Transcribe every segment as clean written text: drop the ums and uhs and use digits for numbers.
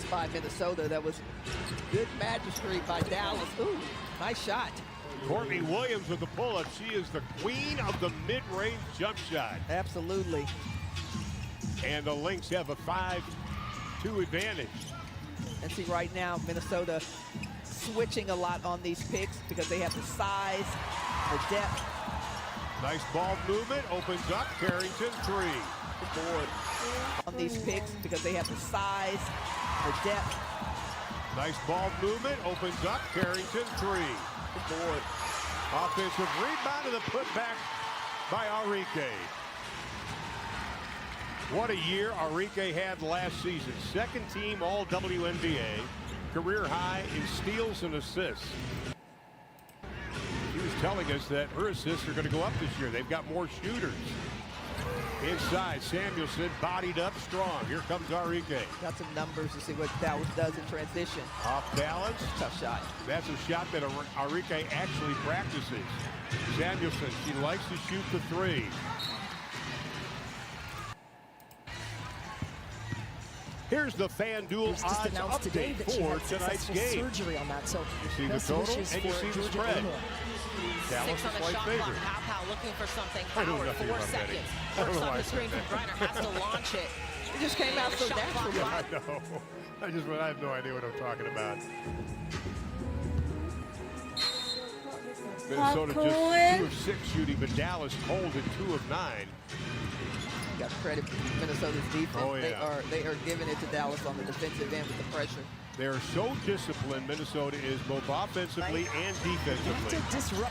by Minnesota. That was good magistry by Dallas. Ooh, nice shot. Courtney Williams with the pull-up. She is the queen of the mid-range jump shot. Absolutely. And the Lynx have a 5-2 advantage. And see, right now, Minnesota switching a lot on these picks because they have the size, the depth. Nice ball movement, opens up, Carrington, three. Good board. On these picks because they have the size, the depth. Nice ball movement, opens up, Carrington, three. Good board. Offensive rebound to the putback by Enrique. What a year Enrique had last season. Second team all WNBA, career high in steals and assists. She was telling us that her assists are going to go up this year. They've got more shooters. Inside, Samuelson bodied up strong. Here comes Enrique. Got some numbers to see what Dallas does in transition. Off balance. Tough shot. That's a shot that Enrique actually practices. Samuelson, she likes to shoot the three. Here's the FanDuel odds update for tonight's game. Surgery on that, so you see the total and you see the spread. Dallas on the shot clock. Pow looking for something. Howard, 4 seconds. Works on the screen from Griner, has to launch it. It just came out so naturally. I know. I have no idea what I'm talking about. Minnesota just 2 of 6 shooting, but Dallas cold at 2 of 9. Got credit for Minnesota's defense. Oh, yeah. They are giving it to Dallas on the defensive end with the pressure. They are so disciplined. Minnesota is both offensively and defensively.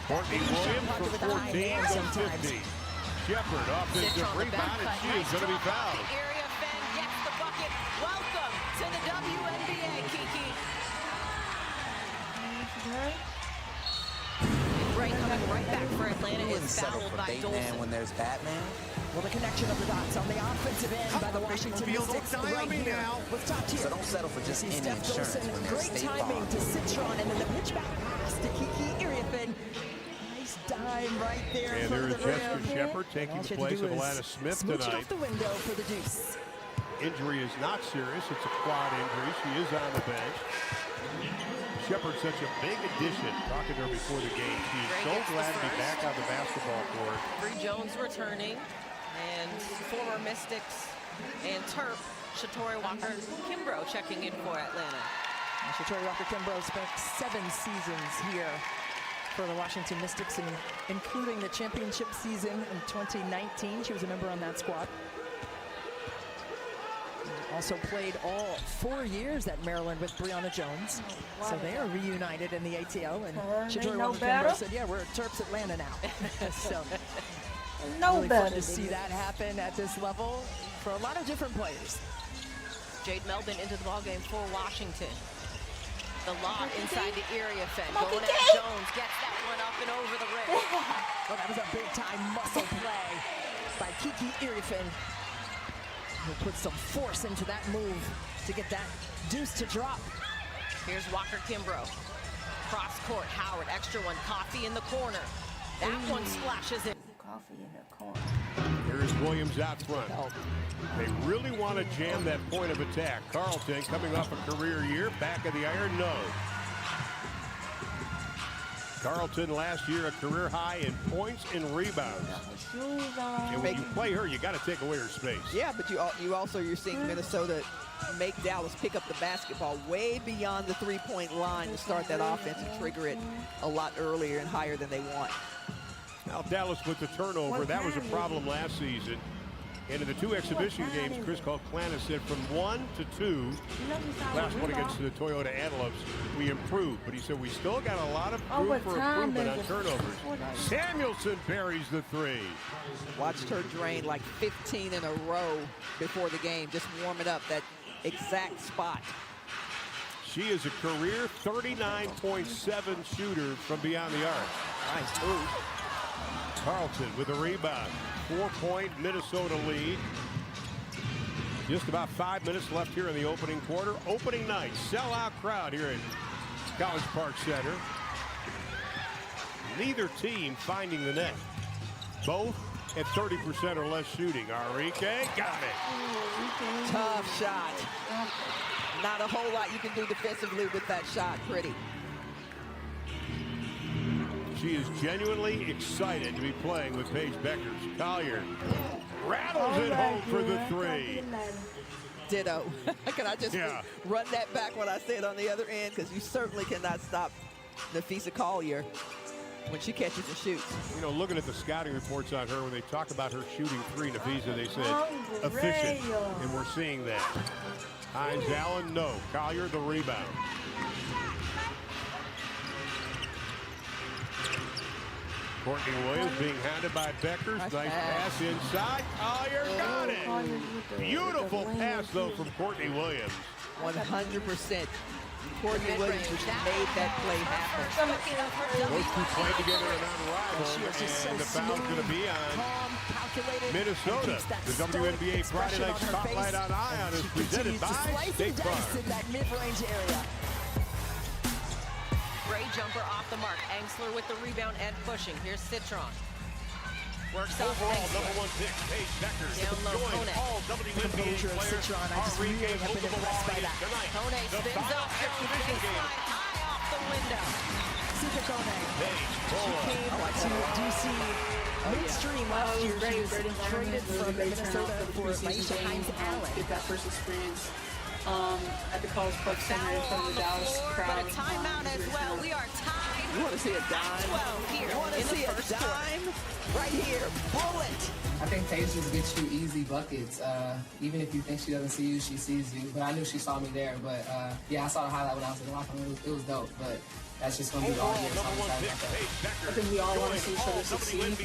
Courtney Williams from 14 to 50. Shepard offensive rebound, and she is going to be fouled. The area fan gets the bucket. Welcome to the WNBA, Kiki. Ray coming right back for Atlanta is fouled by Dolson. When there's Batman. Well, the connection of the dots on the offensive end by the Washington Mystics right here. What's top tier? So don't settle for just any insurance when there's Great State timing Farm. to Citron, and then the pitch back pass to Kiki Iriafen. Nice dime right there. And there is Jessica Shepard taking the place of Alana Smith tonight. tonight. Off the window for the deuce. Injury is not serious. It's a quad injury. She is on the bench. Shepard's such a big addition. Talking to her before the game. She is so glad to be back on the basketball court. Bree Jones returning, and former Mystics and Terp, Shatori Walker-Kimbrough checking in for Atlanta. Shatori Walker-Kimbrough spent 7 seasons here for the Washington Mystics, including the championship season in 2019. She was a member on that squad. Also played all 4 years at Maryland with Brianna Jones. So they are reunited in the ATL. And Shatori Walker-Kimbrough said, yeah, we're at Terps Atlanta now. So really fun to see that happen at this level for a lot of different players. Jade Melvin into the ballgame for Washington. The lob inside the area fence. Going at Jones, gets that one up and over the rim. Well, that was a big-time muscle play by Kiki Iriafen, who put some force into that move to get that deuce to drop. Here's Walker-Kimbrough. Cross court, Howard, extra one, Coffee in the corner. That one splashes in. Coffee in the corner. Here's Williams out front. They really want to jam that point of attack. Carlton coming off a career year, back of the iron, no. Carlton last year a career high in points and rebounds. And when you play her, you got to take away her space. Yeah, but you're seeing Minnesota make Dallas pick up the basketball way beyond the three-point line to start that offense and trigger it a lot earlier and higher than they want. Now Dallas with the turnover, that was a problem last season. And in the 2 exhibition games, Chris Kalkana said from 1 to 2, last one against the Toyota Antelopes, we improved. But he said we still got a lot of room for improvement on turnovers. Samuelson buries the 3. Watched her drain like 15 in a row before the game, just warming up that exact spot. She is a career 39.7 shooter from beyond the arc. Nice move. Carlton with a rebound. 4-point Minnesota lead. Just about 5 minutes left here in the opening quarter. Opening night, sellout crowd here at College Park Center. Neither team finding the net. Both at 30% or less shooting. Enrique got it. Tough shot. Not a whole lot you can do defensively with that shot. Pretty. She is genuinely excited to be playing with Paige Beckers. Collier rattles it home for the three. Ditto. Can I just run that back what I said on the other end? Because you certainly cannot stop Napheesa Collier when she catches and shoots. You know, looking at the scouting reports on her, when they talk about her shooting three, Napheesa, they said efficient, and we're seeing that. Hines Allen, no. Collier, the rebound. Courtney Williams being handed by Beckers. Nice pass inside. Collier got it. Beautiful pass, though, from Courtney Williams. 100%. Courtney Williams just made that play happen. Those two played together and non-rival, and the foul's going to be on Minnesota. The WNBA Friday Night Spotlight on Ion is presented by State Farm. In that mid-range area. Great jumper off the mark. Engsler with the rebound and pushing. Here's Citron. Works out Overall, Engsler. #1 pick, Paige Beckers. Down low, Join Kone. all WNBA players. Citron, I just really have been impressed by that. Kone spins up. Exhibition game. High off the window. Super Kone. Paige Came to DC midstream last year. She was traded from Minnesota for Maisha Hines-Allen. Get that first experience at the College Club Center in front of the Dallas crowd. But a timeout as well. We are tied. You want to see a dime? 12 here. You want to see a dime? Right here. Bullet. I think Paige just gets you easy buckets. Even if you think she doesn't see you, she sees you. But I knew she saw me there. But yeah, I saw the highlight when I was in the locker room. It was dope. But that's just going to be all year. So I'm excited about that. I think we all want to see each other succeed. We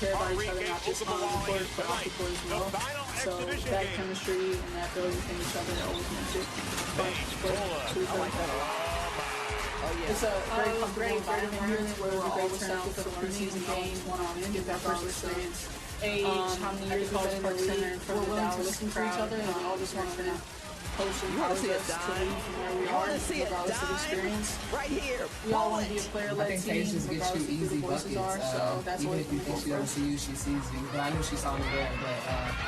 care about each other, not just on the court, but off the court as well. So that chemistry and that ability within each other that always makes it fun to play to each other. It's a very comfortable environment here where we're all turn out for the preseason games, one-on-one, get that first experience. Age, how many years we've been in the league, in front of the Dallas listen to each other, and we all just want to coach and empower us to lead from where we are, regardless of experience. Right here. We all want to be a player-led I think team, Paige just gets you regardless of who easy the voices are, buckets. so that's Even always if you been the think she goal doesn't for us. see you, she sees you. But I knew she saw me there. But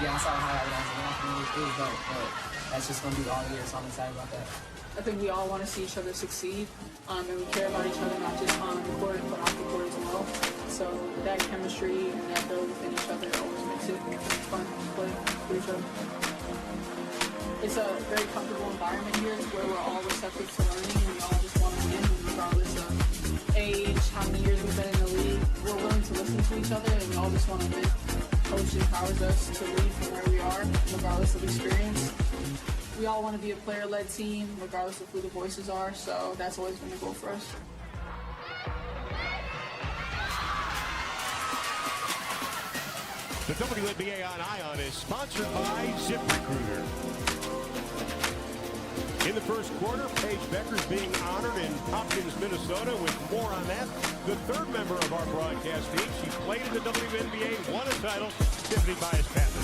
yeah, I saw the highlight when I was in the locker room. It was dope. But that's just going to be all year. So I'm excited about that. I think we all want to see each other succeed, and we care about each other, not just on the court, but off the court as well. So that chemistry and that ability within each other always makes it fun to play for each other. It's a very comfortable environment here where we're all receptive to learning, and we all just want to win, regardless of age, how many years we've been in the league. We're willing to listen to each other, and we all just want to win. Coach empowers us to lead from where we are, regardless of experience. We all want to be a player-led team, regardless of who the voices are, so that's always been the goal for us. The WNBA on Ion is sponsored by ZipRecruiter. In the first quarter, Paige Beckers being honored in Hopkins, Minnesota. With more on that, the third member of our broadcast team. She played in the WNBA, won a title. Tiffany Bias-Patton.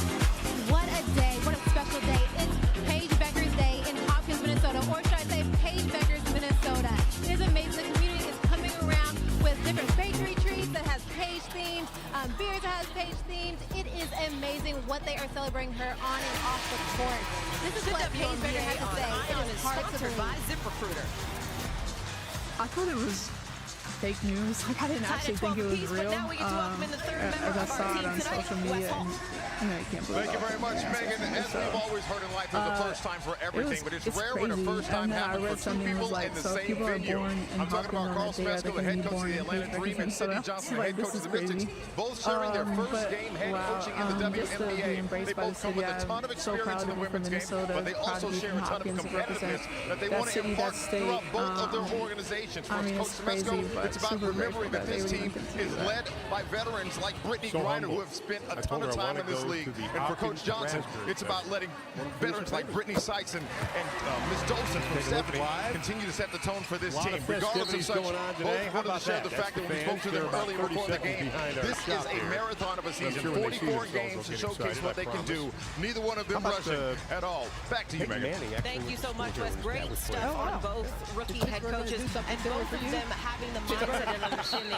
What a day. What a special day. It's Paige Beckers Day in Hopkins, Minnesota. Or should I say Paige Beckers, Minnesota. It is amazing. The community is coming around with different bakery treats that has Paige themed, beers that has Paige themed. It is amazing what they are celebrating her on and off the court. This is what Paige Beckers has to say. It is hard to believe. By ZipRecruiter. I thought it was fake news. Like I didn't actually think it was real. As I saw it on social media, and I can't believe Thank you very much, Megan. As we've always heard in life, there's a first time for everything, but it's rare when a first time happens for two people in the same venue. I'm talking about Carl Smesco, the head coach of the Atlanta Dream, and Sidney Johnson, the head coach of the Mystics, boboth sharing their first game head coaching in the WNBA. They both come with a ton of experience in the women's game, but they also share a ton of competitiveness that they want to impart throughout both of their organizations. For Coach Smesco, it's about remembering that this team is led by veterans like Brittany Griner, who have spent a ton of time in this league. And for Coach Johnson, it's about letting veterans like Brittany Sykes and Ms. Dolson from Stephanie continue to set the tone for this team. Regardless of such, both wanted to share the fact that we spoke to them earlier before the game. This is a marathon of a season, 44 games to showcase what they can do. Neither one of them rushing at all. Back to you, Megan. Thank you so much, Wes. Great stuff on both rookie head coaches, and both of them having the mindset and understanding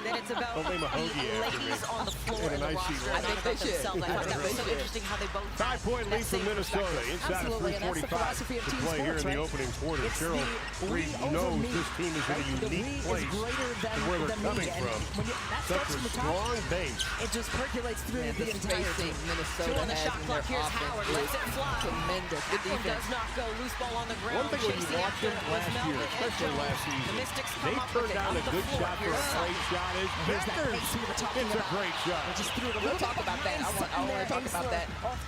that it's about Don't name a hoagie the after me. ladies on the floor And and an the icy roster, one. not about themselves. I thought that was so interesting how they both had 5-point lead that from same Minnesota. perspective. Inside of Absolutely, and that's the 3:45 philosophy of to team play here in sports, the right? opening quarter. It's Cheryl the Reed we over knows me, this team is in a right? The unique we is place greater to than where the they're me, coming and from. when that Such starts a from the top, strong base. it just percolates through Man, the the entire spacing team. Minnesota Two on the has shot in clock. their Here's Howard. offense Lets is it fly. tremendous. Good That one defense. does not go. Loose ball on the ground. One thing when you Chasing watch after them it was last year, Melvin and especially Jones. last The season, Mystics come they up with turned it down up a the good floor. shot for a Here's great shot. Is Here's that Beckers. pace we were talking It's a about. great shot. Just threw it a We'll little talk about that. I want to talk about that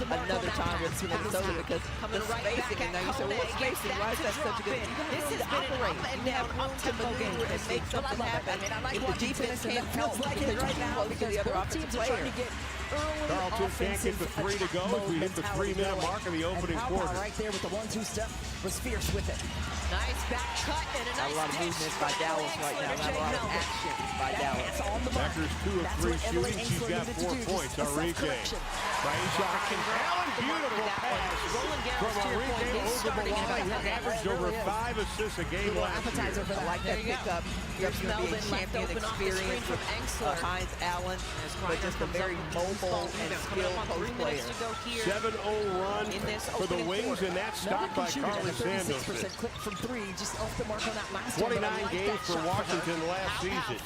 another time with Minnesota because the spacing. And now you say, well, what spacing? Why is that such a good? This has been an up and down, up-tempo game for and this make team. something happen. If the defense can't help like because it right you're now close to because the other both offensive teams are trying player. to get early Carlton can't get the three to go as we hit the 3-minute mark of the opening quarter. Right there with the 1-2 step was fierce with it. Nice back cut and a Not nice a lot of dish movement by from Dallas right now. Not a lot of action by Dallas. It's on the mark. Beckers 2 of 3 shooting. She's got 4 points. Enrique. Aisha Allen, beautiful pass Roland Garros, from to your point, Enrique is over starting the at line. about He that. averaged over 5 assists a game last Appetizer year. for I that. like that There you go. pickup. There's going to be a Melvin left champion open off the screen experience from with Engsler. Hines Allen, but just a very mobile and skilled post player. 7-0 run in this for the opening Wings, quarter. and that's stopped by Carly 36% Samuelson. clip from three, just off the mark on that last one. 29 games for Washington last season.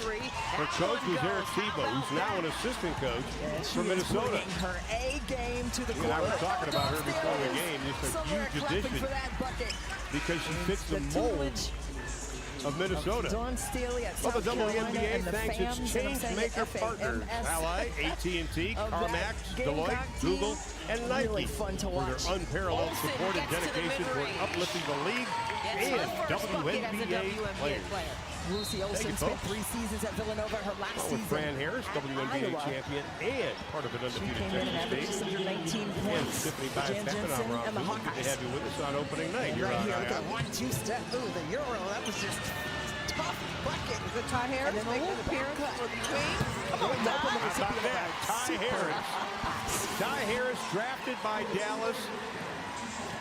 Her coach was Eric Tebow, who's now an assistant coach for Minnesota. Her A game to the You and I court. were talking about her before the game, just a huge addition because she fits the mold of Minnesota. Dawn Staley at Well, the South Carolina WNBA and the thanks FAMs, its and I'm saying change-maker partners, FAMS Ally, AT&T, of that CarMax, Gamecock Deloitte, team. Google, and Nike Really fun to for watch. their unparalleled Olsen support and gets to the dedication toward mid-range. uplifting the league Gets and her first bucket as a WNBA WNBA players. player. Lucy Olsen you, spent folks. 3 seasons at Villanova. Her last With season Fran Harris, at WNBA Iowa. champion and part of an She undefeated came in and averaged Texas just State. under 19 And points. Tiffany Jan Bass Jensen and and the Good to Hawkeyes. have you with us on opening night And here right on here, IR. the 1-2 step. Ooh, the Euro. That was just tough bucket. Is it Ty Harris And then a making little an appearance back cut. for the Queen? Come on, How about that? Ty Harris. Ty Harris drafted by Dallas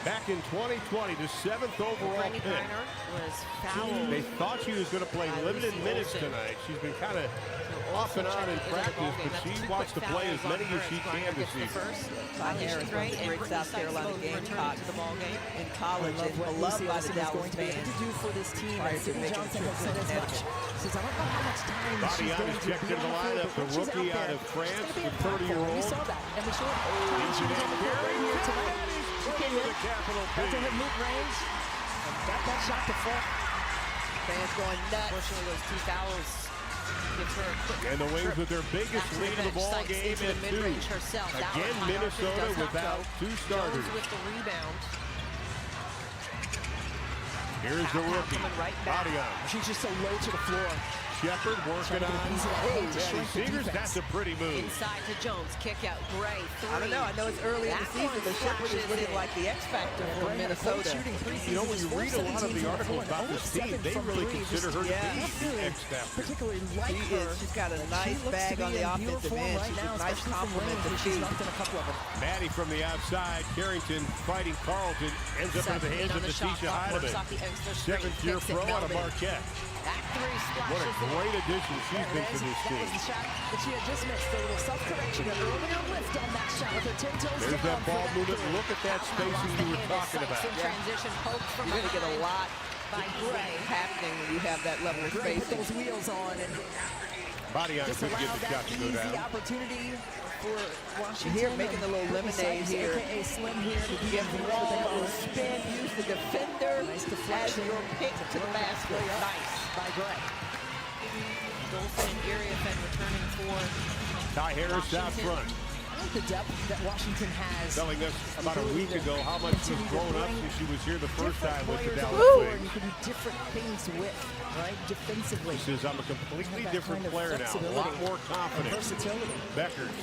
back in 2020, the 7th overall Brittany pick. Griner was fouled. They thought she was going to play limited minutes tonight. She's been kind of off and on in practice, but she wants to play as many as she can this season. Ty Harris was a great South Carolina Gamecock to the ball game. in college and beloved by the Dallas going to be able fans. to do for this team. Prior And to Sydney making Johnson the has said as trip to much. Says, I don't know how much time she's Badian going is to checked be into the on the lineup. field, The but when she's rookie out out there, of France, she's the gonna be impactful. 30-year-old. We saw that. And the short time she was on the court right here tonight. She came in, the capital got to hit mid-range, and got that shot to fall. Fans going nuts. Unfortunately, those 2 fouls gives her a quick And the Wings trip with their biggest back to lead of the bench ball sites game into the at 2. mid-range herself. That Again, one, Minnesota does not without go. 2 starters. Jones with the rebound. Here's the rookie, coming right back. Badian. She's just so low to the floor. Shepard working Trying to on. get a piece of that Oh, paint to Maddie shrink the Seegers, defense. that's a pretty move. Inside to Jones. Kick out. Gray. 3. I don't know. I know it's early in the That season, one but Shepard is flashes looking in. like the X factor for Minnesota. You know, when you read a lot of the articles about this team, they really consider her to be the X factor. Particularly like She her. is. She's got a She nice looks bag to on be the in offensive beautiful end. right She's now, a nice especially from compliment range, to and she's shoot. knocked in a couple of them. Maddie from the outside. Carrington fighting Carlton. Ends up in the hands of Natisha Heidemann. 7th-year pro out of Marquette. That 3 What a splashes in. great addition she's been for this That team. was the shot that she had just missed. A little self-correction, an earlier lift on that shot with her 10 toes There's down. that ball for movement. three. Look at that spacing you were talking about. In transition, poked from You're going to get a behind lot by Gray. happening when you have that level of Gray put spacing. those wheels on and Badian just couldn't get allowed the that shot to go easy down. opportunity for Washington. Here, making a little lemonade here. AKA Slim here. To Get be the wall, spin, use the defender Nice as deflection. your pick to the basket. Nice. by Gray. Dolson and Iriafen returning for Ty Harris out Washington. front. I like the depth that Washington has. Telling us about a week ago how much she's grown up since she was here the first time with the Dallas You Wings. can do different things with, right? Defensively. She says, I'm a completely That different kind of player now, a lot flexibility more and confident. versatility. Beckers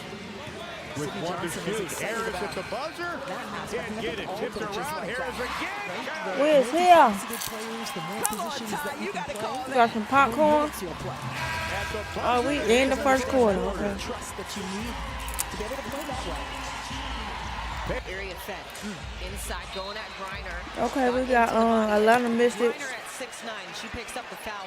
with Sydney 1 to Johnson is shoot. excited Harris about at the buzzer. that aspect. Can't get it. All Tipped coaches around. like Harris that. again. Got it. Where's here? Players, the more Come on, positions Ty, that you you can gotta play, call You got some popcorn? minutes you'll play. At the Oh, buzzer. we in the first quarter. Okay. Trust that you need to be able to play that way. Iriafen inside going at Griner. Okay, we got Atlanta Mystics Griner at 6'9". She picks up the foul.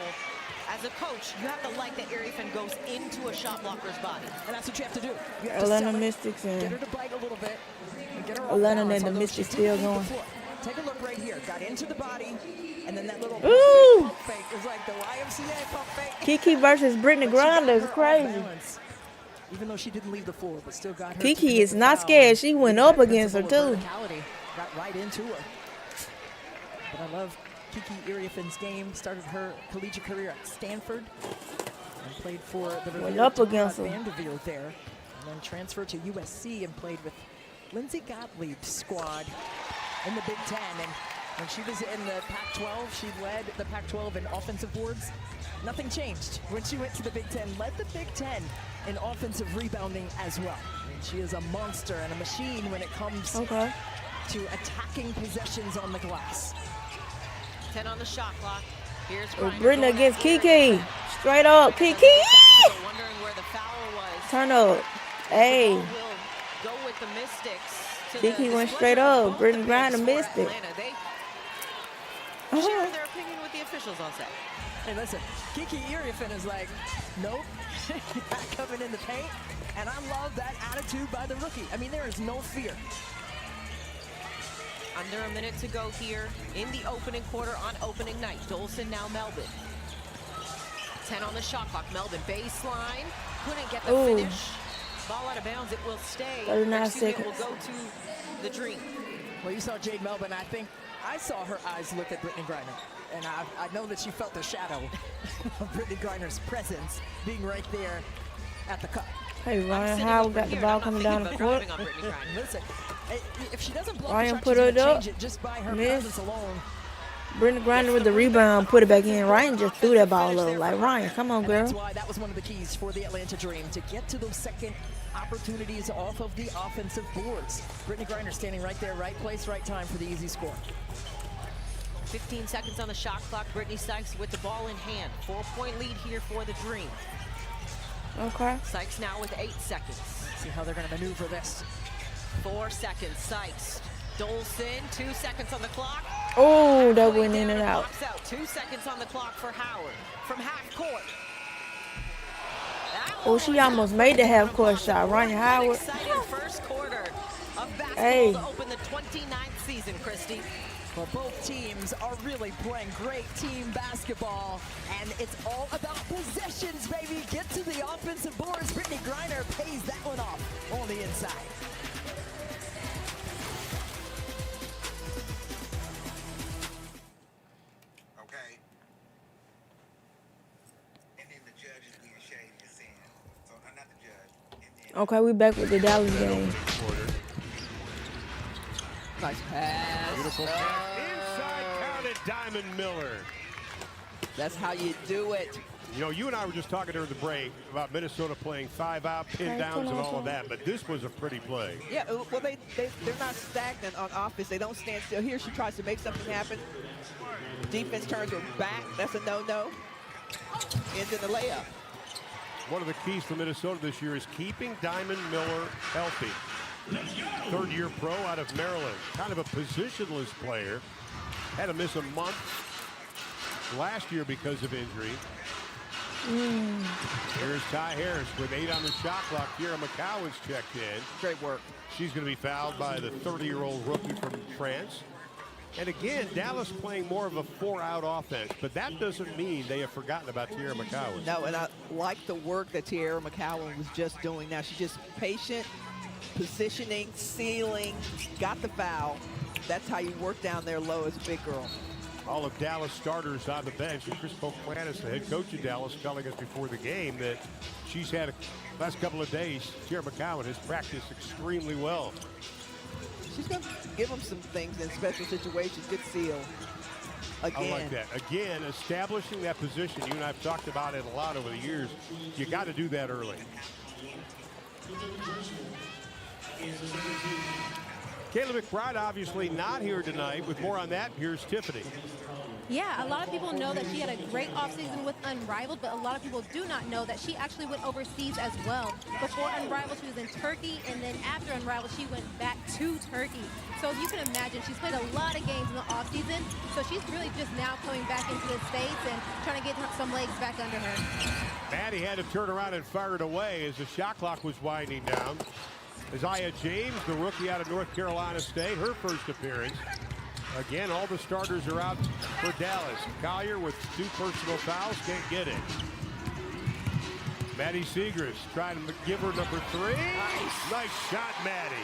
As a coach, you have to like that area fan goes into a shot blocker's body. And that's what you have to do. You have Atlanta to Mystics get her and to bite a little bit. And get her off Atlanta balance, and the although Mystics she still did leave the going. floor. Take a look right here. Got into the body, and then that little Ooh. pump fake is like the YMCA pump fake. Kiki versus Brittany But she got Griner is her off crazy. balance, even though she didn't leave the floor, but still got her. Kiki to commit is the not foul. scared. She went Use up that against her, principle of too. verticality. Got right into her. But I love Kiki Iriafin's game. Started her collegiate career at Stanford and played for the Went revered up Todd against her. Vanderveer there, and then transferred to USC and played with Lindsey Gottlieb's squad in the Big Ten. And when she was in the Pac-12, she led the Pac-12 in offensive boards. Nothing changed when she went to the Big Ten. Led the Big Ten in offensive rebounding as well. And she is a monster and a machine when it comes to attacking possessions on the glass. 10 on the shot clock. Here's Brittany against Kiki. Straight up, Kiki. Wondering where the foul was. Turn up. Hey. Will go with the Mystics. To Kiki the went straight up. Brittany Griner missed it. They shared their opinion with the officials on set. Hey, listen, Kiki Iriafin is like, nope, not coming in the paint. And I love that attitude by the rookie. I mean, there is no fear. Under a minute to go here in the opening quarter on opening night. Dolson now Melbourne. 10 on the shot clock. Melbourne baseline. Couldn't get the finish. Ball out of bounds. It will stay. 39 Excuse me, seconds. it will go to the Dream. Well, you saw Jade Melbourne. I think I saw her eyes look at Brittany Griner. And I know that she felt the shadow of Brittany Griner's presence being right there at the cup. Hey, Ryan Howard got the ball coming down the court. Listen, if she doesn't block Ryan the shot, put she's it gonna up. change it just by her Miss. presence alone. Brittany Griner with the rebound, put it back in. Ryan just threw that ball up. Like, Ryan, come on, And that's girl. why that was one of the keys for the Atlanta Dream, to get to those second opportunities off of the offensive boards. Brittany Griner standing right there, right place, right time for the easy score. 15 seconds on the shot clock. Brittany Sykes with the ball in hand. 4-point lead here for the Dream. Okay. Sykes now with 8 seconds. See how they're going to maneuver this. 4 seconds. Sykes. Dolson. 2 seconds on the clock. Oh, that went in and out. Pops out. 2 seconds on the clock for Howard from half court. Oh, she almost made the half-court shot. Ryan Howard. Exciting first quarter of basketball Hey. to open the 29th season, Christy. Well, both teams are really playing great team basketball, and it's all about possessions, baby. Get to the offensive boards. Brittany Griner pays that one off on the inside. Okay. And then the judge is being shady and saying, so I'm not the judge. And then Okay, we back with the Dallas game. Nice pass. Beautiful pass. Inside counted Diamond Miller. That's how you do it. You know, you and I were just talking during the break about Minnesota playing 5-out, pin downs, and all of that, but this was a pretty play. Yeah, well, they're not stagnant on offense. They don't stand still. Here she tries to make something happen. Defense turns her back. That's a no-no. Ends in the layup. One of the keys for Minnesota this year is keeping Diamond Miller healthy. Third-year pro out of Maryland. Kind of a positionless player. Had to miss a month last year because of injury. Here's Ty Harris with 8 on the shot clock. Kiera McCowan's checked in. Great work. She's going to be fouled by the 30-year-old rookie from France. And again, Dallas playing more of a 4-out offense, but that doesn't mean they have forgotten about Kiera McCowan. No, and I like the work that Tiara McCowan was just doing. Now she's just patient, positioning, sealing, got the foul. That's how you work down there low as a big girl. All of Dallas starters on the bench. And Chris Poquanis, the head coach of Dallas, telling us before the game that she's had last couple of days, Kiera McCowan has practiced extremely well. She's going to give them some things in special situations. Good seal. Again. I like that. Again, establishing that position. You and I have talked about it a lot over the years. You got to do that early. Kayla McBride obviously not here tonight. With more on that, here's Tiffany. Yeah, a lot of people know that she had a great offseason with Unrivaled, but a lot of people do not know that she actually went overseas as well. Before Unrivaled, she was in Turkey, and then after Unrivaled, she went back to Turkey. So you can imagine, she's played a lot of games in the offseason, so she's really just now coming back into the States and trying to get some legs back under her. Maddie had to turn around and fire it away as the shot clock was winding down. Isaiah James, the rookie out of North Carolina State, her first appearance. Again, all the starters are out for Dallas. Collier with 2 personal fouls, can't get it. Maddie Siegrist trying to give her number 3. Nice shot, Maddie.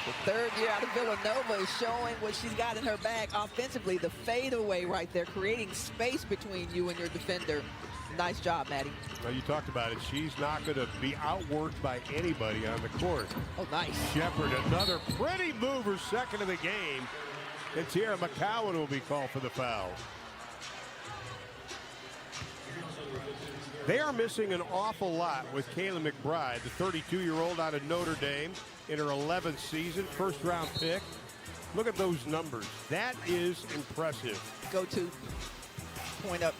The third year out of Villanova is showing what she's got in her bag offensively. The fadeaway right there, creating space between you and your defender. Nice job, Maddie. Well, you talked about it. She's not going to be outworked by anybody on the court. Oh, nice. Shepard, another pretty mover, second of the game. And Tiara McCowan will be called for the foul. They are missing an awful lot with Kayla McBride, the 32-year-old out of Notre Dame in her 11th season, first-round pick. Look at those numbers. That is impressive. Go to point up.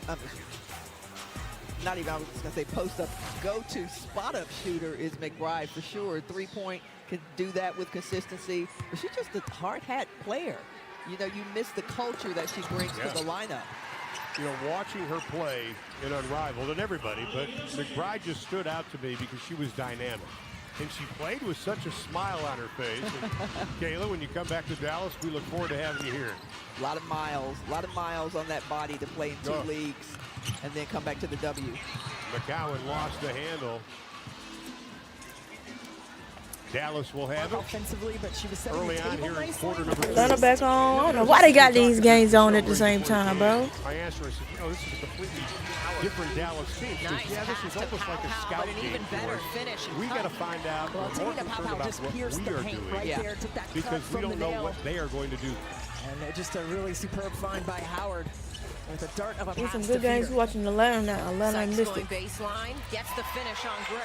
Not even, I was going to say post up. Go to spot up shooter is McBride for sure. 3-point, can do that with consistency. But she's just a hard hat player. You know, you miss the culture that she brings to the lineup. You know, watching her play in Unrivaled, and everybody, but McBride just stood out to me because she was dynamic. And she played with such a smile on her face. And Kayla, when you come back to Dallas, we look forward to having you here. A lot of miles on that body to play in 2 leagues and then come back to the W. McCowan lost the handle. Dallas will have it. Offensively, but she was early on here in quarter number 2. Let her back on. I don't know why they got these games on at the same time, bro. I asked her, I said, you know, this is a completely different Dallas team. She says, yeah, this is almost like a scout game. Even better finish. We got to find out more concerned about what we are doing because we don't know what they are going to do. And just a really superb find by Howard with a dart of a pass. Some good games watching Atlanta now. Atlanta missed it. Baseline, gets the finish on Gray.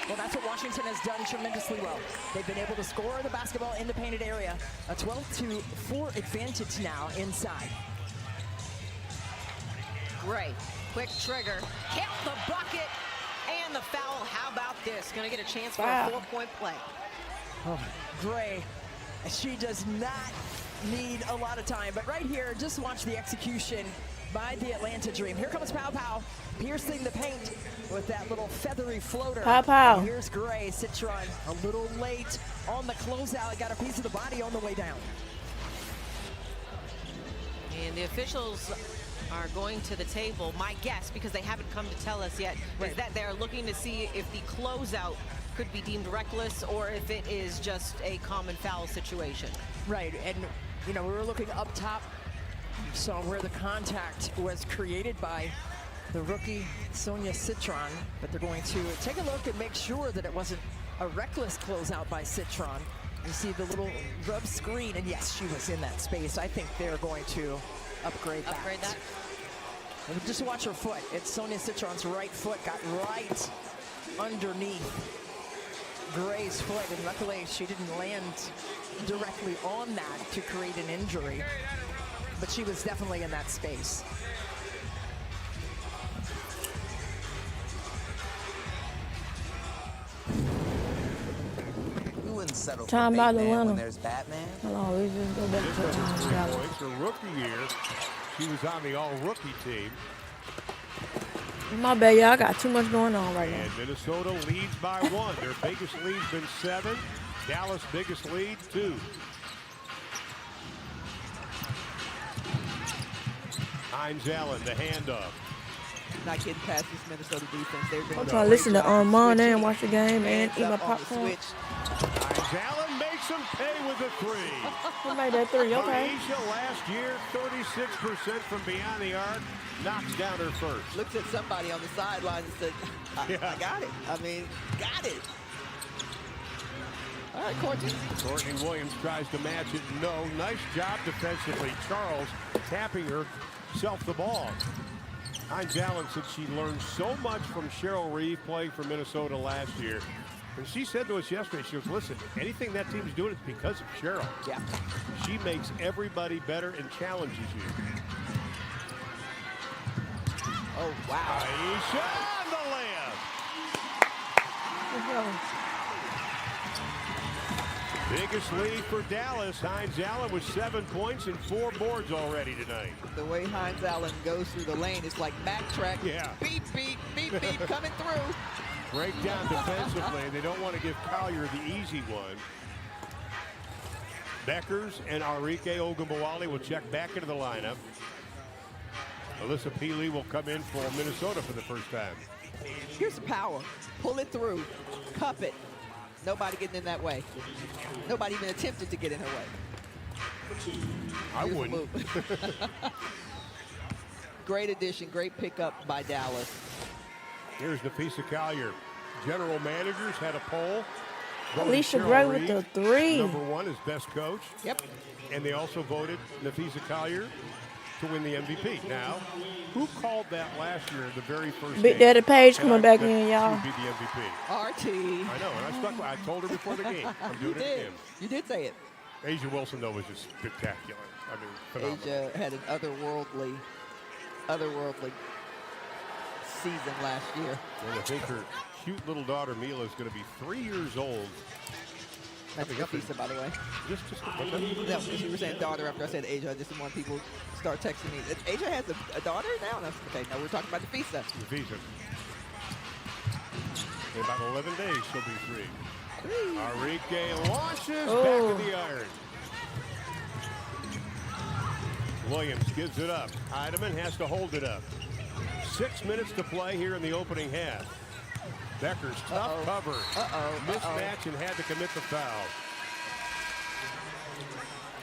Well, that's what Washington has done tremendously well. They've been able to score the basketball in the painted area. A 12-4 advantage now inside. Gray, quick trigger, hit the bucket, and the foul. How about this? Going to get a chance for a 4-point play. Oh, Gray, she does not need a lot of time, but right here, just watch the execution by the Atlanta Dream. Here comes Pow Pow, piercing the paint with that little feathery floater. Pow Pow. And here's Gray, Citron, a little late on the closeout. Got a piece of the body on the way down. And the officials are going to the table. My guess, because they haven't come to tell us yet, is that they're looking to see if the closeout could be deemed reckless or if it is just a common foul situation. Right, and you know, we were looking up top, saw where the contact was created by the rookie Sonia Citron, but they're going to take a look and make sure that it wasn't a reckless closeout by Citron. You see the little rub screen, and yes, she was in that space. I think they're going to upgrade that. And just watch her foot. It's Sonia Citron's right foot got right underneath Gray's foot, and luckily she didn't land directly on that to create an injury, but she was definitely in that space. Time by the when there's Batman. Hold on, we just go back to points. Her rookie year, she was on the all-rookie team. My bad, y'all. I got too much going on right now. And Minnesota leads by 1. Their biggest lead's been 7. Dallas' biggest lead, 2. Hines Allen, the handoff. Not getting past this Minnesota defense. They're doing I'm trying to listen to Armand and watch the game and eat my popcorn. Hines Allen makes him pay with a 3. Who made that 3? Okay. Asia last year, 36% from beyond the arc, knocks down her first. Looks at somebody on the sideline and said, I got it. I mean, got it. All right, Courtney. Courtney Williams tries to match it. No. Nice job defensively. Charles tapping herself the ball. Hines Allen said she learned so much from Cheryl Reeve playing for Minnesota last year. And she said to us yesterday, she goes, listen, anything that team's doing is because of Cheryl. Yeah. She makes everybody better and challenges you. Oh, wow. Aisha on the layup. Biggest lead for Dallas. Hines Allen with 7 points and 4 boards already tonight. The way Hines Allen goes through the lane, it's like backtrack. Yeah. Beep, beep, beep, beep, coming through. Breakdown defensively. They don't want to give Collier the easy one. Beckers and Arike Ogunbowale will check back into the lineup. Alyssa Peely will come in for Minnesota for the first time. Here's the power. Pull it through. Cup it. Nobody getting in that way. Nobody even attempted to get in her way. I Here's the wouldn't. Great addition. Great pickup by Dallas. Here's Nafisa Collier. General managers had a poll. Alicia Cheryl Gray with Reed, the 3. #1 is best coach. Yep. And they also voted Nafisa Collier to win the MVP. Now, who called that last year, the very first Big game? Daddy Page And coming back in, y'all. She would be the MVP. RT. I know, and I stuck. I told her before the game. I'm doing it again. You did say it. Asia Wilson, though, was just spectacular. I mean, phenomenal. Asia had an otherworldly season last year. And I think her cute little daughter Mila is going to be 3 years old. That's Nafisa, by the way. Just No, because you were saying daughter after I said Asia. I just didn't want people to start texting me. Asia has a daughter now? No, okay, no, we're talking about Nafisa. Nafisa. In about 11 days, she'll be 3. Arike launches back to the iron. Williams gives it up. Heidemann has to hold it up. 6 minutes to play here in the opening half. Becker's tough cover. Mismatch and had to commit the foul.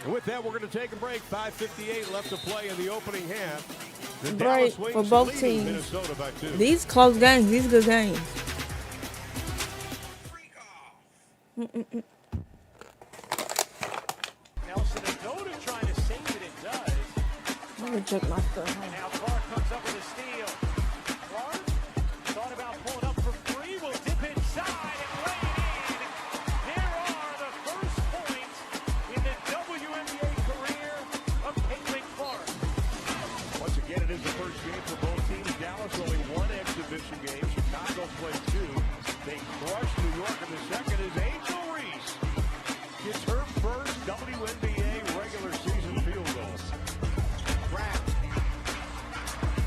And with that, we're going to take a break. 5:58 left to play in the opening half. The Break Dallas Wings for both leading teams. Minnesota by 2. These close games. These good games. Nelson and Doda trying to save it. It does. Let me check my stuff. And now Clark comes up with a steal. Clark thought about pulling up for 3. Will dip inside and lay it in. There are the first points in the WNBA career of Caitlin Clark. Once again, it is the first game for both teams. Dallas only 1 exhibition game. Chicago played 2. They crushed New York, and the second is Angel Reese. Gets her first WNBA regular season field goal. Brown.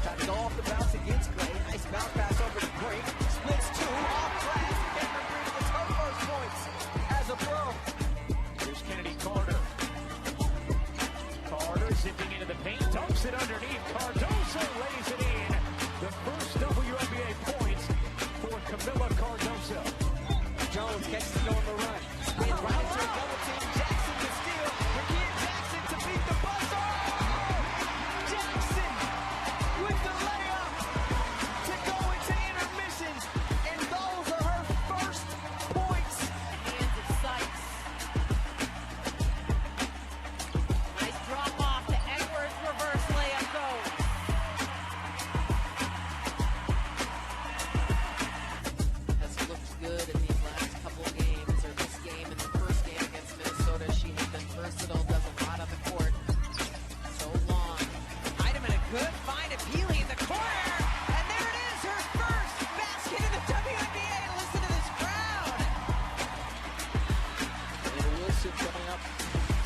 Tried to go off the bounce against Gray. Nice bounce pass over to Gray. Splits 2 off glass. Cameron Green gets her first points as a pro. Here's Kennedy Carter. Carter zipping into the paint. Dumps it underneath. Cardoso lays it in. The first WNBA points for Camilla Cardoso. Jones catches it on the run. Spins right into a double team. Jackson to steal. Rakia Jackson to beat the buzzer. Jackson with the layup to go into intermissions. And those are her first points. Hands of sights. Nice drop off to Edwards. Reverse layup goes. Has looked good in these last couple games, or this game and the first game against Minnesota. She has been versatile, does a lot on the court. So long. Heidemann a good find at Peely in the corner. And there it is, her first basket in the WNBA. Listen to this crowd. And Wilson coming up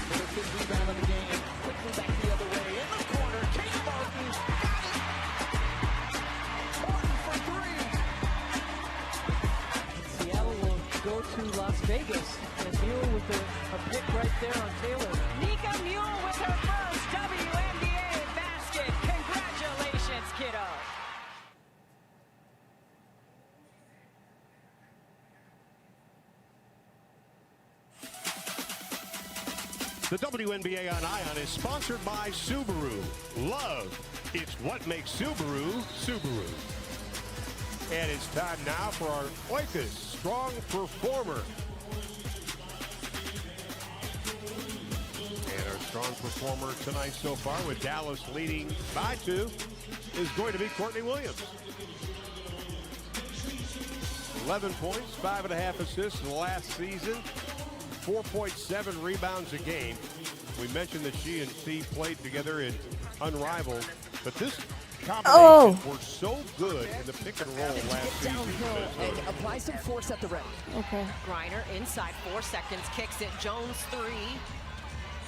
with a good rebound of the game. Quickly back the other way. In the corner, Kate Martin got it. Martin for 3. Seattle will go to Las Vegas. And Mule with a pick right there on Taylor. Nika Mule with her first WNBA basket. Congratulations, kiddo. The WNBA on Ion is sponsored by Subaru. Love, it's what makes Subaru, Subaru. And it's time now for our Oikos Strong Performer. And our strong performer tonight so far, with Dallas leading by 2, is going to be Courtney Williams. 11 points, 5.5 assists last season, 4.7 rebounds a game. We mentioned that she and Fee played together in Unrivaled, but this combination were so good in the pick and roll last season. Downhill and apply some force at the rim. Okay. Griner inside, 4 seconds, kicks it. Jones 3.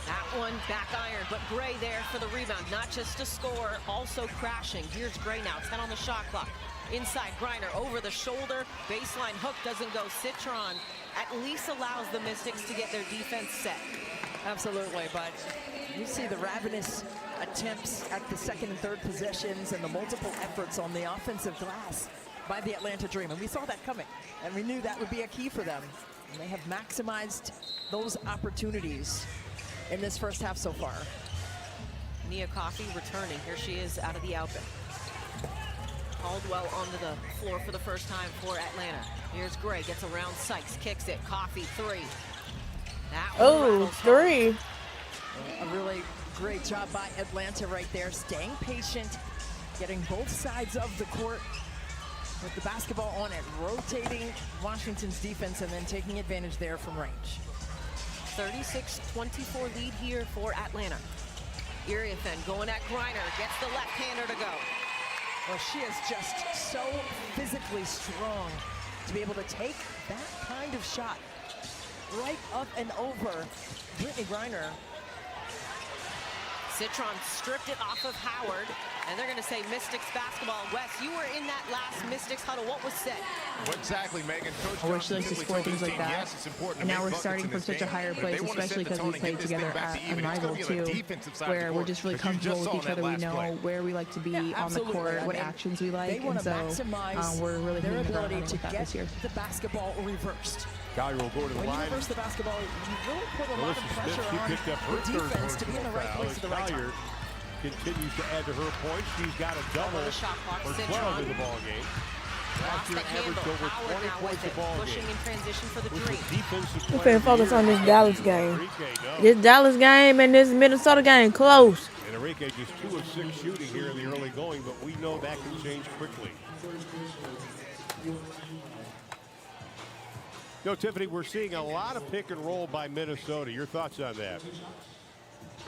That one back iron, but Gray there for the rebound. Not just a score, also crashing. Here's Gray now, 10 on the shot clock. Inside, Griner over the shoulder. Baseline hook doesn't go. Citron at least allows the Mystics to get their defense set. Absolutely, but you see the ravenous attempts at the second and third possessions and the multiple efforts on the offensive glass by the Atlanta Dream. And we saw that coming, and we knew that would be a key for them. And they have maximized those opportunities in this first half so far. Nia Coffey returning. Here she is out of the open. Caldwell onto the floor for the first time for Atlanta. Here's Gray, gets around Sykes, kicks it. Coffey 3. Oh, 3. A really great job by Atlanta right there, staying patient, getting both sides of the court with the basketball on it, rotating Washington's defense and then taking advantage there from range. 36-24 lead here for Atlanta. Iriathan going at Griner, gets the left-hander to go. Well, she is just so physically strong to be able to take that kind of shot right up and over Brittany Griner. Citron stripped it off of Howard, and they're going to say Mystics basketball. Wes, you were in that last Mystics huddle. What was said? Well, exactly, Megan. Coach I wish she likes to score things like that. Yes, it's important and now we're buckets starting in from this such a game, higher but place, they wanna especially set the because tone we and played get this thing together back at to even. It's Unrivaled gonna be on the too, defensive side of the where we're court, just really but you comfortable just with saw each that other. We last know play. where we like to be on the Absolutely. court, I what mean, actions we like, they want and to so maximize we're really their hitting the ground ability running to with that get this year. the basketball reversed. Collier will go to the When you line. reverse the basketball, you really put a lot of Melissa pressure Smith, she on picked up her the third defense to be in the personal right foul place as at the right Collier time. continues to add to her points. She's got a double the shot clock, or 12 Citron. in the ball game. Lost Last the year averaged handle. over Howard 20 now points with a it, ball pushing game. in transition for the With Dream. the defensive We player finna of the focus year, on this Dallas game. Enrique, no. This Dallas game and this Minnesota game close. And Enrique just 2 of 6 shooting here in the early going, but we know that can change quickly. No, Tiffany, we're seeing a lot of pick and roll by Minnesota. Your thoughts on that?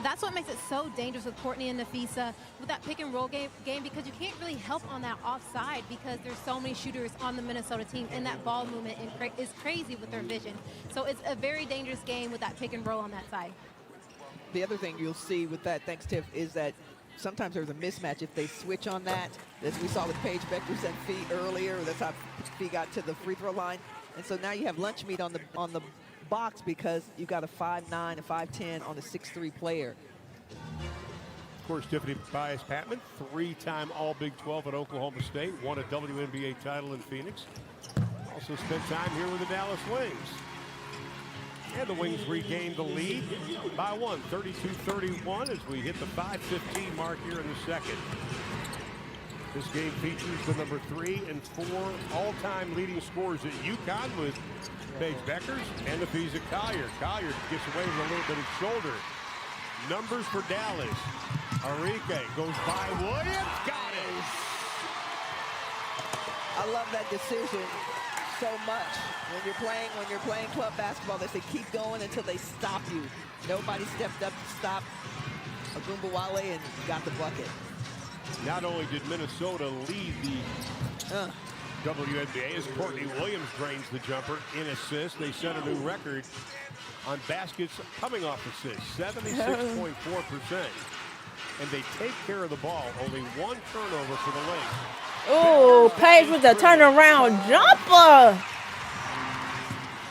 That's what makes it so dangerous with Courtney and Nafisa with that pick and roll game because you can't really help on that offside because there's so many shooters on the Minnesota team, and that ball movement is crazy with their vision. So it's a very dangerous game with that pick and roll on that side. The other thing you'll see with that, thanks Tiff, is that sometimes there's a mismatch if they switch on that, as we saw with Paige Beckers and Fee earlier. That's how Fee got to the free throw line. And so now you have lunch meat on the box because you got a 5'9", a 5'10" on a 6'3" player. Of course, Tiffany Bias-Patman, 3-time All-Big 12 at Oklahoma State, won a WNBA title in Phoenix. Also spent time here with the Dallas Wings. And the Wings regained the lead by 1, 32-31 as we hit the 5:15 mark here in the second. This game features the number 3 and 4 all-time leading scorers at UConn with Paige Beckers and Nafisa Collier. Collier gets away with a little bit of shoulder. Numbers for Dallas. Enrique goes by Williams. Got it. I love that decision so much. When you're playing club basketball, they say keep going until they stop you. Nobody stepped up to stop Agumbawale and got the bucket. Not only did Minnesota lead the WNBA as Courtney Williams drains the jumper in assists, they set a new record on baskets coming off assists, 76.4%. And they take care of the ball. Only 1 turnover for the Lynx. Oh, Paige with a turnaround jumper.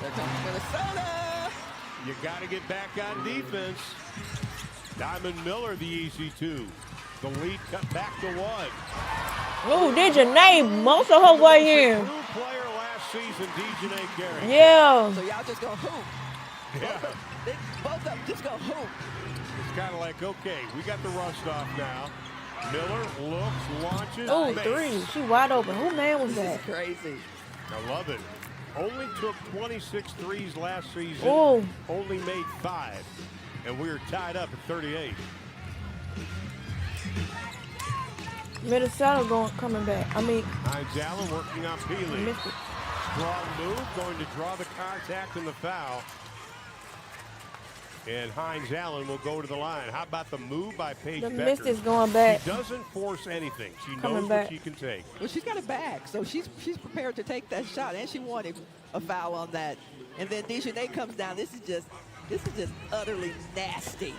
There comes Minnesota. You got to get back on defense. Diamond Miller, the easy 2. The lead cut back to 1. Oh, did you name most of her way in? New player last season, Dejanay Carey. Yeah. So y'all just go hoop. Yeah. Both of them just go hoop. It's kind of like, okay, we got the rust off now. Miller looks, launches, Oh, makes. 3. She wide open. Who man was that? Crazy. I love it. Only took 26 threes last season. Oh. Only made 5. And we are tied up at 38. Minnesota coming back. I mean, Hines Allen working on Peely. missed it. Strong move, going to draw the contact and the foul. And Hines Allen will go to the line. How about the move by Paige Becker? The mist is going back. She doesn't force anything. She Coming knows back. what she can take. Well, she's got it back, so she's prepared to take that shot, and she wanted a foul on that. And then Dejanay comes down. This is just utterly nasty.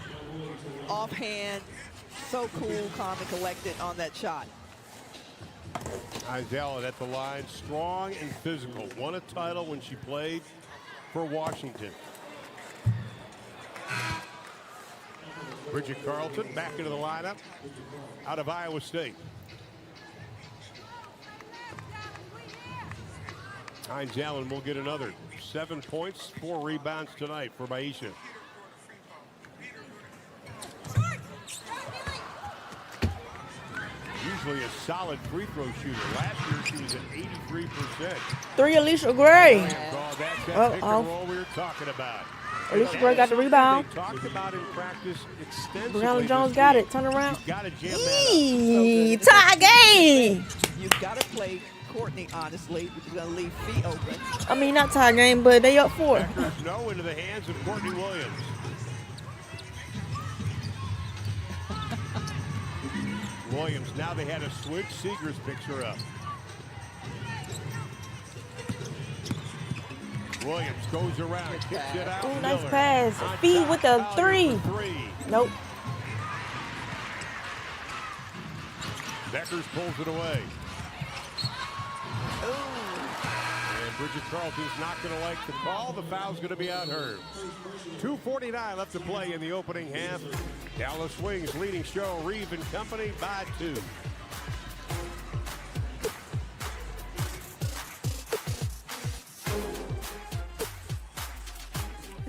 Offhand, so cool, calm, and collected on that shot. Hines Allen at the line, strong and physical. Won a title when she played for Washington. Bridget Carlton back into the lineup out of Iowa State. Hines Allen will get another 7 points, 4 rebounds tonight for Maisha. Usually a solid free throw shooter. Last year she was at 83%. 3, Alicia Gray. That's that pick and roll we were talking about. Alicia Gray got the rebound. They talked about in practice extensively. Brianna Jones got it. Turn around. Got to jam Eee, tie game. You've got to play Courtney, honestly, which is going to leave feet open. I mean, not tie game, but they up 4. Beckers no into the hands of Courtney Williams. Williams, now they had a switch. Seegers picks her up. Williams goes around, kicks it out. Ooh, nice pass. Feed with a 3. Nope. Beckers pulls it away. And Bridget Carlton's not going to like the call. The foul's going to be on her. 2:49 left to play in the opening half. Dallas Wings leading Cheryl Reeve and company by 2.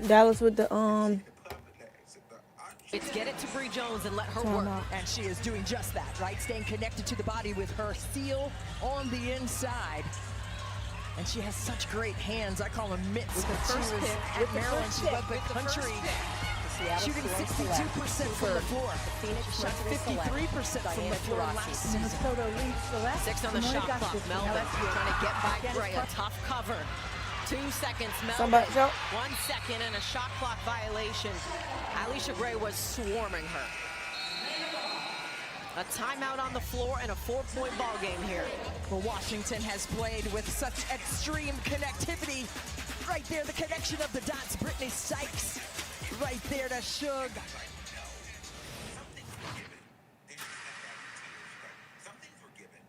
Dallas with the It's get it to Bree Jones and let her work. And she is doing just that, right? Staying connected to the body with her steal on the inside. And she has such great hands. I call them mitts. With the first pick at Maryland, she led the country. Shooting 62% from the floor. Shot 53% from the floor last season. 6 on the shot clock. Melvin trying to get by Gray. A tough cover. 2 seconds, Melvin. 1 second and a shot clock violation. Alicia Gray was swarming her. A timeout on the floor and a 4-point ball game here. Well, Washington has played with such extreme connectivity. Right there, the connection of the dots. Brittany Sykes right there to Shug. Some things were given,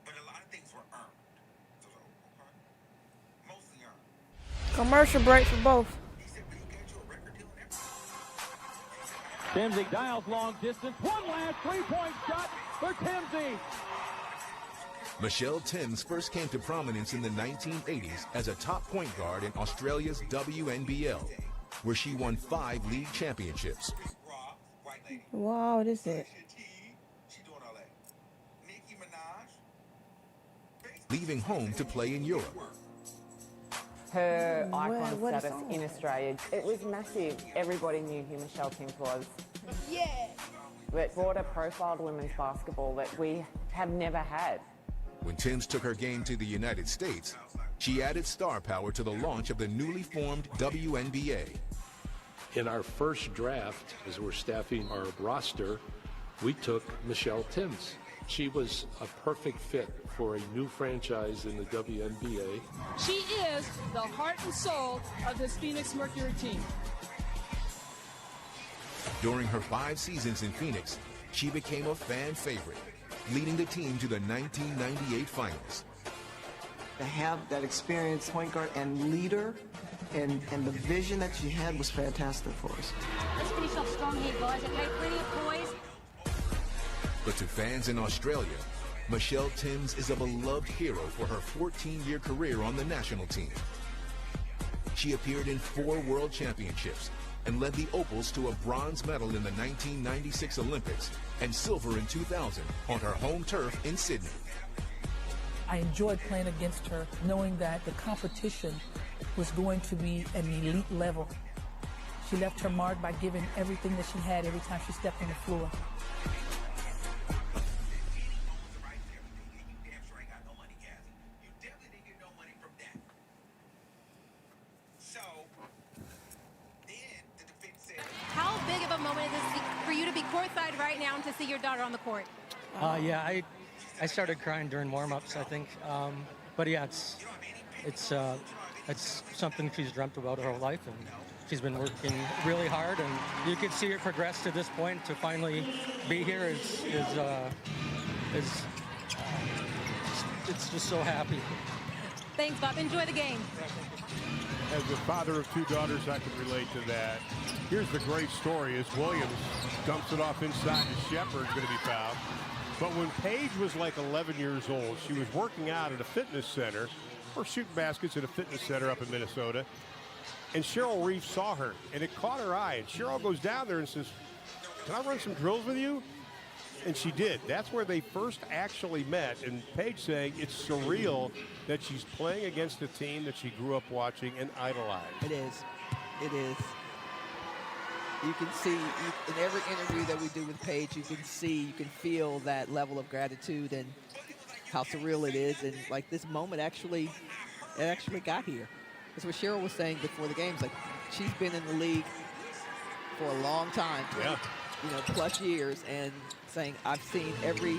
but a lot of things were earned. Mostly earned. commercial break for both. Timsey dials long distance. One last three-point shot for Timsey. Michelle Timms first came to prominence in the 1980s as a top point guard in Australia's WNBA, where she won 5 league championships. Wow, what is it? Leaving home to play in Europe. Her icon status in Australia, it was massive. Everybody knew who Michelle Timms was. Yeah. It brought a profile to women's basketball that we have never had. When Timms took her game to the United States, she added star power to the launch of the newly formed WNBA. In our first draft, as we're staffing our roster, we took Michelle Timms. She was a perfect fit for a new franchise in the WNBA. She is the heart and soul of this Phoenix Mercury team. During her 5 seasons in Phoenix, she became a fan favorite, leading the team to the 1998 finals. To have that experienced point guard and leader and the vision that she had was fantastic for us. Let's finish off strong here, guys, okay? Plenty of poise. But to fans in Australia, Michelle Timms is a beloved hero for her 14-year career on the national team. She appeared in 4 world championships and led the Opals to a bronze medal in the 1996 Olympics and silver in 2000 on her home turf in Sydney. I enjoyed playing against her, knowing that the competition was going to be an elite level. She left her mark by giving everything that she had every time she stepped on the floor. down to see your daughter on the court? Yeah, I started crying during warm-ups, I think. But yeah, it's something she's dreamt about her whole life, and she's been working really hard, and you can see her progress to this point. To finally be here it's just so happy. Thanks, Bob. Enjoy the game. As a father of 2 daughters, I can relate to that. Here's the great story: as Williams dumps it off inside to Shepard, going to be fouled. But when Paige was like 11 years old, she was working out at a fitness center, or shooting baskets at a fitness center up in Minnesota. And Cheryl Reeve saw her, and it caught her eye. And Cheryl goes down there and says, "Can I run some drills with you?" And she did. That's where they first actually met. And Paige saying it's surreal that she's playing against a team that she grew up watching and idolized. It is. It is. You can see in every interview that we do with Paige, you can feel that level of gratitude and how surreal it is. And like this moment it actually got here. That's what Cheryl was saying before the games. Like, she's been in the league for a long time, 20, plus years, and saying, I've seen every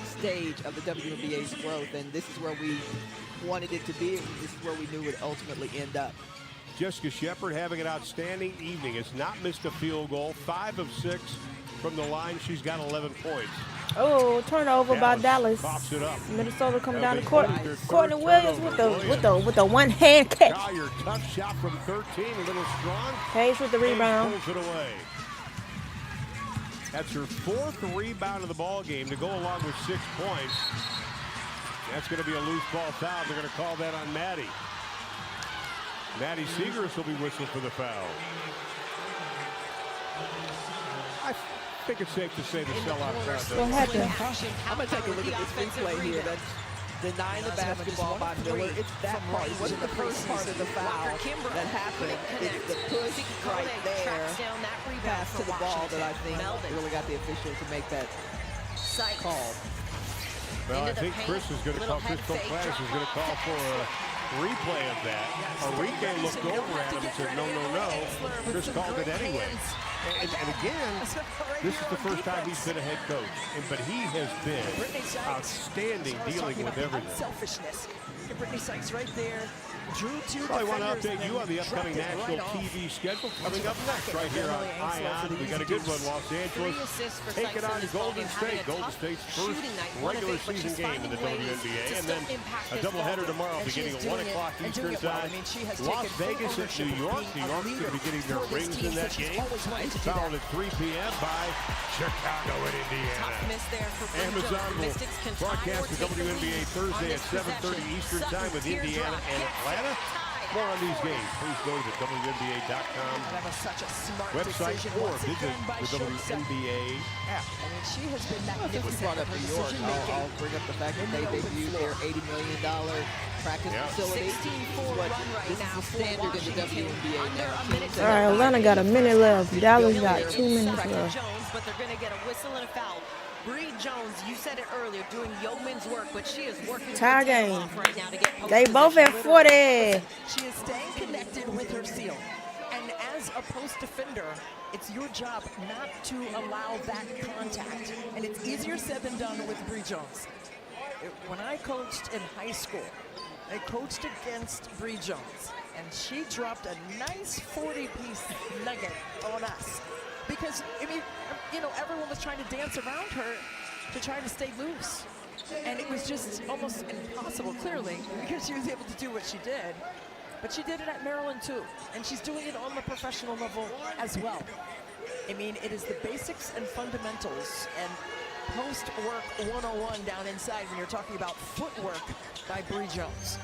stage of the WNBA's growth, and this is where we wanted it to be, and this is where we knew it would ultimately end up. Jessica Shepard having an outstanding evening. Has not missed a field goal. 5 of 6 from the line. She's got 11 points. Oh, turnover by Dallas. Pops it up. Minnesota coming down the court. Courtney Williams with the one-hand catch. Collier, tough shot from 13, a little strong. Paige with the rebound. Pulls it away. That's her 4th rebound of the ball game to go along with 6 points. That's going to be a loose ball foul. They're going to call that on Maddie. Maddie Seegers will be whistled for the foul. I think it's safe to say the sellout crowd. What happened? I'm going to take a look at this replay here. That's denying the basketball by Miller. It's that part. It wasn't the first part of the foul that happened. It's the push right there, pass to the ball that I think really got the official to make that call. Well, I think Chris is going to call, Chris Class is going to call for a replay of that. Enrique looked over at him and said, no, no, no. Chris called it anyway. And again, this is the first time he's been a head coach. But he has been outstanding dealing with everything. Selfishness. Brittany Sykes right there. Drew 2 I want to update you on the upcoming national TV schedule coming up next right here on ION. We got a good one, Los Angeles. Take it on Golden State. Golden State's first regular season game in the WNBA. And then a doubleheader tomorrow beginning at 1 o'clock Eastern time. Las Vegas at New York. New York's going to be getting their rings in that game. Followed at 3 p.m. by Chicago and Indiana. Amazon will broadcast the WNBA Thursday at 7:30 Eastern time with Indiana and Atlanta. More on these games, please go to WNBA.com website or visit the WNBA app. I mean, she has been magnificent. Since we brought up New York, I'll bring up the fact that they debuted their $80 million practice facility. This is the standard in the WNBA now. All right, Atlanta got a minute left. Dallas got 2 minutes left. But they're going to get a whistle and a foul. Bree Jones, you said it earlier, doing yeoman's work, but she is working tie game. Right now to get they both at 40. She is staying connected with her seal. And as a post defender, it's your job not to allow that contact. And it's easier said than done with Bree Jones. When I coached in high school, I coached against Bree Jones, and she dropped a nice 40-piece nugget on us. Because, I mean, everyone was trying to dance around her to try to stay loose. And it was just almost impossible, clearly, because she was able to do what she did. But she did it at Maryland, too. And she's doing it on the professional level as well. I mean, it is the basics and fundamentals and post-work 101 down inside when you're talking about footwork by Bree Jones.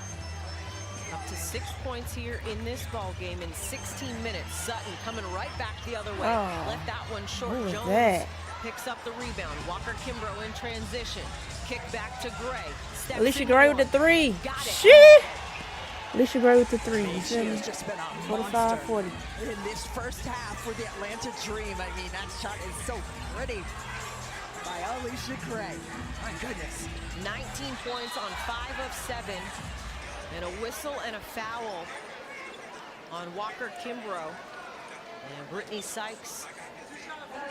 Up to 6 points here in this ball game in 16 minutes. Sutton coming right back the other way. Let that one short. Jones picks up the rebound. Walker Kimbrough in transition. Kick back to Gray. Alicia Gray with the 3. Shit! Alicia Gray with the 3. She has just been a 45-40. in this first half for the Atlanta Dream. I mean, that shot is so pretty by Alicia Gray. My goodness. 19 points on 5 of 7. And a whistle and a foul on Walker Kimbrough. And Brittany Sykes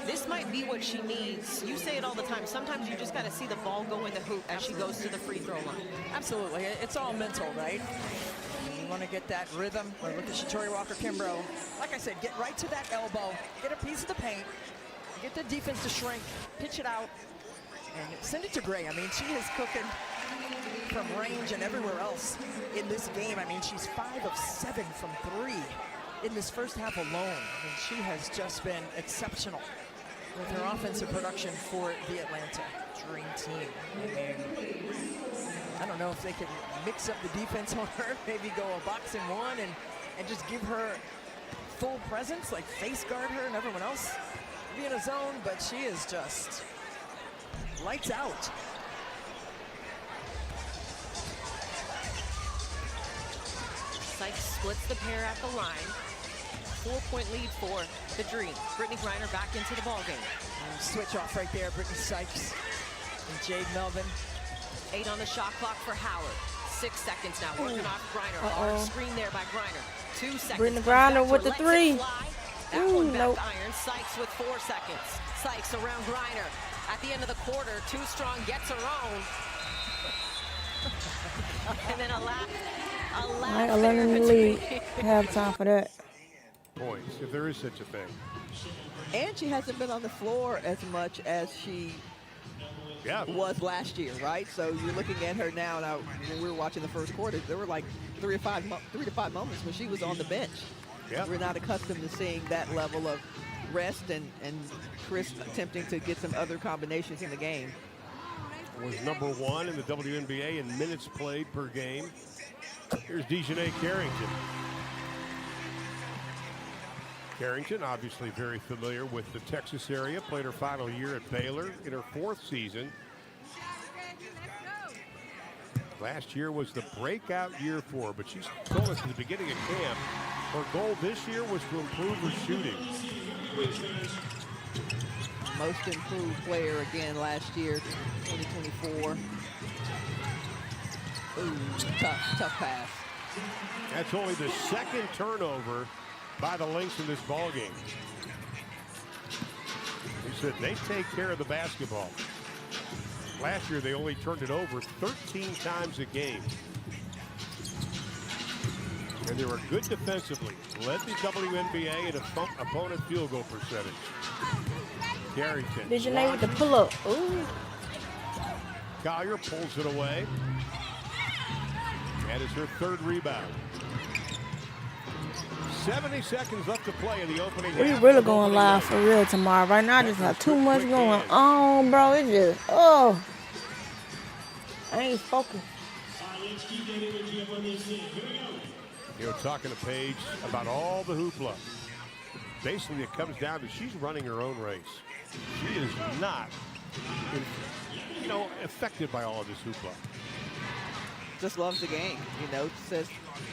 This might be what she needs. You say it all the time. Sometimes you just got to see the ball go in the hoop as she goes to the free throw line. Absolutely. It's all mental, right? You want to get that rhythm. Look at Shatori Walker-Kimbrough. Like I said, get right to that elbow, get a piece of the paint, get the defense to shrink, pitch it out, and send it to Gray. I mean, she is cooking from range and everywhere else in this game. I mean, she's 5 of 7 from 3 in this first half alone. I mean, she has just been exceptional with her offensive production for the Atlanta Dream Team. I mean, I don't know if they can mix up the defense on her, maybe go a box and one and just give her full presence, like face guard her and everyone else be in a zone, but she is just lights out. Sykes splits the pair at the line. 4-point lead for the Dream. Brittany Griner back into the ballgame. Switch off right there, Brittany Sykes and Jade Melvin. 8 on the shot clock for Howard. 6 seconds now, working off Griner. Hard screen there by Griner. 2 seconds. Brittany Griner with the 3. That one back iron. Sykes with 4 seconds. Sykes around Griner. At the end of the quarter, too strong, gets her own. And then a lap. All right, 11 in the lead. Have time for that. Points, if there is such a thing. And she hasn't been on the floor as much as she was last year, right? So you're looking at her now. Now, when we were watching the first quarter, there were like 3 to 5 moments when she was on the bench. Yep. We're not accustomed to seeing that level of rest and Chris attempting to get some other combinations in the game. Was #1 in the WNBA in minutes played per game. Here's Dejanay Carrington. Carrington, obviously very familiar with the Texas area, played her final year at Baylor in her 4th season. Last year was the breakout year for her, but she's told us at the beginning of camp her goal this year was to improve her shooting. Most improved player again last year, 2024. Ooh, tough pass. That's only the 2nd turnover by the Lynx in this ball game. He said they take care of the basketball. Last year they only turned it over 13 times a game. And they were good defensively. Led the WNBA in opponent field goal percentage. Carrington. Dejanay with the pull-up. Ooh. Collier pulls it away. That is her 3rd rebound. 70 seconds left to play in the opening half. We really going live for real tomorrow. Right now, I just have too much going on, bro. It just, I ain't focused. You know, talking to Paige about all the hoopla. Basically, it comes down to she's running her own race. She is not, affected by all of this hoopla. Just loves the game, says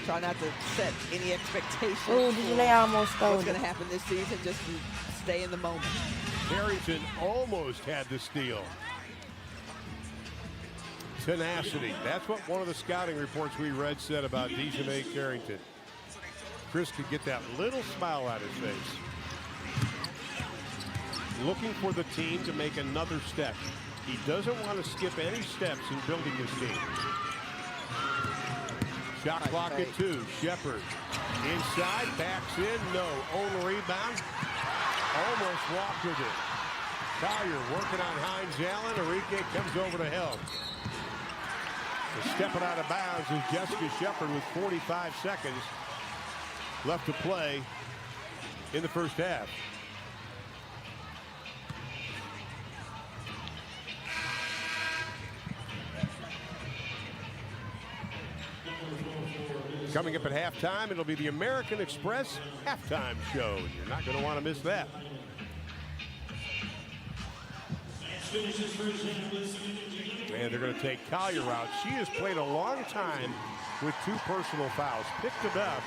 try not to set any expectations. Oh, Dejanay almost stole what's going to happen this season, just stay in the moment. Carrington almost had the steal. Tenacity. That's what one of the scouting reports we read said about Dejanay Carrington. Chris could get that little smile out of his face. Looking for the team to make another step. He doesn't want to skip any steps in building this team. Shot clock at 2. Shepard inside, backs in, no. Own rebound. Almost walked with it. Collier working on Hines Allen. Enrique comes over to help. Stepping out of bounds is Jessica Shepard with 45 seconds left to play in the first half. Coming up at halftime, it'll be the American Express halftime show. You're not going to want to miss that. And they're going to take Collier out. She has played a long time with 2 personal fouls. Picked it up.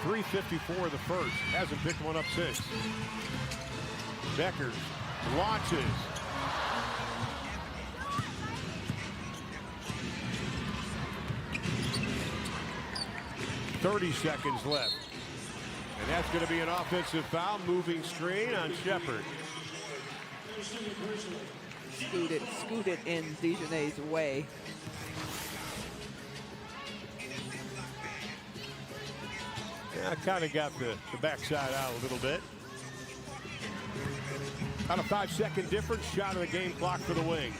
3:54 the first. Hasn't picked one up since. Beckers launches. .30 seconds left. And that's going to be an offensive foul. Moving screen on Shepard. Scooted in Dejanay's way. Yeah, I kind of got the backside out a little bit. About a 5-second difference, shot of the game clock for the Wings.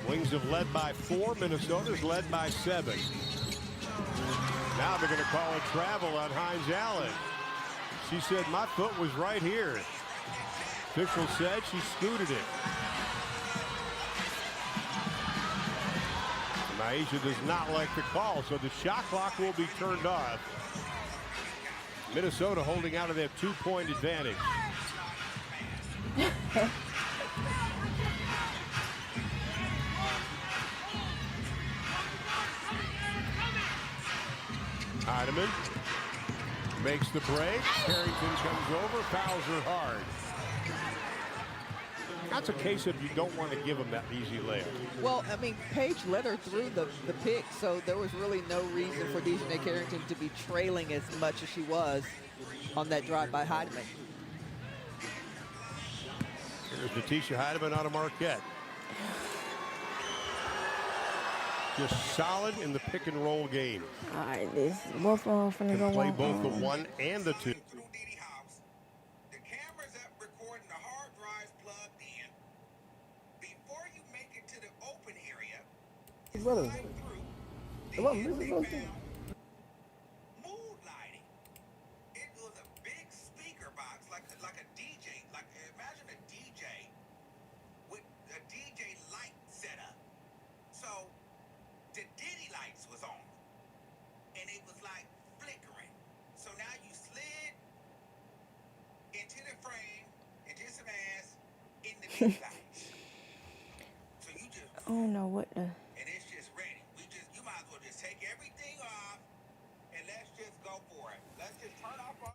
Wings have led by 4. Minnesota's led by 7. Now they're going to call a travel on Hines Allen. She said, my foot was right here. Official said she scooted it. Maisha does not like the call, so the shot clock will be turned off. Minnesota holding out of their 2-point advantage. Heidemann makes the break. Carrington comes over, fouls her hard. That's a case of you don't want to give them that easy layup. Well, I mean, Paige led her through the pick, so there was really no reason for Dejanay Carrington to be trailing as much as she was on that drive by Heidemann. Here's Natisha Heidemann out of Marquette. Just solid in the pick and roll game. All right, this both of them finna go Play one. both the 1 and the 2. Brother, Come on, this is okay. mood lighting. It was a big speaker box, like a DJ. Like imagine a DJ with a DJ light setup. So the Diddy lights was on, and it was like flickering. So now you slid into the frame, into some ass, in the Diddy lights. So you just. I don't know what the. Take everything off and let's just go for it. Let's just turn off our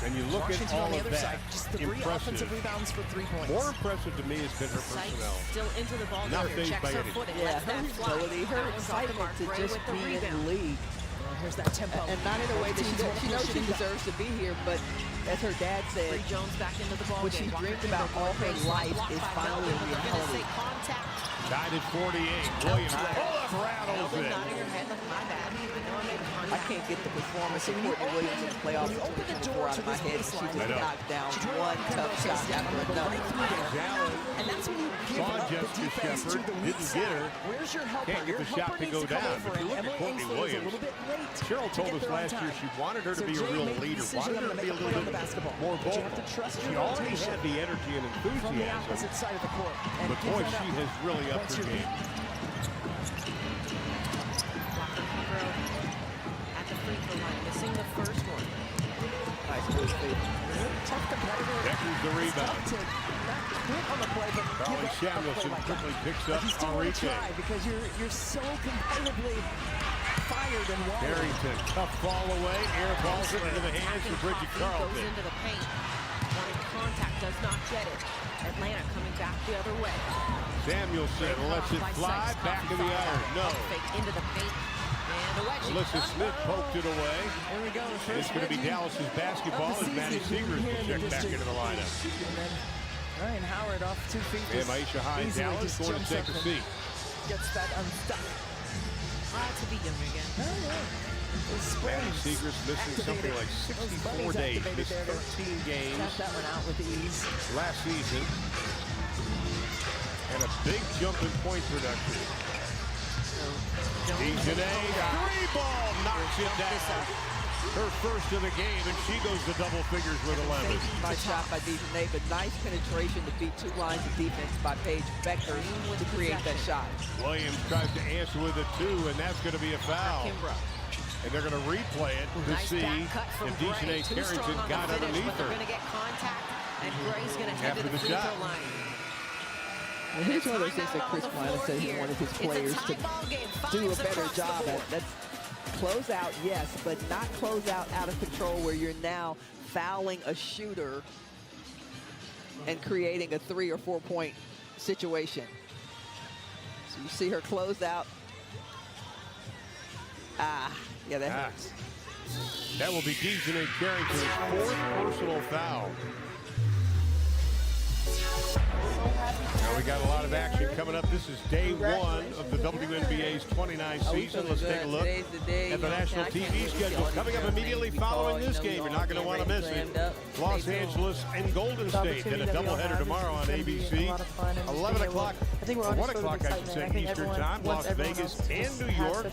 And you look Washington at all on the of other that. side, just 3 offensive rebounds for 3 points. More impressive to me has been her personnel. Still into the ball Not here. phased Checks by her anything. foot and Yeah, lets her that fly. ability, her That was off the excitement mark. to Gray just with the be in rebound. the league. Here's that tempo. And not in a way that she knows she deserves to be here, but as her dad said, Bree Jones back into the ball what game. she's Walker dreamed about all her baseline, life blocked is by finally a Melvin, but they're gonna reality. say contact. Tied at 48. Williams pull-up rattles Melvin it. nodding her head like, my bad. I know I made I contact. can't get the performance of Courtney Williams in the playoffs in 2024 out of my head. She just knocked down one tough shot after another. And that's when you give Saw up the Jessica defense to Shepard, the weak didn't get her. side. Where's your helper? Can't get Your the shot helper to needs go to come down. over, But you and look at Emily Courtney Ainsley was a Williams. little bit late Cheryl to told get us there on last year time. she wanted her to So be a Jay real made the leader, decision, wanted her I'm to gonna be a make a little play on the bit basketball. more But you vocal. have to trust She your already rotation had the energy and from the enthusiasm. opposite side of the court. And But give boy, that she up has really upped once her you're game. At the free throw line, missing the first one. Nice move, Steve. tough competitor. Becker's the rebound. It's tough to not quit on the play, but Carly give up Samuelson a play like quickly that. picks But up you still want to Enrique. try because you're so competitively fired and wired. Harrington, tough ball away, air balls it into the hands of Bridget Goes Carlton. into the paint. Wanted contact, does not get it. Atlanta coming back the other way. Samuelson lets it fly, back of the iron. No. Fake into the paint. And a wedge. Alyssa Smith poked it away. There we go. The It's first going to be wedgie Dallas's basketball of as the Maddie season Seegers here will in the check back district. into the lineup. And then Ryan Howard off 2 feet. And just Maisha Hyde easily Dallas just going to jumps take up a and seat. Gets that unstuck. To be young again. Oh, yeah. Those Maddie springs Seegers missing something activated. like Those 64 bunnies days, activated missed there to 13 games tap that one out with ease. last season. And a big jump in point production. Dejanay, three ball, knocks it down. Her first of the game, and she goes to double figures with 11. By shot by Dejanay, but nice penetration to beat two lines of defense by Paige Becker to create that shot. Williams tries to answer with a two, and that's going to be a foul. And they're going to replay it to see if Dejanay Carrington got underneath her. They're going to get contact, and Gray's going to head After to the the free shot. throw line. And here's one of those things that Chris Klein said he wanted his players to do a better job at. That's close out, yes, but not close out of control where you're now fouling a shooter and creating a 3 or 4 point situation. So you see her close out. Yeah, that hurts. That will be Dejanay Carrington's fourth personal foul. Now we got a lot of action coming up. This is day one of the WNBA's 29th season. Let's take a look at the national TV schedule. Coming up immediately following this game, you're not going to want to miss it. Los Angeles and Golden State, then a doubleheader tomorrow on ABC. 11 o'clock, or 1 o'clock, I should say, Eastern Time. Las Vegas and New York.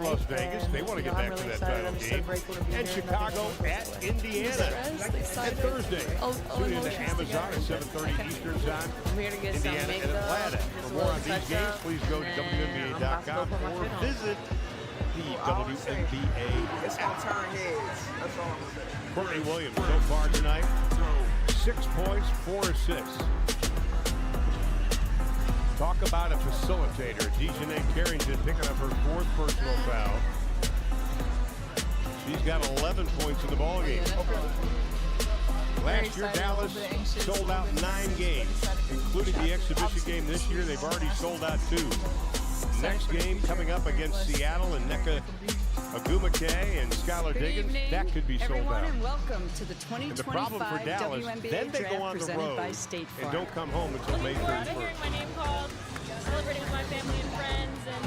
Las Vegas, they want to get back to that title game. And Chicago at Indiana. And Thursday, tune in to Amazon at 7:30 Eastern Time. Indiana and Atlanta. For more on these games, please go to WNBA.com or visit the WNBA. It's going to turn heads. That's all I'm saying. Courtney Williams so far tonight, 6 points, 4 assists. Talk about a facilitator. Dejanay Carrington picking up her fourth personal foul. She's got 11 points in the ballgame. Last year, Dallas sold out 9 games, including the exhibition game this year. They've already sold out 2. Next game coming up against Seattle and Nneka Agumake and Skylar Diggins, that could be sold out. And welcome to the And the problem for 2025 Dallas, WNBA then they draft go on the presented road by State and Farm. don't come home until May 31st. my name called, celebrating with my family and friends, and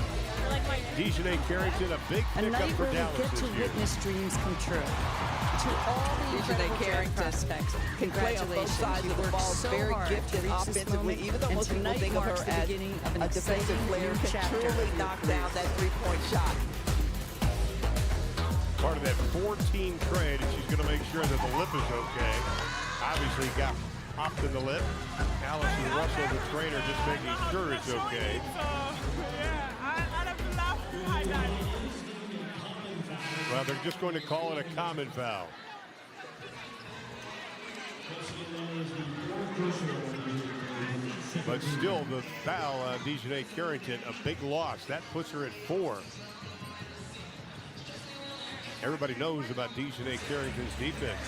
I like my Dejanay Carrington, a big A pickup night for where we Dallas get this to year. witness dreams come true. To all the incredible draft prospects, Can play on both congratulations. sides You of the worked ball, so very hard gifted to reach this offensively, moment, even though and most people tonight think of her marks the as beginning of an a defensive exciting player, new can chapter truly of your knock career. down that 3-point shot. Part of that 14 trade, and she's going to make sure that the lip is okay. Obviously got popped in the lip. Allison Russell, the trainer, just making sure it's okay. Well, they're just going to call it a common foul. But still, the foul on Dejanay Carrington, a big loss. That puts her at 4. Everybody knows about Dejanay Carrington's defense.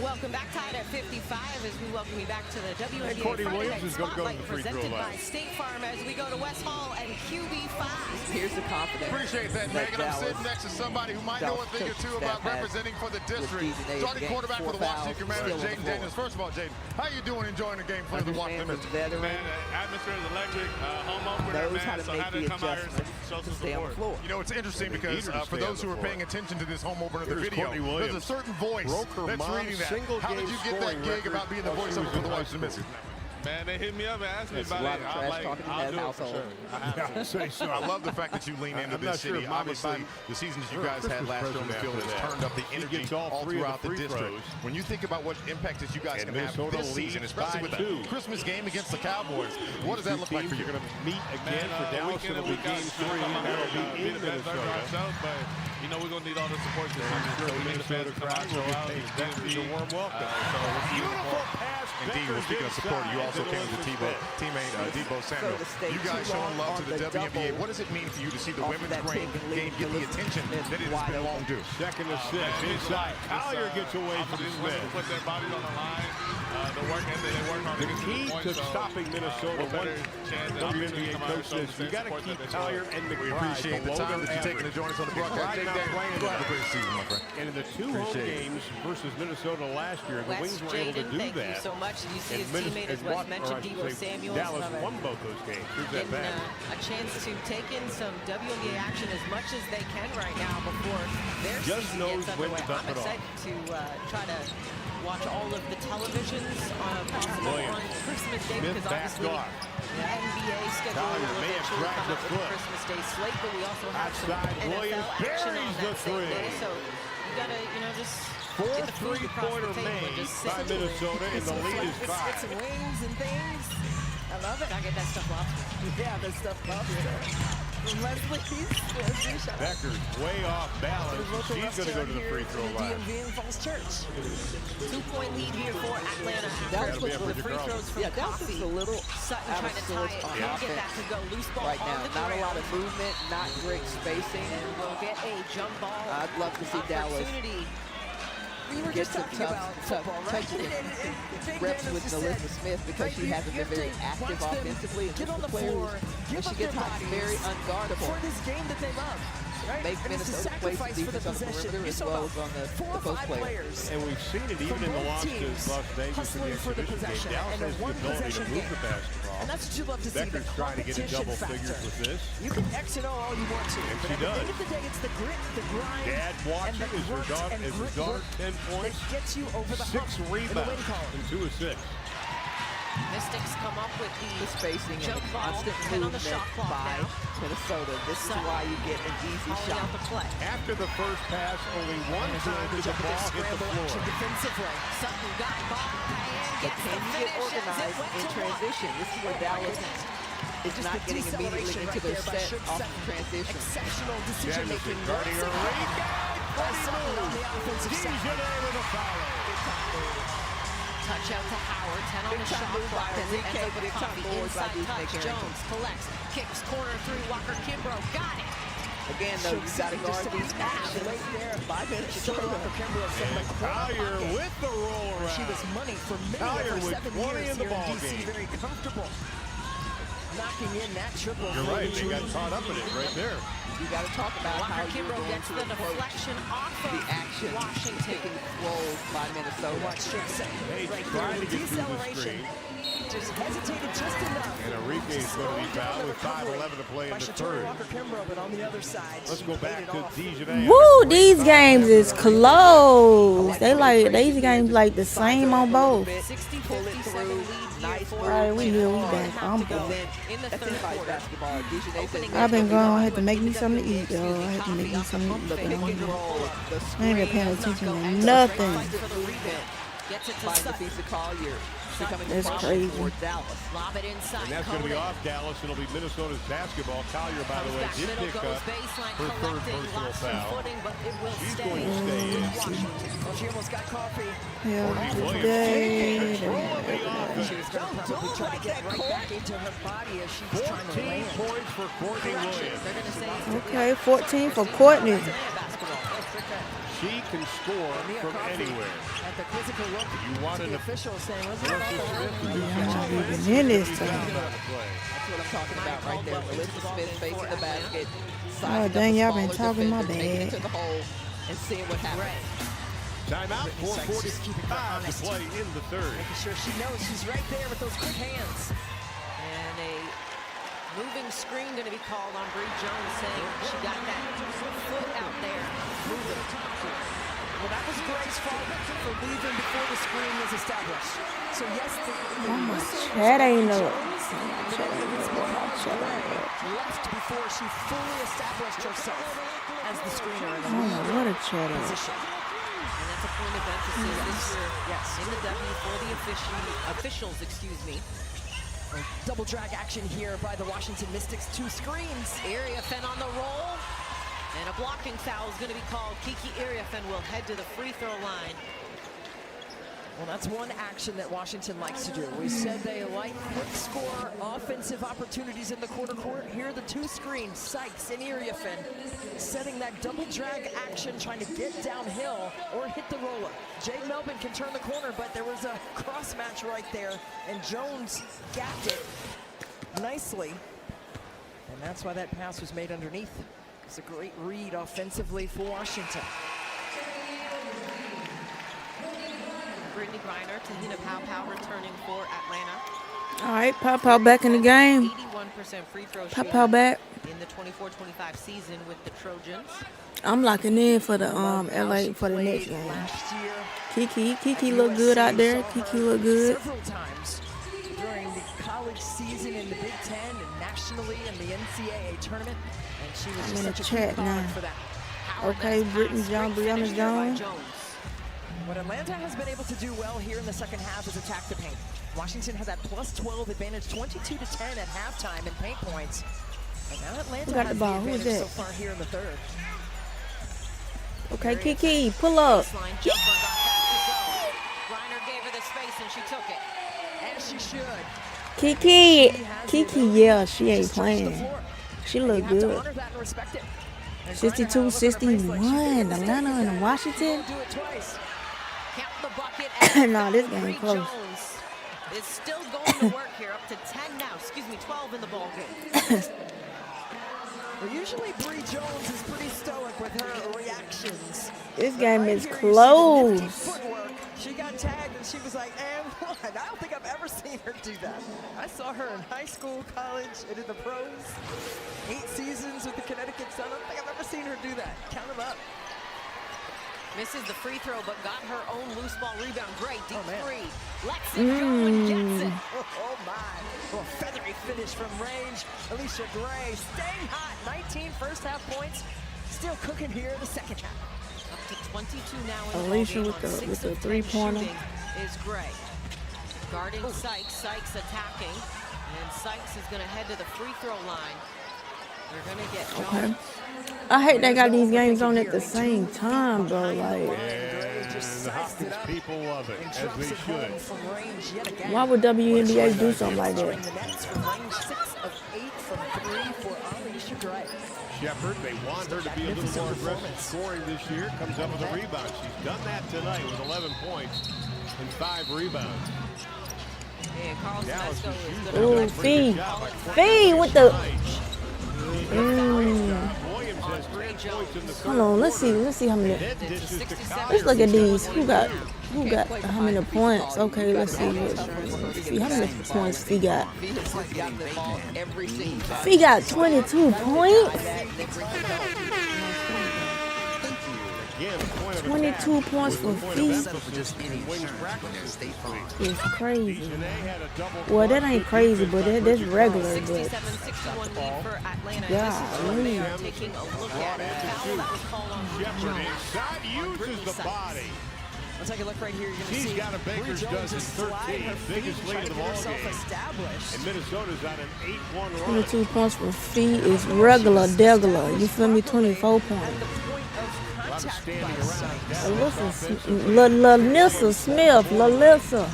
Welcome back, tied at 55 as we welcome you back to the WNBA Courtney Friday Williams Night is going to go to Spotlight the free throw presented line. by State Farm as we go to West Hall and QB5. Here's the confidence. Appreciate that, Megan. I'm sitting next to somebody who might know a thing or two about representing for the district. Starting quarterback for the Washington Commanders, Jaden Daniels. First of all, Jaden, how you doing enjoying the game for the Washington Commanders? Man, the atmosphere is electric. Home opener, man. So how to come out here and show some support. You know, it's interesting because for those who are paying attention to this home opener, the video, there's a certain voice that's reading that. How did you get that gig about being the voiceover for the Washington Commanders? Man, they hit me up and asked me That's about a lot it. of I'm trash like, talking in I'll that do it for household. sure. I love the fact that you lean into this city. Obviously, the seasons you guys had last year on the field has turned up the energy all throughout the district. When you think about what impact that you guys can have this season, especially with the Christmas game against the Cowboys, what does that look like for you? You're going to meet again for Dallas. It'll be game 3. That'll be in Minnesota. But, you know, we're going to need all the support this season. The Minnesota crowd will be paid a warm welcome. Beautiful pass. Indeed, well, speaking of support, you also came with the teammate Debo Samuel. You guys showing love to the WNBA. What does it mean for you to see the women's game get the attention that it has been long due? Second and 6 inside. Collier gets away from Smith. Put their bodies on the line. The work ethic they work on. The key to stopping Minnesota, one WNBA coach says, you got to keep Collier and McBride. We appreciate the time that you're taking to join us on the broadcast. Have a great season, my friend. And in the 2 home games versus Minnesota last year, the Wings were able to do that. Thank you so much. Did you see his teammate as Wes mentioned, Debo Samuels? Dallas won both those games. Here's that back. A chance to take in some WNBA action as much as they can right now before their season gets underway. I'm excited to try to watch all of the televisions possibly on Christmas Day because obviously the NBA schedule will eventually come up with the Christmas Day slate, but we also have some NFL action on that same day. So you gotta, just get the food across the table and just sit by Minnesota, and the lead is 5. Get some wings and things. I love it. Gotta get that stuff lobster. Yeah, that stuff lobster. Leslie, shut up. Becker's way off balance. She's going to go to the free throw line. DMV in Falls Church. 2-point lead here for Atlanta. Dallas was the free throws from Dallas is a little Sutton out trying of to tie sorts it. on Can't get that offense to go. Loose ball right now. on the Not a lot ground. of movement, not great spacing. And we'll get a jump ball. I'd love to see Dallas We were get just some talking about football, right? reps with Melissa Smith because she hasn't been very active offensively. And get on the players, floor, when give she up gets their hot, bodies very unguardable. for this game that they love. Right? Make And it's a Minnesota play some sacrifice for the defense on the possession. perimeter You as saw well about as on the 4 or post 5 players. players. And we've seen it even from in the both loss to teams Las Vegas in the hustling for the exhibition game. possession Dallas and a has the ability to one-possession move game. the basketball. And that's what you love to see, the Becker's trying to get in double competition figures factor. with this. You can X and O all you want to, And but she at the does. end of the day, it's the grit, the grind, Dad watching and the as her grunt daughter, and as his grit daughter work 10 points, that gets you over the 6 hump in the win rebounds, column. and 2 assists. Mystics come up with The spacing and the jump ball. constant 10 on the movement shot clock by now. Minnesota. This is why you get an easy Calling shot. out the play. After the first pass, only one time did the ball hit the floor. Defensively. Sutton got by and But gets can the you finish get as it organized went in to transition? This is where Dallas is not getting immediately into their set off the transition. Exceptional decision making. Guarding her Sutton on the offensive side. with a foul. Touch out to Howard, 10 on the Big shot time move clock by as it Enrique, ends up with big time Coffee. boards by Inside these touch, Nick Jones collects, kicks corner 3, Walker Kimbrough, got it. Again, though, you got to guard these actions. Right there, 5 minutes to Showing go. up for Kimbrough from the corner Collier pocket. with the roll around. She was money for many Collier of her with 7 20 years in the here in ball DC. game. Very comfortable. Knocking in that triple. You're right. They got caught up in it right there. You got to talk about how Walker you're Kimbrough going gets to the approach deflection off the of action Washington. taking roles by Minnesota. Watch Strick say. They Right tried there, to get through the deceleration. screen. Just hesitated just enough. And Enrique's going to be fouled with 5:11 to play in the third. Walker Kimbrough, but on the other side. Let's go back to Dijonay. Woo, these games is close. They like these games like the same on both. 60-57 lead here for Right, we here, we back. I'm to go back. in the That's third inside quarter. basketball. Dijonay says I've been going, I had to make me something to eat, though. I had to make me something to eat. the pick and roll, the I ain't been paying attention to nothing. For the rebound. Gets it to by Sutton. Defensive Collier. Becoming That's a crazy. problem for Dallas. Lob it inside. And that's going to be Conan. off Dallas. It'll be Minnesota's basketball. Collier, by the way, Back did middle pick goes up baseline, her third collecting, personal lost some foul. footing, but it will She's stay going to stay in. with Washington. Oh, she almost got coffee. Yeah, Courtney Williams today. control of the offense. She was going to probably try to get right back into her body as she was trying to 14 land. points for Courtney Williams. They're going to say it's Okay, 14 for Courtney. She She can score from anywhere. At the quizzical look, You want the an official saying, "What's Melissa that?" Smith to do Even in this time. That's what I'm talking about right there. Melissa Smith facing the basket. Oh, dang, y'all been talking my Taking it bad. to the hole and seeing what happens. Timeout, 4:45 to play in the third. Making sure she knows she's right there with those quick hands. And a moving screen going to be called on Bree Jones, saying she got that foot out there moving. Well, that was Gray's fault for leaving before the screen was established. So yes, Oh, my chat ain't up. left before she fully established herself as the screener in the Oh, what a chat up. position. And that's a point of emphasis this year. Yes. In the W for the officials, excuse me. Double drag action here by the Washington Mystics. 2 screens. Iriafen on the roll. And a blocking foul is going to be called. Kiki Iriafen will head to the free throw line. Well, that's one action that Washington likes to do. We said they like quick score offensive opportunities in the quarter court. Here are the 2 screens, Sykes and Iriafen, setting that double drag action, trying to get downhill or hit the roller. Jade Melvin can turn the corner, but there was a cross match right there, and Jones gapped it nicely. And that's why that pass was made underneath. It's a great read offensively for Washington. Brittany Griner, Tahina Pow returning for Atlanta. All right, Papa back in the game. 81% free throw Papa shooter back. in the 24-25 season with the Trojans. I'm locking in for the LA for the next game. Kiki look good out there. Kiki look good. Several times during the college season in the Big Ten and nationally in the NCAA tournament, and she was I'm just in the such a chat key now. card for that. Okay, Brittany Jones, Brianna Jones. What Atlanta has been able to do well here in the second half is attack the paint. Washington had that +12 advantage, 22-10 at halftime in paint points. And now Atlanta Who got has the ball? the Who is advantage that? so far here in the third. Okay, Kiki, pull up. Baseline jumper got that to go. Griner gave her the space and she took it. As she should. Kiki, yeah, she ain't playing. She look good. Honor that and respect it. 62-61, Atlanta and Washington. Count the bucket. Nah, this game Bree close. Jones is still going to work here, up to 10 now. Excuse me, 12 in the ball game. Well, usually Bree Jones is pretty stoic with her reactions. This game is Here you see the nifty close. footwork. She got tagged and she was like, and what? I don't think I've ever seen her do that. I saw her in high school, college, and in the pros. 8 seasons with the Connecticut Sun. I don't think I've ever seen her do that. Count them up. Misses the free throw, but got her own loose ball rebound. Great, deep three. Lets Mm. it go and gets it. Oh my. Well, feathery finish from range. Alicia Gray staying hot. 19 first half points. Still cooking here in the second half. Up to 22 now in the Alicia ball game with on the 6 with the of 10 3-pointer. shooting is Gray. Guarding Sykes. Sykes attacking. And Sykes is going to head to the free throw line. They're going to get Jones. Okay. I hate they got these games on at the same time, bro. Like, And the Hopkins people love it, as they should. why would WNBA do something like that? The Nets from range 6 of 8 from 3 for Alicia Gray. Shepard, they want her to be a little more aggressive scoring this year. Comes up with a rebound. She's done that tonight with 11 points and 5 rebounds. And Carl Dallas Smesco is is using going it. to Fee with the. Williams has 3 points in the third Hold on, let's see how many. Head dishes to Let's look at these. Who got how many points? Okay, let's see. See how many points Fee got. Fee got 22 points. 22 points for Fee. It's crazy. Well, that ain't crazy, but that's regular. But 67-61 lead for Atlanta. golly. Taking a look at it. Foul that was called on Shepard inside uses the body. Let's take a look right here. You're going to She's see got a Baker's Bree Jones dozen just slide 13, her biggest feet, lead trying of to the get ball herself game. established. And Minnesota's on an 8-1 run. 22 points for Fee is regular, degular. You feel me? 24 points. A lot of standing around. Lalissa Smith. Lalissa.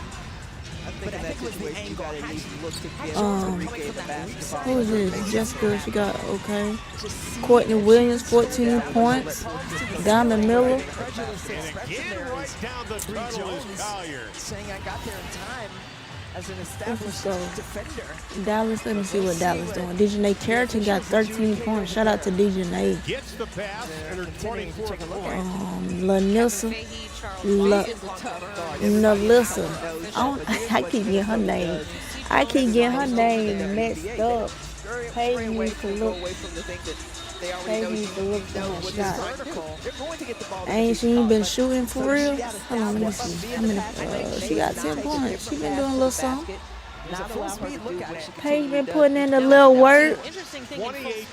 think in that situation, you got to at least look to give Enrique the basketball. Who is this? Jessica, she got, okay. Courtney Williams, 14 points. Donna Miller. And again, right down the tunnel is Collier. Saying I got there in time as an Let's established go. defender. Dallas, let me see what Dallas doing. Dejanay Carrington got 13 points. Shout out to Dejanay. Gets the pass and her 24th point. Lanissa. Nalissa. I keep getting her name. I keep getting her name messed up. Paige needs to look. Paige needs to look for her shot. Ain't she ain't been shooting for real? Hold on, let me see. How many? She got 10 points. She been doing a little something. Paige been putting in a little work.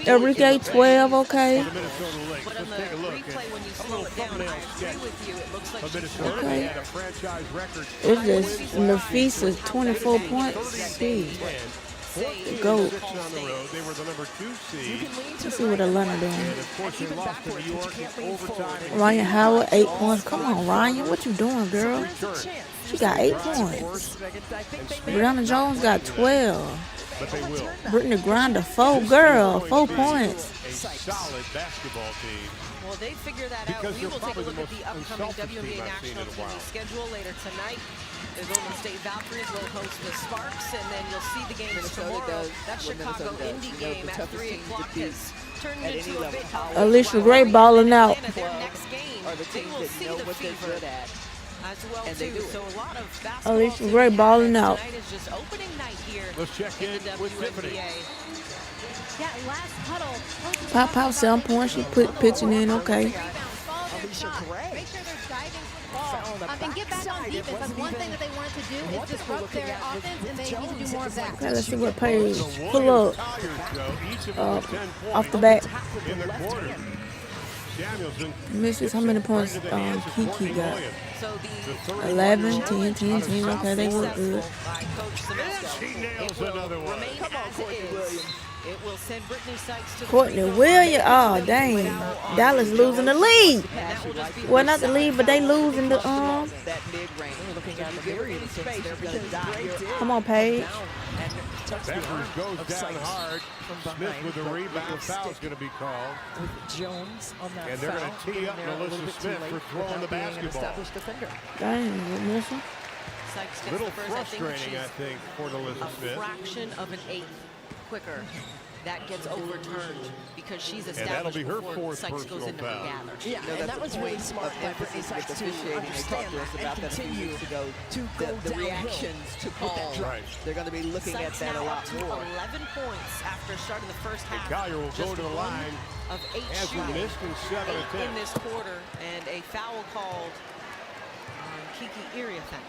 Enrique 12, okay. But on the replay, when you slow it down, I agree with you. It looks like Okay. had a franchise record. It's just Nafisa 24 points. See. Go. On the road. They were the number 2 seed. Let's see what Atlanta doing. And of course, they lost to New York in overtime. Ryan Howard, 8 points. Come on, Ryan. What you doing, girl? She got 8 points. Brianna Jones got 12. But they will. Brittany Grinder, 4. Girl, 4 points. A solid basketball team. Well, they figure that out. We will take a look at the upcoming WNBA national TV schedule later tonight. The Golden State Valkyries will host the Sparks, and then you'll see the games tomorrow. That Chicago Indy game at 3 o'clock has turned into a bit. Alicia Gray balling out. Their next game, are the teams that know what they're good at. As well, too. So a lot of basketball. Alicia Gray balling out. Tonight is just opening night here. Let's check in with Tiffany. Yeah, last huddle. Pop 7 points. She pitching in, okay. Alicia Gray. Make sure they're diving for the ball. And get back on defense. That's one thing that they wanted to do is disrupt their offense, and they need to do more of that. Okay, let's see what Paige pull up. Off the back. In the quarter. Samuelson. Mrs. How many points Kiki got? 11, 10, 10, 10. Okay, they look good. She nails another one. Come on, Courtney Williams. It will send Brittany Sykes to Courtney Williams. Oh, dang. Dallas losing the lead. Well, not the lead, but they losing the That mid-range. Looking at the period of space, they're going to die. Come on, Paige. Beckers goes down hard. Smith with the rebound. Foul's going to be called. With Jones on that And they're going foul, to tee up getting there a little Melissa bit too Smith late for throwing the without being an basketball. established defender. Dang, what missing? Sykes A gets little the first. frustrating, I think, for Melissa A Smith. fraction of an eighth quicker. That gets overturned because she's And that'll established be her before fourth Sykes goes personal into foul. the gather. Yeah, and that was really smart by Brittany Sykes to understand They talked to us and about that a few continue weeks ago. to go The downhill reactions to with that calls. drive. Right. They're going to be looking at Sykes that a now lot up to more. 11 points after starting the first half. Collier will go Just to the one line. of 8 Has shooting. missed in 7 in attempts. this quarter, and a foul called on Kiki Iriafen.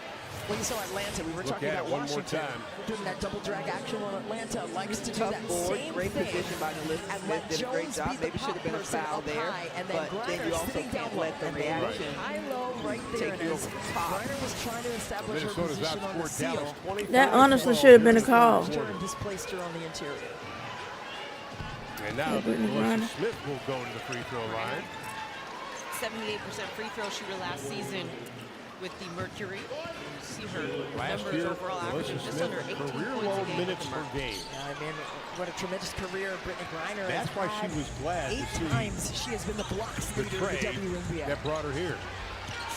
When you saw Atlanta, we were Look talking at it about one more Washington time. doing that double drag action. Well, Atlanta likes to do Tough that board, same great thing. position by Melissa And Smith. let Did a great Jones job. be the Maybe should have been a person foul up there. high, and then But then Griner you also sitting down can't let the low, and they went reaction high-low right there. take And you as over the top. Griner was trying to establish her Minnesota's position on the outscored seal. Dallas 25. That honestly should have been a call. And displaced her on the interior. And now Brittany Melissa Griner. Smith will go to the free throw line. 78% free throw shooter last season with the Mercury. You see her Last numbers year, overall averaging Melissa just Smith, under 18 career points low a game. minutes per game. I mean, what a tremendous career Brittany Griner That's has why had. she was glad to 8 see times she has been the blocks the leader of the trade WNBA. that brought her here.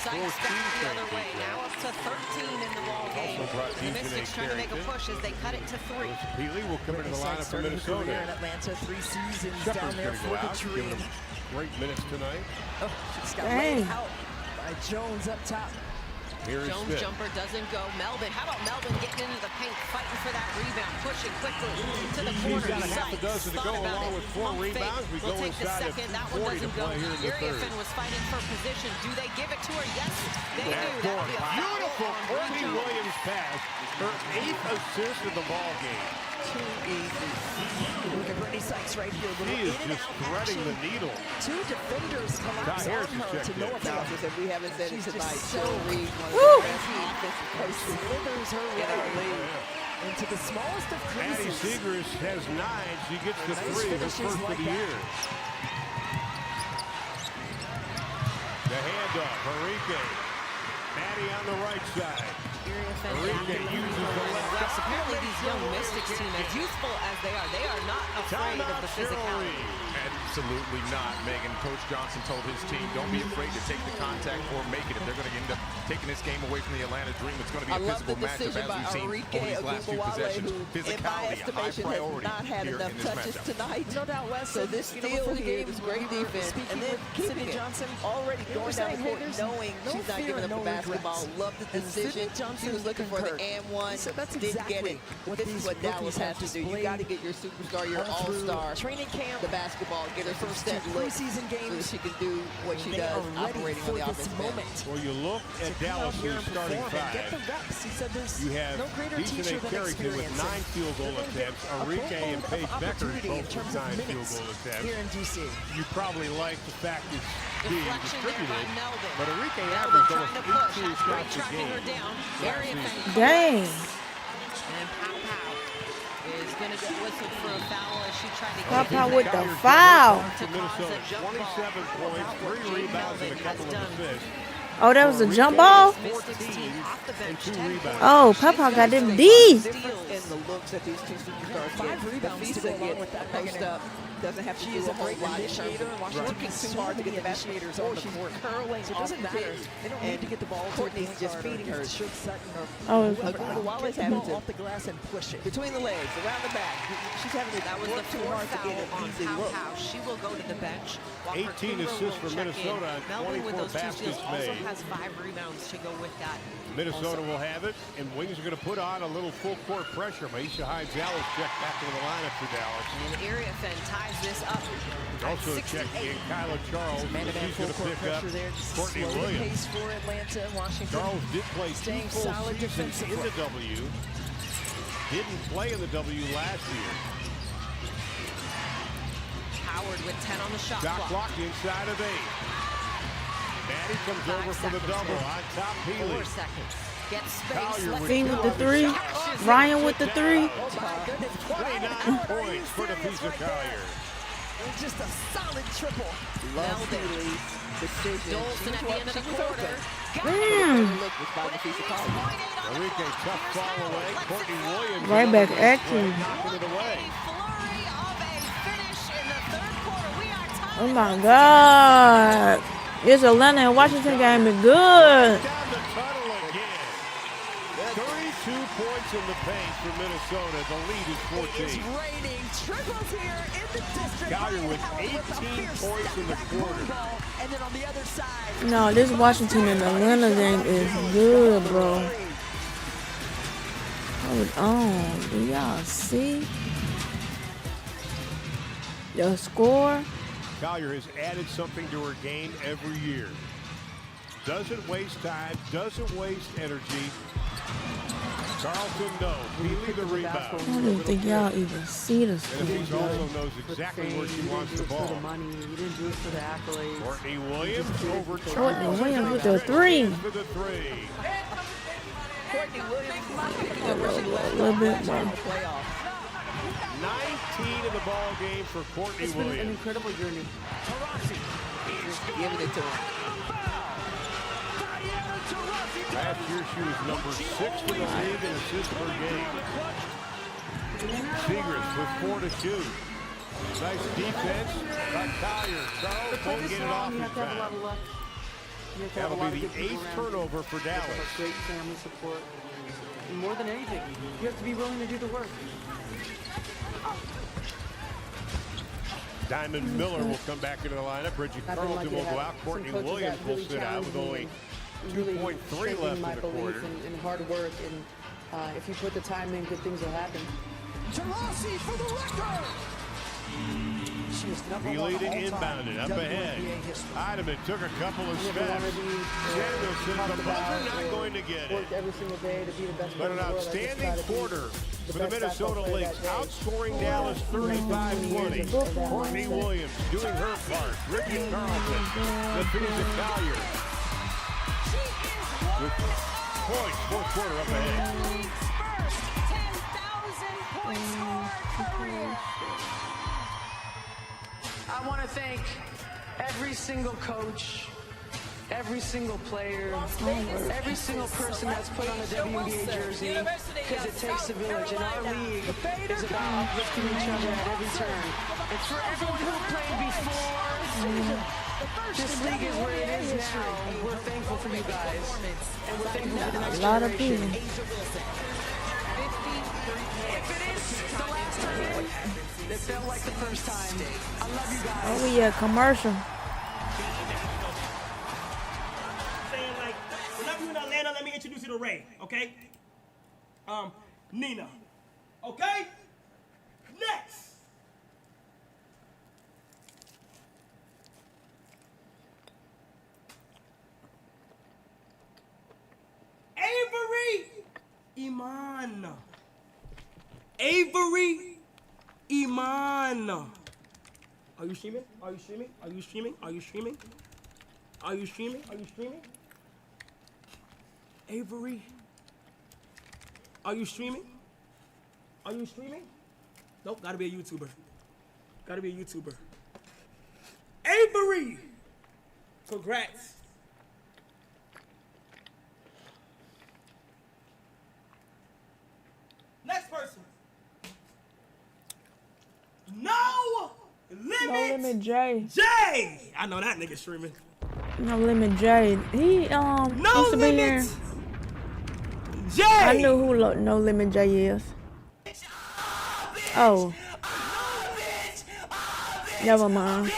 Sykes back the other way, now up to 13 in the ball game. Also brought The Dejanay Mystics trying to make a Carrington. push as they cut it to 3. Melissa Peely will come into the lineup for Started her career in Minnesota. Atlanta, 3 seasons Shepard's down there going to for go the out, give Dream. them great minutes tonight. Oh, she's got Dang. laid out by Jones up top. Here is Jones Smith. jumper doesn't go. Melvin, how about Melvin getting into the paint, fighting for that rebound, pushing quickly to the corner. She's got a half a Sykes dozen to thought go about along it. with 4 Pump fake. rebounds. We We'll go take the inside of second. That one 40 to doesn't go. play here in the third. Iriafen was fighting for position. Do they give it to her? Yes, they do. That That'll be a foul beautiful on Courtney Jones. Williams pass. Her 8th assist of the ball game. Too easy. Look at Brittany Sykes right here. She Little is in and just out threading action. the needle. 2 defenders collapse on Harris is her to checked no in. avail. If we haven't said it She's tonight, just Cheryl so Reed, one of Woo! the best offensive coaches Slithers her in our way league. into the smallest of Maddie creases. Seegers has 9. She gets the Nice 3, her finishes first like of the that. year. The handoff, Enrique. Maddie on the right side. Fen back in the West. Apparently these young Mystics team, as useful as they are not afraid of the physicality. Absolutely not, Megan. Coach Johnson told his team, don't be afraid to take the contact or make it. If they're going to end up taking this game away from the Atlanta Dream, it's going to be a physical matchup, as we've seen over these last few possessions. Physicality, a high priority not had here enough in this touches matchup. tonight. No doubt, Wes. So this steal here is great defense. And then keeping it. Johnson Already going down the court, knowing she's not giving up the basketball. Love the decision. She was looking for the and one. Didn't get it. But this is what Dallas has to do. You got to get your superstar, your all-star, training camp, the basketball, get her some step preseason games, so that she can do what she does, operating on the offensive moment. Well, you look at Dallas' starting five. Get the reps. He said there's you have no greater teacher than Carrington with 9 field goal attempts. Enrique and Paige Becker both with 9 field goal attempts. Here in DC. You probably like the fact it's being distributed, but Enrique Melvin averaged trying to almost push. 18 Has Gray shots a tracking game. her down. Area Fen. Dang. And Pow Pow is going to get whistled for a foul as she tried to Pow get Pow it with back the foul. to cause a jump ball. 27 points, 3 rebounds, and a couple of assists. Oh, that was a jump ball? Oh, Papa got them D's. In the looks that these two superstars get. 5 rebounds to go along with that. Post up. Doesn't have to do a whole lot in terms of working too hard to get the basketball. Or she's curling So it off doesn't the matter. pitch. They don't And need to get the ball to Courtney's the just feeding her. Oh, Wallace Get the having ball to off the glass and push it. between the legs, around the back. She's having to That was work the too fourth hard to foul get an on easy Pow look. Pow. She will go to the bench. Walker 18 Cooper assists will for check Minnesota in. on Melvin with 24 those 2 baskets steals also made. has 5 rebounds to go with that. Minnesota will have it, and Wings are going to put on a little full-court pressure. Maisha Hines-Allis checked back into the lineup for Dallas. And Area Fen ties this up. Also checking in Kyla Charles. Man-to-man She's going to full-court pick up pressure there. Just Courtney slow the Williams. pace for Atlanta and Washington. Charles did play 2 Staying full solid seasons in defensively. the W. Didn't play in the W last year. Howard with 10 on the shot Shot clock. clock inside of 8. Maddie comes 5 over for the seconds double left. on top. 4 Healy. seconds. Get space. Collier Let's with Fee go. with the 3. Ryan with the 3. Oh my goodness. 29 points for Defisa Collier. Just a solid triple. Love Healy's decision. Dolson at the end of the quarter. Damn. Look was by Defisa Collier. Enrique, tough fall away. Courtney Williams. Right back active. Knocking it away. Flurry of a finish in the 3rd quarter. We are tied. Oh my God. This Atlanta and Washington game is good. Down the tunnel again. 32 points in the paint for Minnesota. The lead is 14. It's raining triples here in the district. Collier with 18 points in the quarter. And then on the other side. No, this Washington and Atlanta game is good, bro. Hold on. Do y'all see the score? Collier has added something to her game every year. Doesn't waste time, doesn't waste energy. Carlton, no. Healy the rebound. I don't think y'all even see the And score. he also knows exactly where she wants the ball. You didn't do it for the accolades. Courtney Williams over Courtney Charles. Williams with the 3. For the 3. Courtney Williams might be A little bit more. 19 in the ball game for Courtney It's been an Williams. incredible journey. giving it to him. Last year she was number 6 in the league in assists per game. Segrist with 4 to shoot. Nice defense by Collier. Charles couldn't get it off in time. That'll be the 8th turnover for Dallas. Great family support. And more than anything, you have to be willing to do the work. Diamond Miller will come back into the lineup. Bridget Carlton will go out. Courtney Williams will sit out with only 2.3 left in the quarter. And hard work, and if you put the time in, good things will happen. Tarasi for the record. She is number Healy 1 to all-time inbounded up ahead. WNBA history. Heidemann took a couple of Never wanted steps. to be Samuelson, talked the about buzzer not or going to get it. work every single day to be the best But an player in the world. I just outstanding try to be quarter for the best Minnesota basketball player Lynx, that day. outscoring Dallas 35-20. Courtney Williams doing her part. Bridget Carlton, Defisa Collier with points, 4th quarter up ahead. I want to thank every single coach, every single player, every single person that's put on a WNBA jersey, because it takes a village. And our league is about uplifting each other at every turn. And for everyone who played before, this league is where it is now. We're thankful for you guys. And we're thankful for the next A lot of people. If it is the last time, it felt like the first time. I love you guys. Oh yeah, commercial. Saying like, whenever you're in Atlanta, let me introduce you to Ray, okay? Nina, okay? Next. Avery Iman. Avery Iman. Are you streaming? Are you streaming? Are you streaming? Are you streaming? Are you streaming? Are you streaming? Avery. Are you streaming? Are you streaming? Nope, gotta be a YouTuber. Gotta be a YouTuber. Avery! Congrats. Next person. No Limit J. J! I know that nigga streaming. No Limit J. He used to be here. J! I knew who No Limit J is. Oh. Never mind.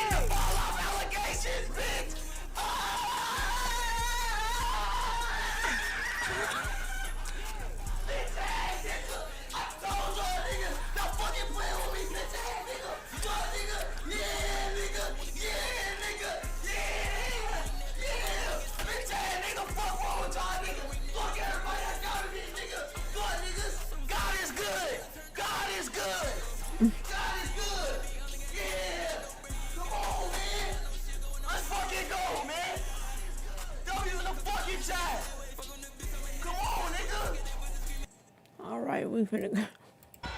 All right, we finna go.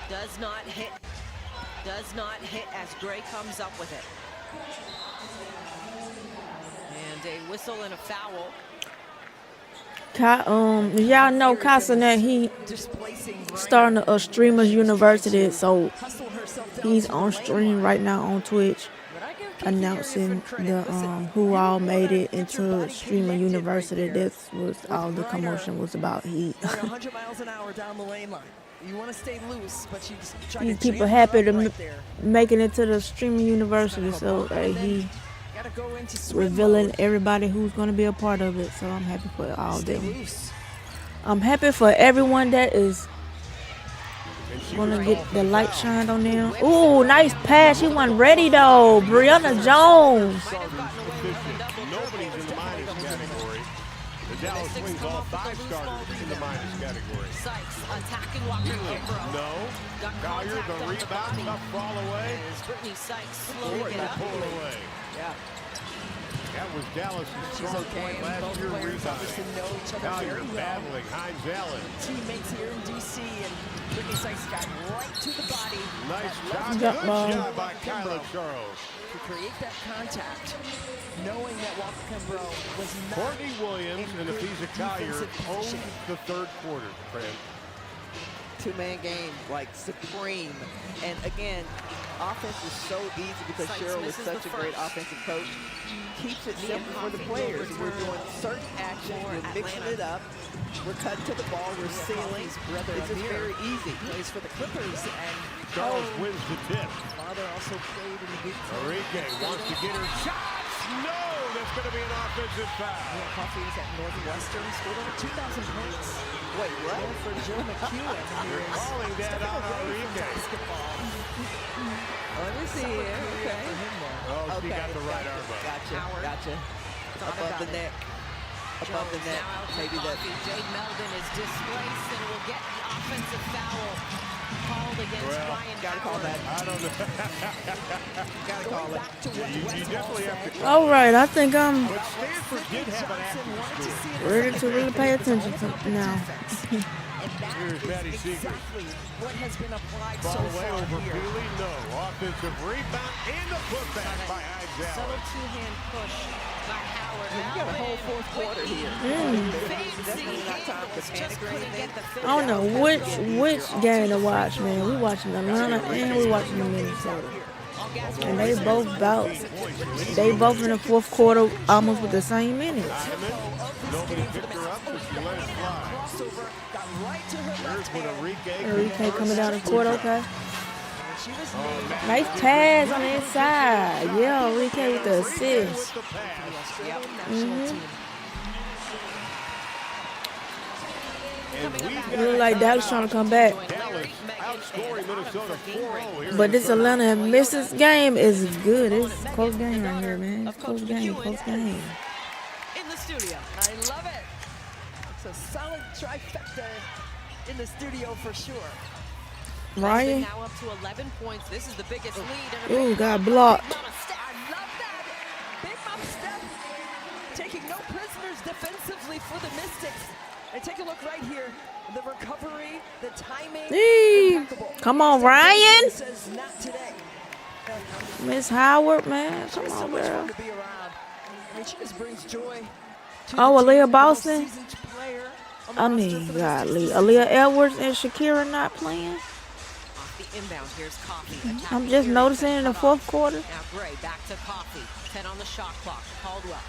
Does not hit as Gray comes up with it. And a whistle and a foul. Y'all know Casanet, he starting a streamers university, so he's on stream right now on Twitch, announcing the who all made it into streamer university. That's what all the commotion was about. 100 miles an hour down the lane line. You want to stay loose, but you just try These to people jam happy it to right there. making it to the streaming university, so he revealing everybody who's going to be a part of it. So I'm happy for all them. I'm happy for everyone that is going to get the light shined on them. Ooh, nice pass. She wasn't ready though. Brianna Jones. Nobody's in the minus category. The Dallas Wings all 5 starters in the minus category. Sykes attacking Walker Kimbrough. No. Collier, the rebound, the fall away. Brittany Sykes slowly get up. Pull away. Yeah. That was Dallas' strong point last year. Collier battling Hines Allen. Teammates here in DC, and Brittany Sykes got right to the body. Nice shot. Good job by Kyla Charles. To create that contact, knowing that Walker Kimbrough was not. Courtney Williams and Ephesa Collier owned the third quarter, Fran. Two-man game, like supreme. And again, offense is so easy because Cheryl is such a great offensive coach. Keeps it simple for the players. We're doing certain actions, we're mixing it up, we're cutting to the ball, we're sealing. It's just very easy. Plays for the Clippers, and Charles wins the tip. Father also played in the big team. Enrique wants to get her shots. No, that's going to be an offensive foul. Coffee is at Northwestern, scored over 2,000 points. Wait, what? For Joe McEwen. You're calling that on Enrique. Let me see here. Okay. Oh, she got the right arm up. Gotcha. Above the neck. Above the neck. Maybe that. Jade Melvin is displaced and will get the offensive foul called against Ryan. Gotta call that. I don't know. Gotta call it. You definitely have to call All right, I think I'm But Stanford did have an active score. ready to really pay attention to now. And that Here's Maddie is Seeger. exactly what has been applied Ball so away far over here. Feely. No. Offensive rebound and the putback by Hines Allen. Subtle two-hand push by Howard. You got a whole fourth quarter here. Definitely not time to panic or anything. I don't know which game to watch, man. We watching Atlanta and we watching the Minnesota. And they both in the fourth quarter almost with the same minutes. Nobody picked her up, so she let it fly. Here's when Enrique coming down the court, okay. Nice pass on the inside. Yeah, Enrique with the assist. It look like Dallas trying to come back. But this Atlanta and Memphis game is good. It's a close game right here, man. It's close game, close game. In the studio. I love it. It's a solid trifecta in the studio for sure. Ryan. Now up to 11 points. This is the biggest lead. Ooh, got blocked. I love that. Big mama step. Taking no prisoners defensively for the Mystics. And take a look right here. The recovery, the timing. Impeccable. Come on, Ryan. Says not today. Miss Howard, man. Come on, girl. To be around. I mean, she just brings joy. Oh, Aaliyah Boston. I mean, golly. Aaliyah Edwards and Shakira not playing. The inbound, here's Coffee. I'm just noticing in the fourth quarter. Now Gray back to Coffee. 10 on the shot clock. Caldwell.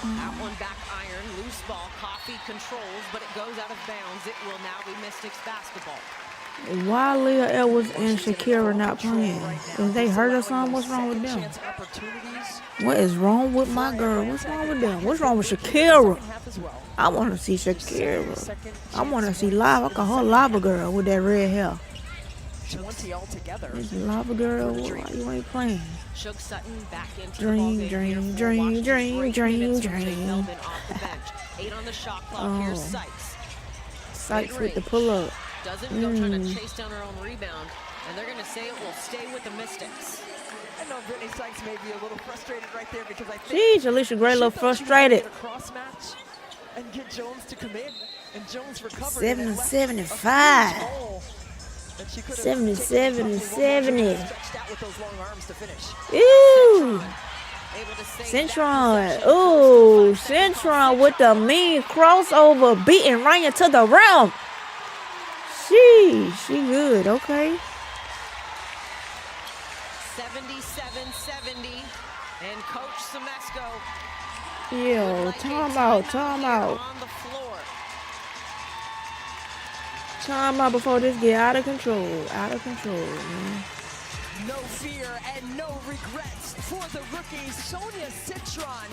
That one back iron, loose ball. Coffee controls, but it goes out of bounds. It will now be Mystics basketball. Why Aaliyah Edwards and Shakira not playing? If they hurt or something, what's wrong with them? What is wrong with my girl? What's wrong with them? What's wrong with Shakira? I want to see Shakira. I want to see Lava. I call her Lava Girl with that red hair. 20 altogether. It's Lava Girl. Why you ain't playing? Shug Sutton back into Dream, the dream, dream, dream, dream, dream. Melvin off the bench. 8 on the shot clock. Here's Sykes. Sykes with the pull up. Doesn't go trying to chase down her own rebound, and they're going to say it will stay with the Mystics. I know Brittany Sykes may be a little frustrated right there because I think Jeez, Alicia Gray a little frustrated. a cross match and get Jones to come in, and Jones recovered. 7-75. 70. Ooh. Centron. Ooh, Centron with the mean crossover, beating Ryan to the rim. She good, okay. 77-70, and Coach Semesco. Yo, time out. On the floor. Time out before this get out of control, man. No fear and no regrets for the rookie Sonia Citron.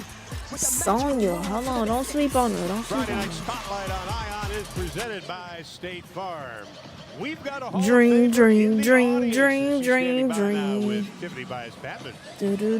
Sonia, hold on, don't sleep on her. Friday Night Spotlight on Ion is presented by State Farm. We've got a dream. With Tiffany Bias-Patman. Do. So,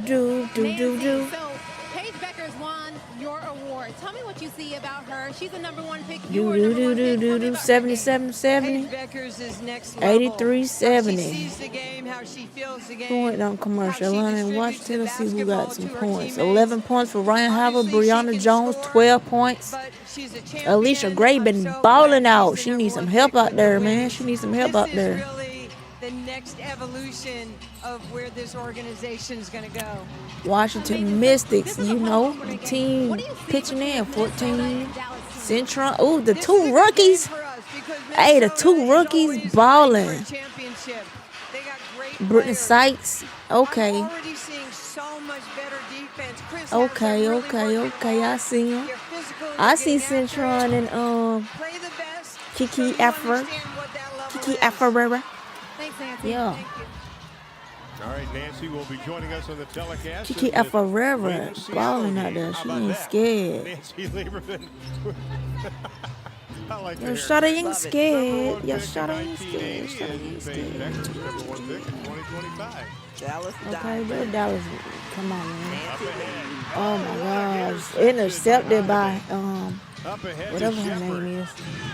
Paige Beckers won your award. Tell me what you see about her. She's the #1 pick. Do. 77-70. Beckers is next level. 83-70. She sees the game, how she feels the game. Point on commercial. Atlanta and watch Tennessee who got some points. 11 points for Ryan Howard, Brianna Jones, 12 points. Alicia Gray been balling out. She needs some help out there, man. She needs some help out there. This is really the next evolution of where this organization is going to go. Washington Mystics, the team pitching in 14. Centron. Ooh, the two rookies. Hey, the two rookies balling. Brittany Sykes. Okay. Okay. I see him. I see Centron and Kiki Afferera. Thanks, Nancy. Yeah. All right, Nancy will be joining us on the telecast. Kiki Afferera balling out there. She ain't scared. Nancy Lieberman. I like Your shot ain't scared. Your shot ain't scared. #1 pick in 2025. Dallas. Okay, but Dallas. Come on, man. Oh my gosh. Intercepted by whatever her name is.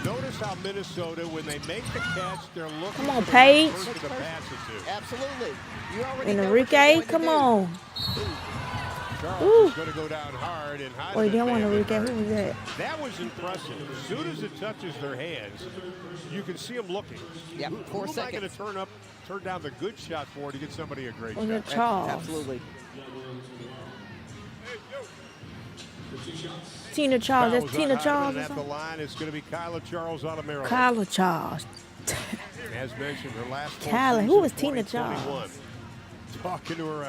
Notice how Minnesota, when they make the catch, they're looking. Come on, Paige. for the pass it to. Absolutely. You already And know Enrique, what you're going to come do. on. Charles is going to go down hard and hide. Wait, they want to recap. Who was that? That was impressive. As soon as it touches their hands, you can see them looking. Yep, 4 Who's not seconds. going to turn down the good shot for to get somebody a great Was shot? it Charles? Absolutely. Tina Charles. Fouls That's on Tina Hyman, Charles. and Or at the something? line, it's going to be Kyla Charles out of Maryland. Kyla Charles. As mentioned, her last four Kyla. Who seasons, was Tina 2021. Charles? Talking to her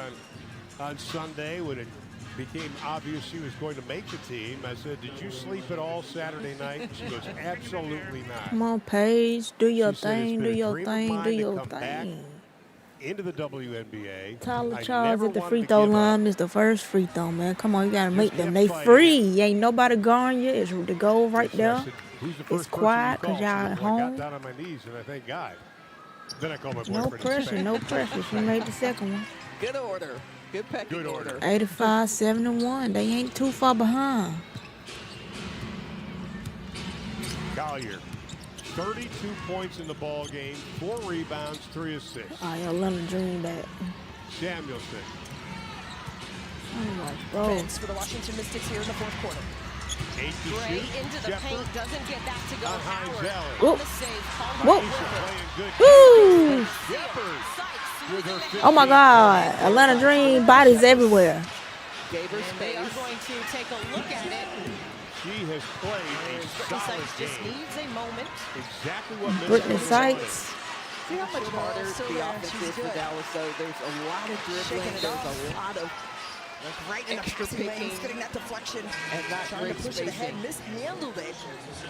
on Sunday when it became obvious she was going to make the team, I said, "Did you sleep at all Saturday night?" She goes, "Absolutely not." Come on, Paige. Do your She said, "It's thing. been Do a your dream of thing. mine Do to your come back thing. into the WNBA. Tyler I Charles never at the wanted free to throw give up." line is the first free throw, man. Come on, you gotta make them. kept They fighting free. Ain't nobody guarding you. It's the goal right Yes, I there. said, "Who's the It's first person quiet you call?" because She y'all goes, at "Well, I got home. down on my knees, and I thank God." Then I called my No boyfriend. pressure. No pressure. She made the second one. Good order. Good pecking Good order. 85-71. They ain't too far behind. Collier, 32 points in the ball game, 4 rebounds, 3 assists. Oh, yeah, let them dream back. Samuelson, Oh, Vince for the Washington Mystics here in the fourth quarter. 8 to Gray shoot. into the Shepard paint, doesn't get that to go. on Howard Heinz on the save, called Whoop. by Griffin. Woo! Shepard with her 15 Oh my God. Atlanta Dream bodies everywhere. Gave her And they are space. going to take a look at it. She has played a Brittany solid Sykes just game. needs a moment. Exactly what Brittany Minnesota wanted. Sykes. See how much harder still the there. offense She's is for good. Dallas, though. There's a lot of dribbling. Shaking it There's off. a lot of Right in the extra passing lanes, picking getting that deflection. and not Trying to great push it ahead, spacing. mishandled it.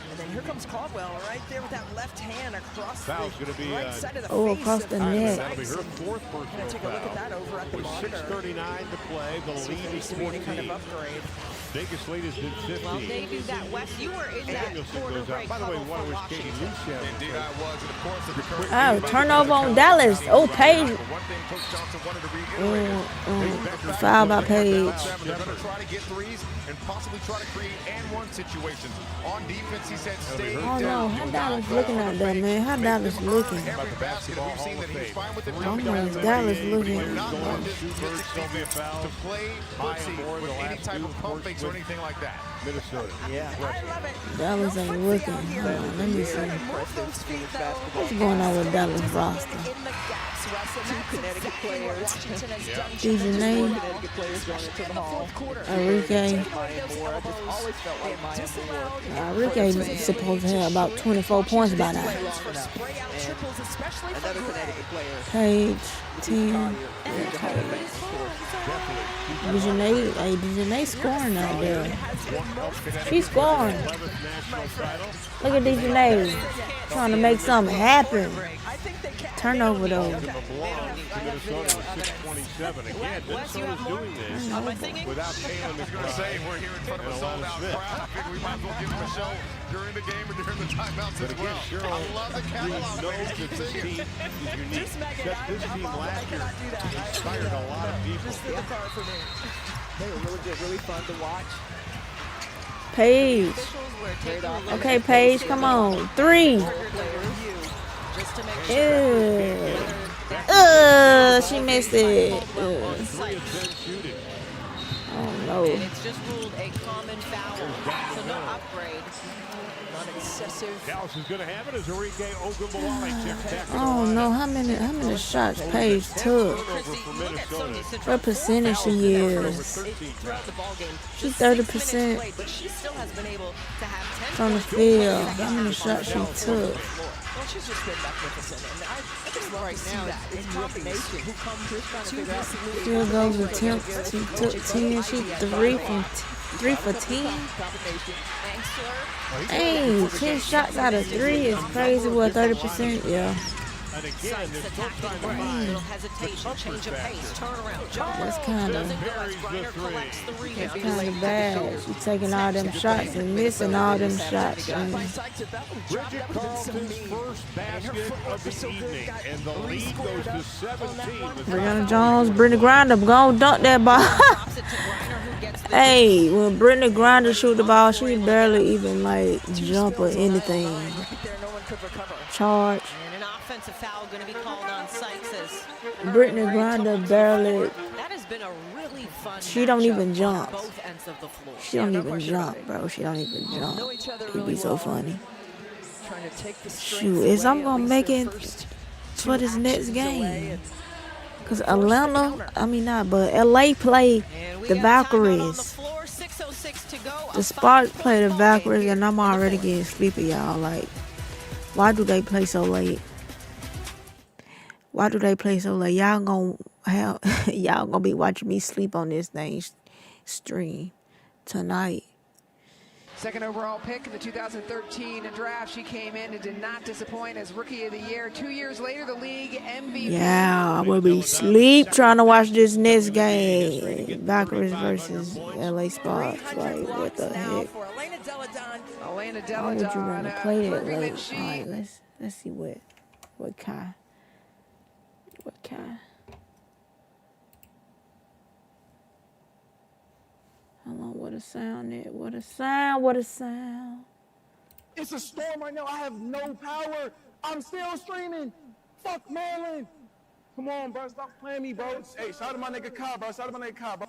And then here comes Caldwell right there with that left hand across Foul's the gonna be, right side of the Oh, face across of the Tyler net. That'll be her Sykes. 4th Gonna personal take a look at foul. that over at the With monitor. 6:39 to play, the See if lead there needs is to be any kind of 14. upgrade. Biggest lead has been 15. Well, they do that. Wes, you were in that Danielson quarter goes out. break By the way, huddle one for was Katie Washington. Lucia. Indeed, I was. And of course, at the current Oh, turnover on Dallas. Oh, Paige. But one thing Coach Johnson wanted to reiterate. Foul by Paige. They're going to try to get threes and possibly try to create and-one situations. On defense, he said, stay Oh down. no, how Dallas looking out there, man? How Dallas looking? Every basket, we've seen that he was fine with it. Oh my, Dallas looking. Not want his defense to play footsie with any type of pump fakes or anything like that. Minnesota. Yeah. Dallas ain't looking. Hold on, let me see. What's going on with Dallas roster? In the gaps, Wes, and Two that's Connecticut exactly what players. Washington has done Dejanay, Connecticut players going into the hall. Enrique. Maya Moore. I just always felt like Maya Moore. Enrique is supposed to have about 24 points by now. Long enough. And another Connecticut player. Page 10. Dejanay, hey, Dejanay scoring out there. She's scoring. Look at Dejanay trying to make something happen. Turnover though. Minnesota with 6:27. Again, Minnesota's doing this without Taylor McBride We're here in front of a and Alana sold-out Smith. crowd. I figured we might as well give them a show during the game or during the timeouts as well. I love the catalog. Knows that this team is unique. Except this team last year inspired a lot of people. They were really good, really fun to watch. Paige. Okay, Paige, come on. 3. She missed it. Oh no. And it's just ruled a common foul. So no upgrade. Not excessive. Dallas is going to have it as Enrique Ogunbowale checks back. Oh no, how many shots Paige took? What percentage she is? Throughout the ball game. She's 6 minutes 30% played, but she still has been able to have 10 from the points. field. How many shots she took? Well, she's just been magnificent, and I just love Right to see now, that. it's In combination. who come to figure out this league. Field goals attempts. She took 10. She 3 for 10. Hey, 10 shots out of 3 is crazy. What, 30%? Yeah. And again, they're still trying to find Little hesitation, change of pace, turn around, jump. That's kind of bad. She's taking all them shots and missing all them shots. Bridget Carlton's first basket of the evening, and the lead goes to 17. Brianna Jones, Brittany Grinder, go dunk that ball. Hey, when Brittany Grinder shoot the ball, she barely even like jump or anything. charge. And an offensive foul going to be called on Sykes as Brittany Griner barely. that has been a really fun She don't even jump. on both ends of the floor. She don't even jump, bro. She don't even jump. It'd be so funny. Shoot, is I'm gonna make it for this next game. Cause Atlanta, I mean not, but LA play the Valkyries. The Sparks play the Valkyries, and I'm already getting sleepy, y'all. Like, why do they play so late? Why do they play so late? Y'all gonna be watching me sleep on this thing stream tonight. Second overall pick in the 2013 draft. She came in and did not disappoint as Rookie of the Year. 2 years later, the league MVP. Yeah, I will be sleep trying to watch this next game. Valkyries versus LA Sparks. Like, what the heck? Elena Why would you want to play that late? Deladon. All right, let's see what kind. Hold on, what a sound it. What a sound. It's a storm right now. I have no power. I'm still streaming. Fuck Maryland. Come on, bro. Stop playing me, bro. Hey, shout out to my nigga Cobb, bro. Shout out to my nigga Cobb, bro.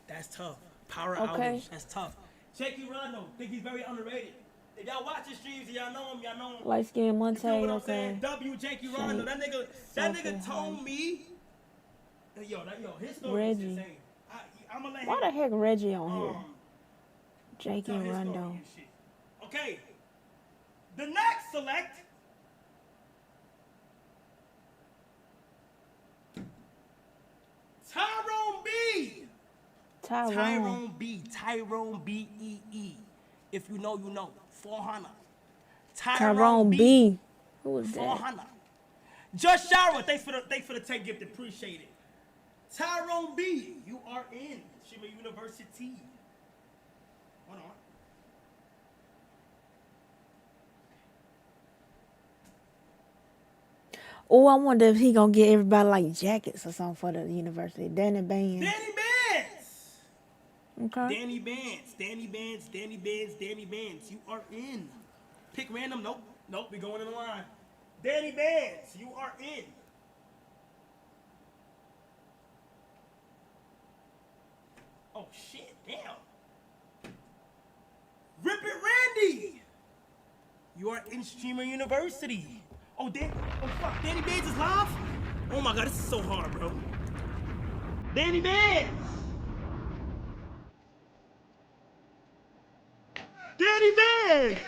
That's tough. Power outage. That's tough. Jakey Rondo. Think he's very underrated. If y'all watch his streams and y'all know him, y'all know him. Light skin Monte, You know what I'm okay. saying? W. Jakey Rondo. That nigga told me. Yo, his story is Reggie. insane. I'm gonna let Why him. the heck Reggie on here? Jakey tell his story Rondo. and shit. Okay. The next select. Tyrone B. Tyrone B-E-E. If you know, you know. 400. Tyrone B. Who was that? 400. Just shower. Thanks for the tech gift. Appreciate it. Tyrone B. You are in Shima University. Hold on. Oh, I wonder if he gonna get everybody like jackets or something for the university. Danny Bands. Danny Bands. Okay. Danny Bands. You are in. Pick random. Nope. We going in the line. Danny Bands. You are in. Oh shit! Damn. Rip it, Randy. You are in Streamer University. Oh fuck! Danny Bands is live. Oh my god, this is so hard, bro. Danny Bands. Danny Bands.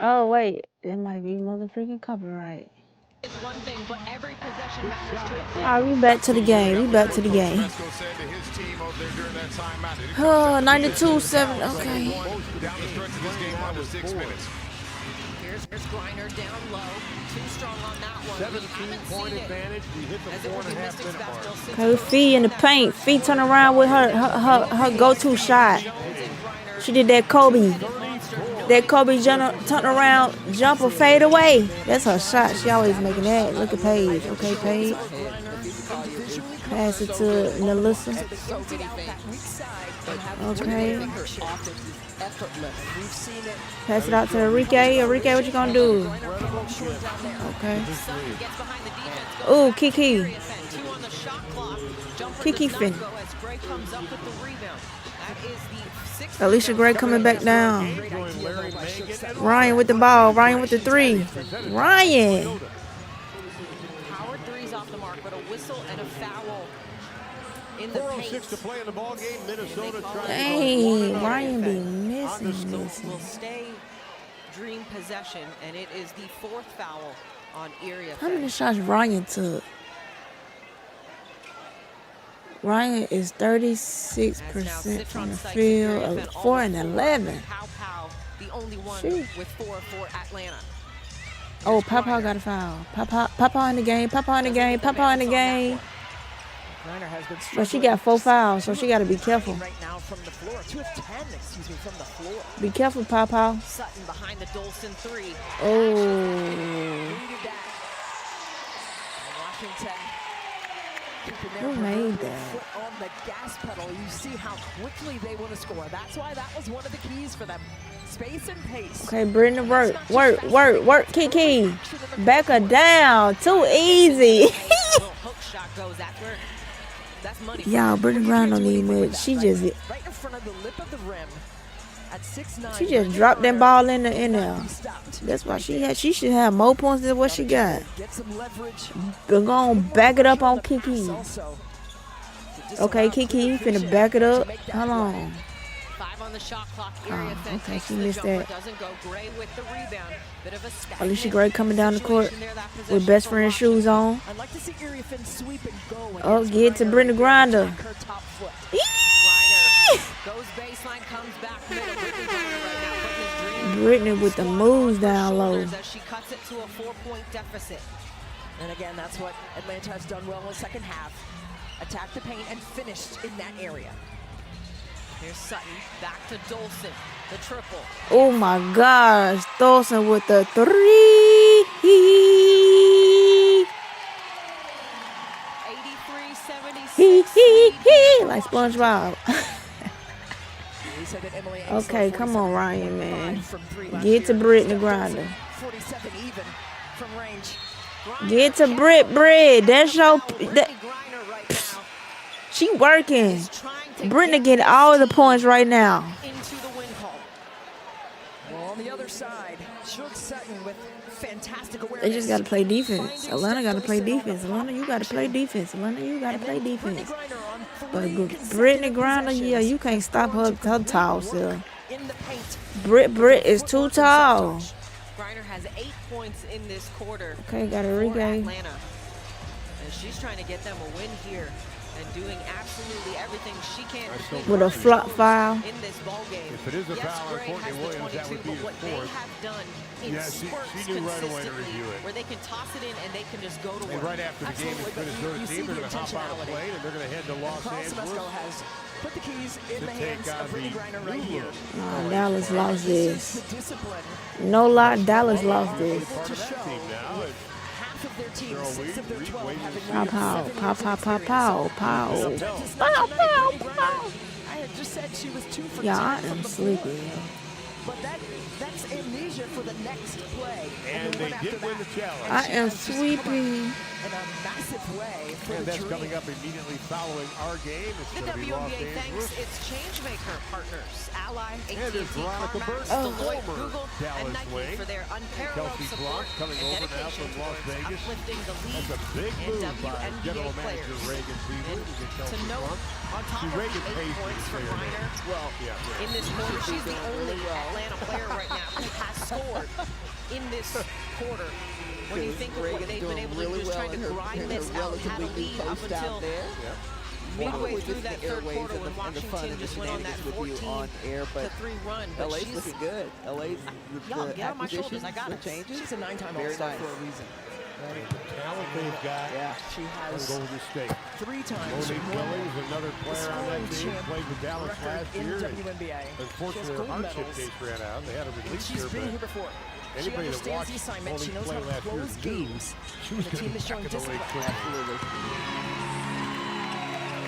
Oh wait, it might be motherfucking copyright. It's one thing, but every possession matters to it. Alright, we back to the game. Oh, 92-7. Okay. Here's Griner down low. Too strong on that one. 17-point advantage. We hit the 4.5 minute mark. Okay, Fee in the paint. Fee turn around with her go-to shot. She did that Kobe. That Kobe turn around, jumper, fade away. That's her shot. She always making that. Look at Paige. Okay, Paige. Pass it to Melissa. Okay. Pass it out to Enrique. Enrique, what you gonna do? Okay. Ooh, Kiki. Kiki fin. Alicia Gray coming back down. Ryan with the ball. Ryan with the three. Ryan. Power threes off the mark, but a whistle and a foul in the 4:06 to play in the ball game. Minnesota trying Dang, Ryan be on the missing. will stay dream possession, and it is the fourth foul on Erie. How many shots Ryan took? Ryan is 36% from the field, 4 and 11. The only one Sheesh. with 4 for Atlanta. Oh, Papa got a foul. Papa in the game. Papa in the game. Papa in the game. Griner has been But she got 4 fouls, so she got to be careful. right now from the floor. 2 of 10, excuse me, from the floor. Be careful, Papa. Sutton behind the Dolson 3. Oh. Needed that. And Washington keeping their Who made proverbial that? foot on the gas pedal. You see how quickly they want to score. That's why that was one of the keys for them. Space and pace. Okay, Brittany, work, Kiki. Back her down. Too easy. Hook shot goes. That's money. Y'all, Brittany Griner don't need much. She just Right in front of the lip of the rim. At 6'9", She just dropped that ball in there. That's why she should have more points than what she got. Get some leverage. But go on, back it up on Kiki. Okay, Kiki, finna back it up. Hold on. 5 on the shot clock. Oh, okay, takes she the missed jumper, that. doesn't go. Gray with the rebound. Bit of a Alicia Gray coming down the court with best friend shoes on. I'd like to see Erie Finn sweep and go. Oh, get to Brittany Griner. Griner goes baseline, comes back middle. Brittany with the moves down low. As she cuts it to a 4-point deficit. And again, that's what Atlanta has done well in the second half. Attacked the paint and finished in that area. Here's Sutton, back to Dolson, the triple. Oh my gosh, Dolson with the 3. 83-76. Like SpongeBob. Okay, come on, Ryan, man. Get to Brittany Griner. 47 even from range. Get to Brit. That's your. She working. Brittany getting all the points right now. Into the win call. Well, on the other side, Shook Sutton with fantastic awareness. They just got to play defense. Atlanta got to play defense. Atlanta, you got to play defense. Atlanta, you got to play defense. But Brittany Griner, yeah, you can't stop her tall self. Brit is too tall. Griner has 8 points in this quarter. Okay, got a for regain. Atlanta. And she's trying to get them a win here and doing absolutely everything she can With a flop foul. in this ball game. If it is a foul on Courtney Williams, that would be his fourth. In Yeah, she knew right away to review it. where they can toss it in and they can just go to And work. right after the game is Minnesota team, they're going to hop out of the plane and they're going to head to Los Angeles has put the keys in to the take hands on of Brittany Griner right the here. Dallas lost this. The discipline. No lie, Dallas lost this. part of that team now. And Half of their team, 6 of their 12 having Pow, pow, pow, pow, pow, pow, pow. I had just said she was 2 for 10 Yeah, I from am the floor. sleepy. But that's amnesia for the next play. And they did win the challenge. I am sleepy. In a massive way for And the that's Dream. coming up immediately following our game. It's The going to be Los WNBA thanks Angeles. its changemaker partners, Ally, And there's AT&T, Veronica CarMax, Burton, Deloitte, former Google, and Dallas Nike Wing. for their unparalleled Kelsey support Blount coming and over now dedication from Las towards Vegas. uplifting the league That's a big and move by WNBA General players. Manager Reagan Beaver to get To Kelsey note, Blount. on top See, of Reagan 8 pays points to for say her Griner, name. well, Yeah. in this quarter, she's the only Atlanta player right now who has scored in this quarter. When you think of what they've been able to do, just trying to grind this out, had a lead up until midway through that third quarter when Washington just went on that 14-3 run. But LA's she's looking good. LA's y'all get on my shoulders. I got the it. changes. She's a 9-time Very All-Star nice. for a reason. The talent they've got She on has Golden State. 3 times Monique more Billings, another player on that team, champ played with Dallas last in year. the and WNBA. Unfortunately, gold her hardship medals. case ran out. They had a And release she's here, been but here before. She anybody that understands watched the assignment. She Monique knows play how to last year close knew games. she was The team going is showing back in the late discipline. 20s. Absolutely.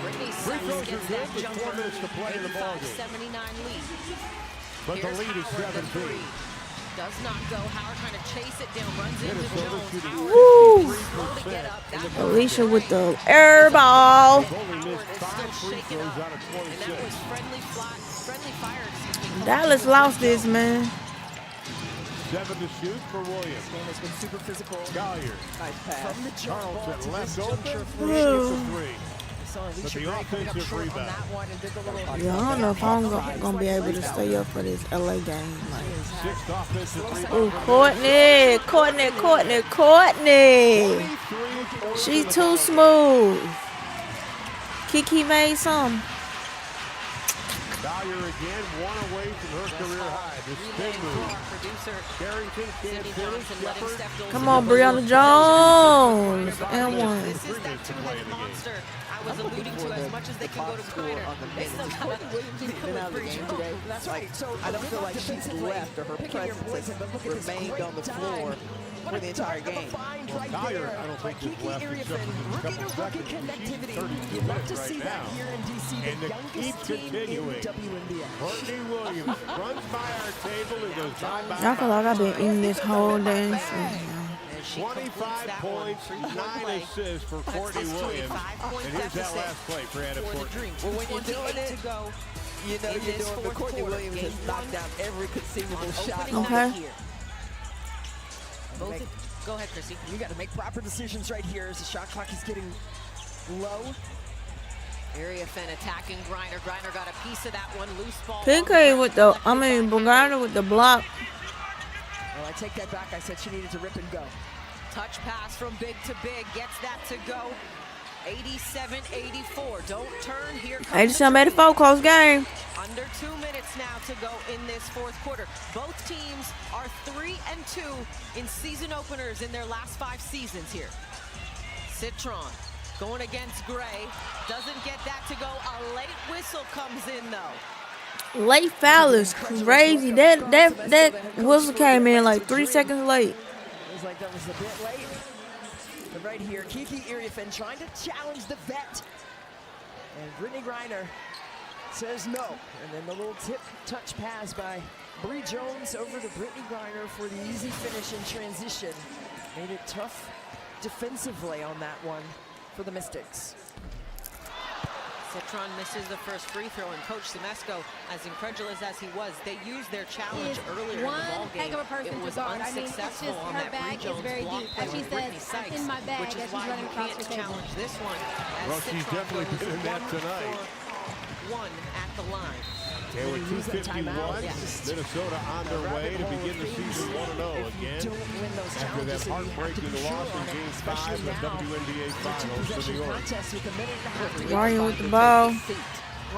Brittany Free Sutton throws gets are good that with 4 jumper. minutes to play in the ballgame. 79 lead. But the Here's lead is Howard, the 17. three. Does not go. Howard trying to chase it down, runs into Minnesota Jones. shooting Howard Woo! slow to get up. That Alicia with the air ball. They've only missed Howard 5 is free still shaking throws up. out of And that 26. was friendly fire. Excuse me. Dallas lost this, man. 7 to shoot for Williams. Game has been super physical. Collier. Nice pass. From the jump ball to Carlton this left open. juncture. She hits a 3. We saw But Alicia the Gray coming up offensive short on rebound. that one and did the little Yeah, I don't know if I'm gonna be able to stay up for this LA game. Like, 6th offensive rebound. ooh, Courtney. She's too smooth. Kiki made some. Collier again, 1 away from her career high. The spin move. closer. Carrington can't Sydney finish. Johnson letting Steph Dolson Come on, go. Breonna Jones. And one. This is that two-headed monster I was alluding to. As much as they can go to Griner, they still got to keep Been out of the game today. That's right. So I don't feel like she's left or her presence has remained on the floor for the entire game. Well, Collier, I don't think is left except for a couple seconds. She's 32 minutes right now. And the keep continuing. Courtney Williams runs by our table and goes bye-bye. I feel like I've been eating this whole damn thing. 25 points, 9 assists for Courtney Williams. And here's that last play for Anna Courtney. Well, when you're doing it, you know you're doing the Courtney Williams has knocked down every conceivable shot. Okay. Go ahead, Chrissy. You got to make proper decisions right here as the shot clock is getting low. Area Finn attacking Griner. Griner got a piece of that one. Loose ball. PK with the, Bogana with the block. Well, I take that back. I said she needed to rip and go. Touch pass from big to big. Gets that to go. 87-84. Don't turn. Here comes 87-84, close game. Under 2 minutes now to go in this fourth quarter. Both teams are 3-2 in season openers in their last 5 seasons here. Citron going against Gray. Doesn't get that to go. A late whistle comes in though. Late foul is crazy. That whistle came in like 3 seconds late. It was like that was a bit late. But right here, Kiki Iriafen trying to challenge the vet. And Brittany Griner says no. And then the little tip touch pass by Bree Jones over to Brittany Griner for the easy finish in transition. Made it tough defensively on that one for the Mystics. Citron misses the first free throw, and Coach Semesco, as incredulous as he was, they used their challenge earlier in the ball game. Heck of a person it was to guard. unsuccessful on her that bag Bree Jones is very block deep. play As she with Brittany says, Sykes, in my bag which is as she's why running you across can't the table. challenge this one. As Well, she's Citron definitely goes been in that tonight. 1 at the line. Okay, we're 2:51. Minnesota on their way to begin the season 1-0 again. After that heartbreaking loss in Game 5 of the WNBA Finals to New York. Ryan with the ball.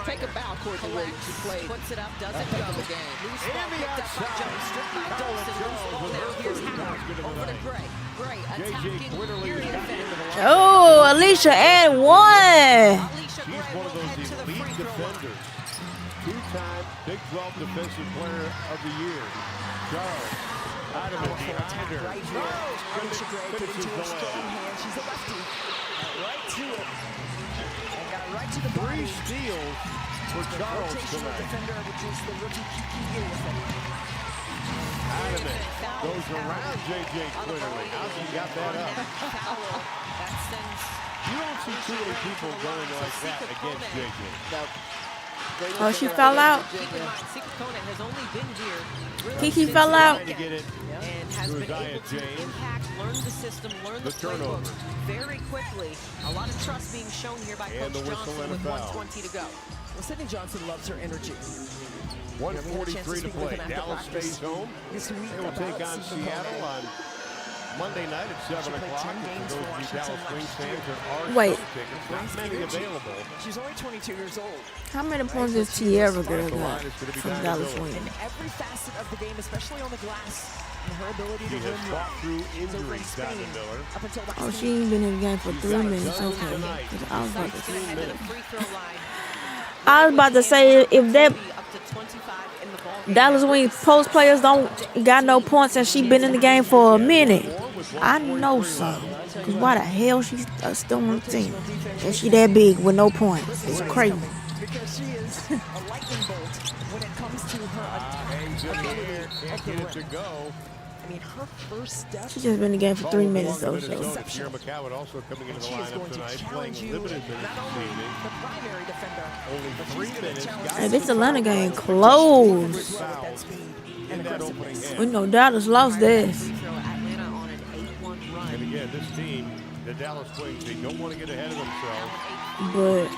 Take a bow, Courtney Williams. She played Puts it up, doesn't a heck go. of a game. Loose ball picked up by Jones, stripped by Dolson. Loose ball now. Here's Howard over to Gray. Gray attacking Area Finn. Oh, Alicia and one. She's one of those elite defenders. 2-time Big 12 Defensive Player of the Year. Charles, out of it behind her. Right here. Alicia Gray put into her strong hand. She's a lefty. Right to it. And got right to the body. 3 steals for Charles Rotational tonight. defender, which is the rookie Kiki Iriafen. Out of it. Goes around J.J. Quinterly. How's he got that up? You don't see too many people going like that against J.J. Oh, she fell out. has only been here. Kiki fell out. Trying to get it And has to been Isaiah able to James. impact, learn the system, learn the turnover. playbook very quickly. A lot of trust being shown here by And Coach the whistle Johnson and a with foul. 1:20 to go. Well, Sydney Johnson loves her energy. 1:43 to play. Dallas stays home. They will take on Seattle on Monday night at 7 o'clock. For those of you Dallas Wings fans that are Wait. tickets, not many available. She's only 22 years old. How many points does Tierra girl The got line is going to be from down Dallas to Wings? In every facet of the game, especially on the glass, and her ability She to has win fought through over in injuries, Spain Diamond Miller. up until last Oh, she ain't been in the game for 3 minutes. done Okay. tonight. 'Cause I was about to Sykes gonna head to the free throw line. say if that Up to 25 in the ball game. Dallas Wings post players don't got no points and she been in the game for a minute, I know so. Cause why the hell she's still on the team? And she that big with no points? It's crazy. because she is a lightning bolt when it comes to her Hangs in the air, can't get it to go. I mean, her first step. She just been in the game for 3 minutes though. Minnesota, So. Sierra McCoward also coming into the She is lineup going to tonight, challenge playing you, limited minutes not this only evening. the primary defender, Only but 3 she's gonna minutes. challenge Got Hey, this Atlanta game closed. that speed and in that opening aggressiveness. half. We know Dallas lost this. Atlanta on an 8-1 run. And again, this team, the Dallas Wings, they don't want to get ahead of themselves. But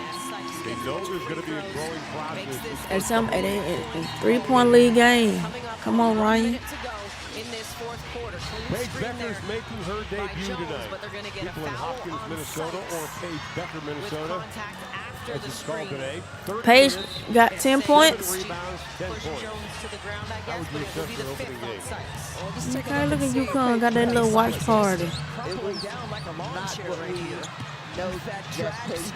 They know there's going to be a growing process. at some at a 3-point lead game. Come on, Ryan. in this fourth quarter. Paige Becker's making her debut Jones, tonight. but they're going to get People a in foul Hopkins, on Minnesota, Sykes or Paige Becker, Minnesota. As it's called today. Paige got 10 points. Rebounds, 10 points. How would you assess the opening game? Okay, look at you, Con. Got that little watch party. It was not what we know that Paige Becker is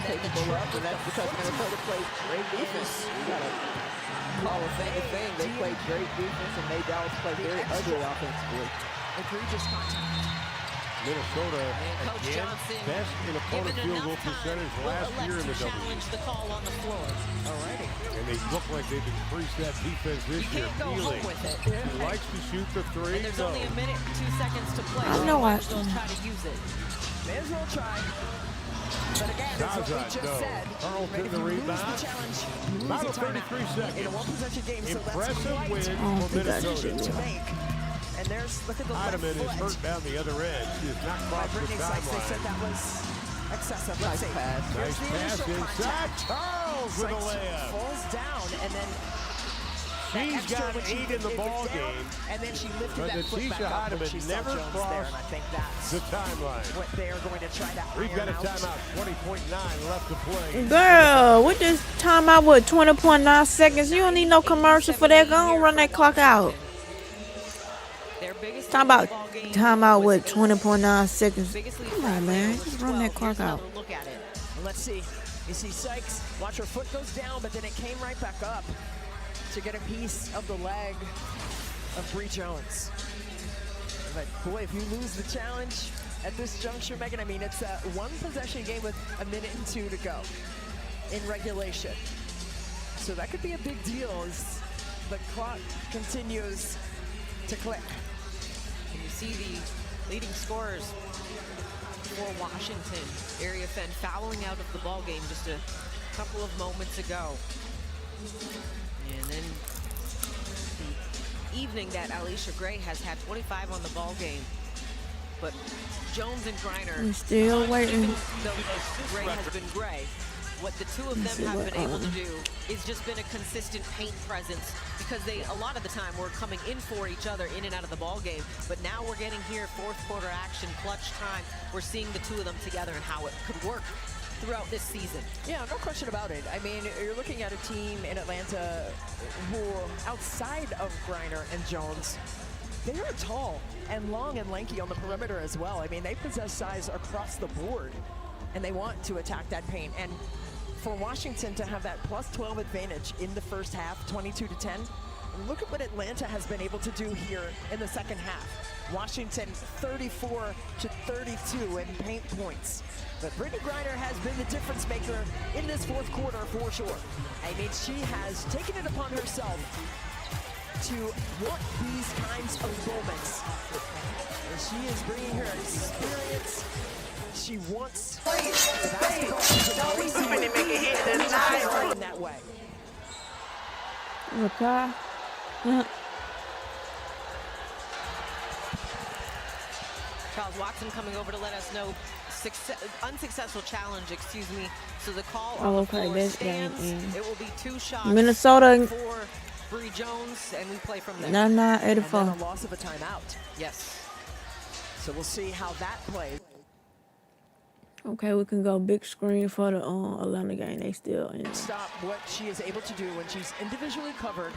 capable of, and that's because Minnesota played great defense. We got to call a thing. They played great defense and made Dallas play very ugly offensively. Egregious contact. Minnesota, again, best in opponent field goal percentage last year in the W. And they look like they've increased that defense this year. Feeling he likes to shoot the three. And there's only a minute and 2 seconds to play. I know I They'll try to use it. May as well try. But again, as what we just said, Carlton the rebound. About 33 seconds. In a one-possession game, so impressive win Oh, for Minnesota. to make. And there's, look at the left Heidemann is foot. hurt down the other end. She has not crossed the Brittany Sykes, they said timeline. that was excessive. Nice Let's see. pass. Here's Nice the pass initial inside. contact. Charles with a Sykes layup. falls down, and then She's got 8 in the ball game. And then she lifted But that foot back Natisha up when she Heidemann saw never Jones there, crossed and I think that's the timeline. what they are going to try to We've got a iron out. timeout. 20.9 left to play. Girl, we just timeout with 20.9 seconds. You don't need no commercial for that. Go on, run that clock out. Talk about timeout with 20.9 seconds. Come on, man. Just run that clock out. Look at it. And let's see. You see Sykes, watch her foot goes down, but then it came right back up to get a piece of the leg of Bree Jones. But boy, if you lose the challenge at this juncture, Megan, I mean, it's a one-possession game with a minute and 2 to go in regulation. So that could be a big deal as the clock continues to click. And you see the leading scorers for Washington, Area Fenn fouling out of the ball game just a couple of moments ago. And then the evening that Alicia Gray has had 25 on the ball game. But Jones and Griner, We're still waiting. though Gray has been Gray, what the two of them have been able to do is just been a consistent paint presence, because they, a lot of the time, were coming in for each other in and out of the ball game. But now we're getting here, fourth quarter action, clutch time. We're seeing the two of them together and how it could work throughout this season. Yeah, no question about it. I mean, you're looking at a team in Atlanta who, outside of Griner and Jones, they are tall and long and lanky on the perimeter as well. I mean, they possess size across the board, and they want to attack that paint. And for Washington to have that plus 12 advantage in the first half, 22-10, look at what Atlanta has been able to do here in the second half. Washington 34-32 in paint points. But Brittany Griner has been the difference maker in this fourth quarter for sure. I mean, she has taken it upon herself to want these kinds of moments. And she is bringing her experience. She wants the basketball in that way. Okay. Charles Watson coming over to let us know unsuccessful challenge, excuse me. So the call on the floor stands. It will be 2 shots Minnesota for Bree Jones, and we play from there. 99-84. And then a loss of a timeout. Yes. So we'll see how that plays. Okay, we can go big screen for the Atlanta game. They still in. Stop what she is able to do when she's individually covered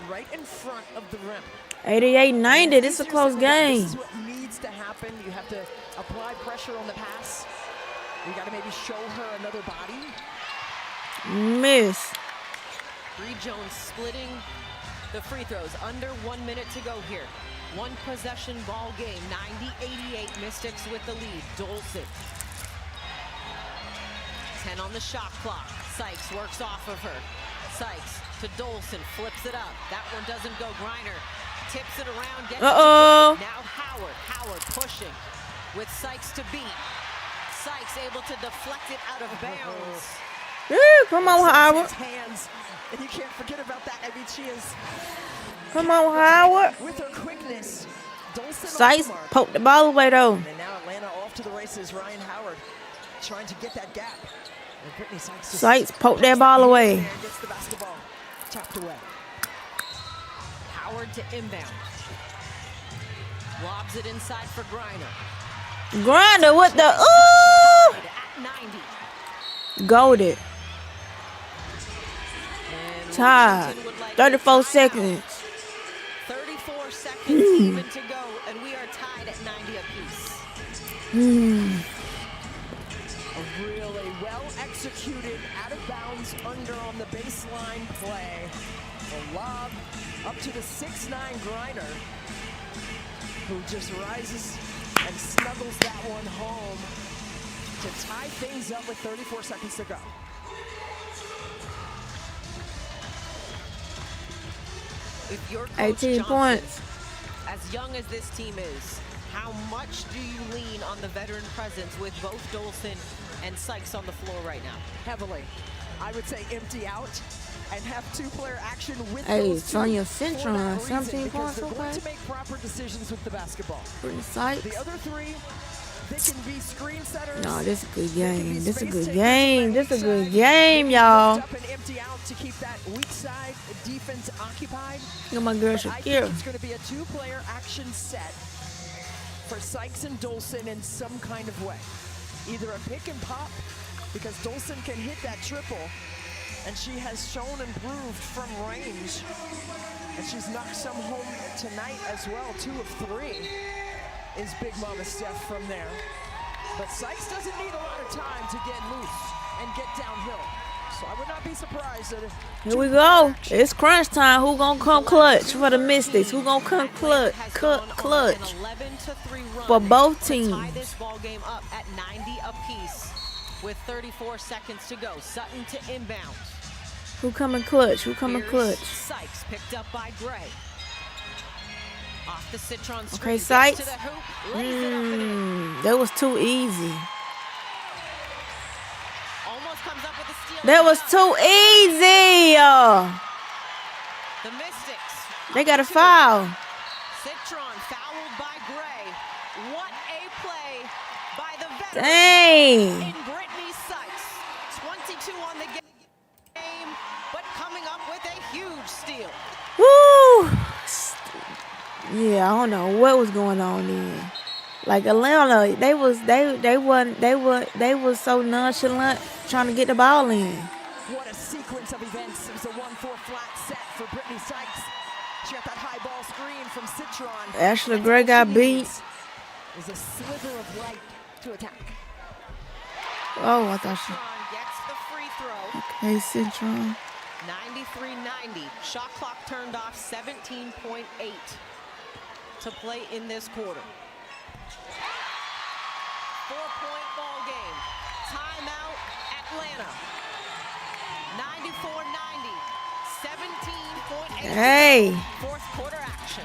right in front of the rim. 88-90. This is a close game. This is what needs to happen. You have to apply pressure on the pass. You got to maybe show her another body. Miss. Bree Jones splitting the free throws. Under 1 minute to go here. One possession ball game. 90-88. Mystics with the lead. Dolson. 10 on the shot clock. Sykes works off of her. Sykes to Dolson, flips it up. That one doesn't go. Griner tips it around. Gets it now Howard pushing with Sykes to beat. Sykes able to deflect it out of bounds. Come on, Howard. Hands, and you can't forget about that. I mean, she is. Come on, Howard. With her quickness, Dolson Sykes poked the ball away though. And now Atlanta off to the races. Ryan Howard trying to get that gap. Sykes poked that ball away. Gets the basketball chopped away. Howard to inbound. Lobs it inside for Griner. Griner, what the? Ooh! At 90. Goated. Tied. 34 seconds. 34 seconds even to go, and we are tied at 90 apiece. A really well-executed, out-of-bounds, under on the baseline play. The lob up to the 6'9" Griner, who just rises and snuggles that one home to tie things up with 34 seconds to go. If you're Coach 18 Johnson, points. as young as this team is, how much do you lean on the veteran presence with both Dolson and Sykes on the floor right now? Heavily. I would say empty out and have two-player action with Hey, those two Sonya for Citron, that 17 reason, points, because they're going okay. to make proper decisions with the basketball. Pretty Sykes. The other three, they can be screen setters. No, this is a good game. This is a good game. This is a good game, y'all. Up and empty out to keep that weak side defense occupied. Look at my girl But I think Shakira. it's going to be a two-player action set for Sykes and Dolson in some kind of way. Either a pick and pop, because Dolson can hit that triple, and she has shown and proved from range. And she's knocked some home tonight as well. 2 of 3 is Big Mama Steph from there. But Sykes doesn't need a lot of time to get loose and get downhill. So I would not be surprised that Here we go. It's crunch time. Who gonna come clutch for the Mystics? Who gonna come clutch? Clutch for both teams. Tie this ball game up at 90 apiece with 34 seconds to go. Sutton to inbound. Who coming clutch? Who coming clutch? Sykes picked up by Gray. Off the Citron screen. Okay, Gets Sykes. to the hoop, lays it up and in. That was too easy. Almost comes up with a steal. That was too easy. The Mystics. They got a foul. Citron fouled by Gray. What a play by the veteran Dang. in Brittany Sykes. 22 on the game, but coming up with a huge steal. Woo. Yeah, I don't know what was going on then. Like Atlanta, they was so nonchalant trying to get the ball in. what a sequence of events. It was a 1-4 flat set for Brittany Sykes. She got that high ball screen from Citron. Ashley Gray got beat. Is a sliver of light to attack. Oh, I thought she. Gets the free throw. Okay, Citron. 93-90. Shot clock turned off. 17.8 to play in this quarter. 4-point ball game. Timeout, Atlanta. 94-90. 17.8. Hey. Fourth quarter action.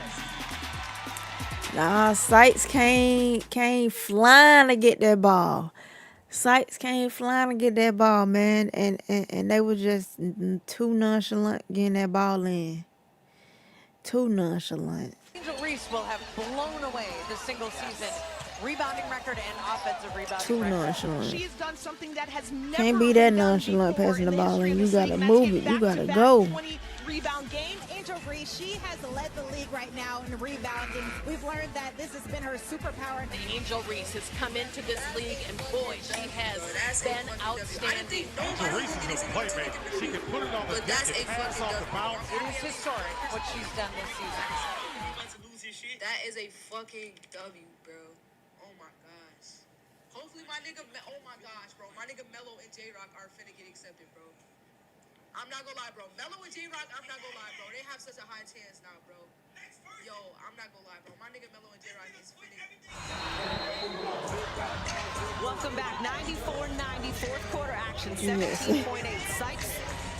Nah, Sykes came flying to get that ball. Sykes came flying to get that ball, man, and they were just too nonchalant getting that ball in. Too nonchalant. Angel Reese will have blown away the single season rebounding record and offensive rebounding Too record. nonchalant. She's done something that has never Can't be that nonchalant passing the ball in. You gotta move it. You gotta go. rebound game. Angel Reese, she has led the league right now in rebounding. We've learned that this has been her superpower. Angel Reese has come into this league, and boy, she has been outstanding. Angel Reese is a playmaker. She can put it on the deck and pass off the bounce. It is historic what she's done this season. That is a fucking W, bro. Oh my gosh. Hopefully my nigga, oh my gosh, bro. My nigga Melo and J-Rock are finna get accepted, bro. I'm not gonna lie, bro. Melo and J-Rock, I'm not gonna lie, bro. They have such a high chance now, bro. Yo, I'm not gonna lie, bro. My nigga Melo and J-Rock is finna. Welcome back. 94-90, fourth quarter action. 17.8. Sykes,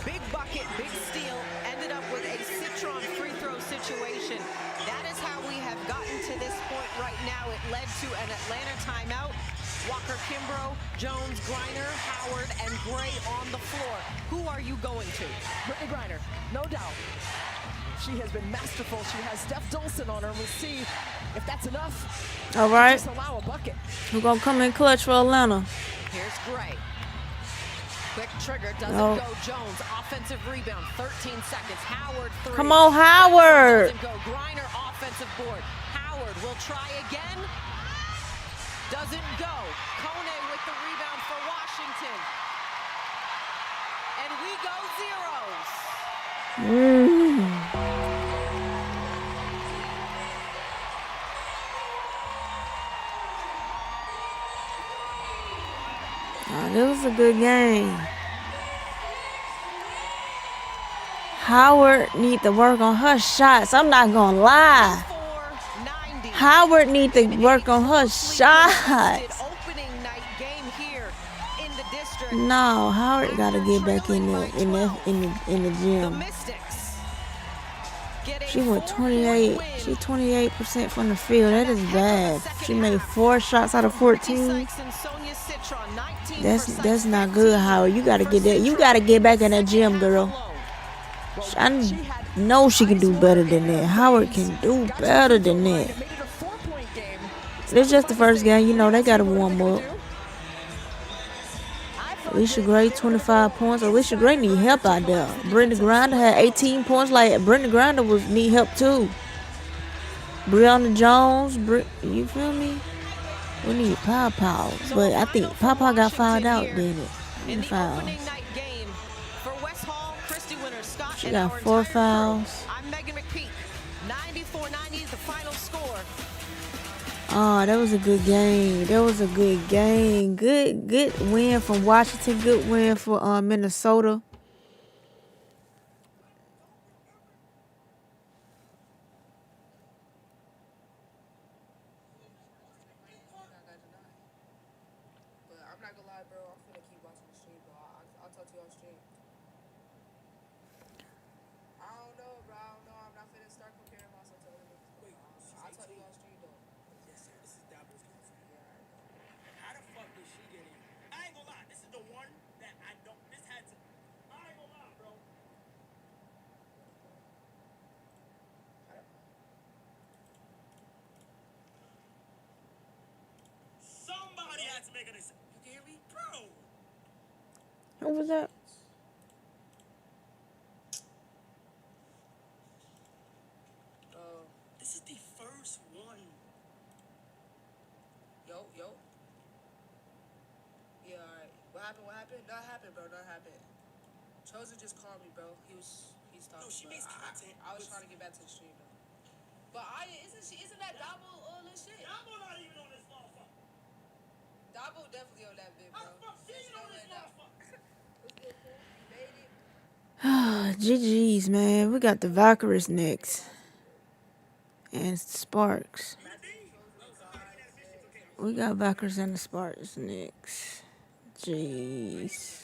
big bucket, big steal. Ended up with a Citron free throw situation. That is how we have gotten to this point right now. It led to an Atlanta timeout. Walker, Kimbrough, Jones, Griner, Howard, and Gray on the floor. Who are you going to? Brittany Griner, no doubt. She has been masterful. She has Steph Dolson on her. We'll see if that's enough. All right. Just allow a bucket. Who gonna come in clutch for Atlanta? Here's Gray. Quick trigger, doesn't No. go. Jones, offensive rebound, 13 seconds. Howard, 3. Come on, Howard. Doesn't go. Griner, offensive board. Howard Howard will try again. Doesn't go. Kone with the rebound for Washington. And we go zeros. Oh, that was a good game. Howard need to work on her shots. I'm not gonna lie. Howard need to work on her shots. No, Howard gotta get back in the gym. She went 28. She 28% from the field. That is bad. She made 4 shots out of 14. That's not good, Howard. You gotta get that. You gotta get back in that gym, girl. I know she can do better than that. Howard can do better than that. It's just the first game. You know, they got to warm up. Alicia Gray, 25 points. Alicia Gray need help out there. Brenda Grinder had 18 points. Like, Brenda Grinder need help too. Brianna Jones, you feel me? We need Pow. But I think Pow got fouled out, didn't it? In the fouls. She got 4 fouls. I'm Megan McPeak. 94-90 is the final score. Oh, that was a good game. That was a good game. Good win from Washington. Good win for Minnesota. But I'm not gonna lie, bro. I'm finna keep watching the stream, bro. I'll talk to you on stream. I don't know, bro. I don't know. I'm not finna start comparing myself to other niggas. Wait, I'll tell you on stream, though. Yes, sir. This is Dabo's girlfriend. How the fuck did she get in? I ain't gonna lie. This is the one that I don't. This had to. I ain't gonna lie, bro. Somebody had to make a decision. You can hear me, bro. What was that? This is the first one. Yo. Yeah, alright. What happened? Nothing happened, bro. Nothing happened. Chosen just called me, bro. He's talking. No, she makes content. I was trying to get back to the stream, though. But isn't that Dabo shit? Dabo not even on this motherfucker. Dabo definitely on that bit, bro. She ain't on this motherfucker. GG's, man. We got the Valkyries next. And Sparks. We got Valkyries and the Sparks next. Jeez.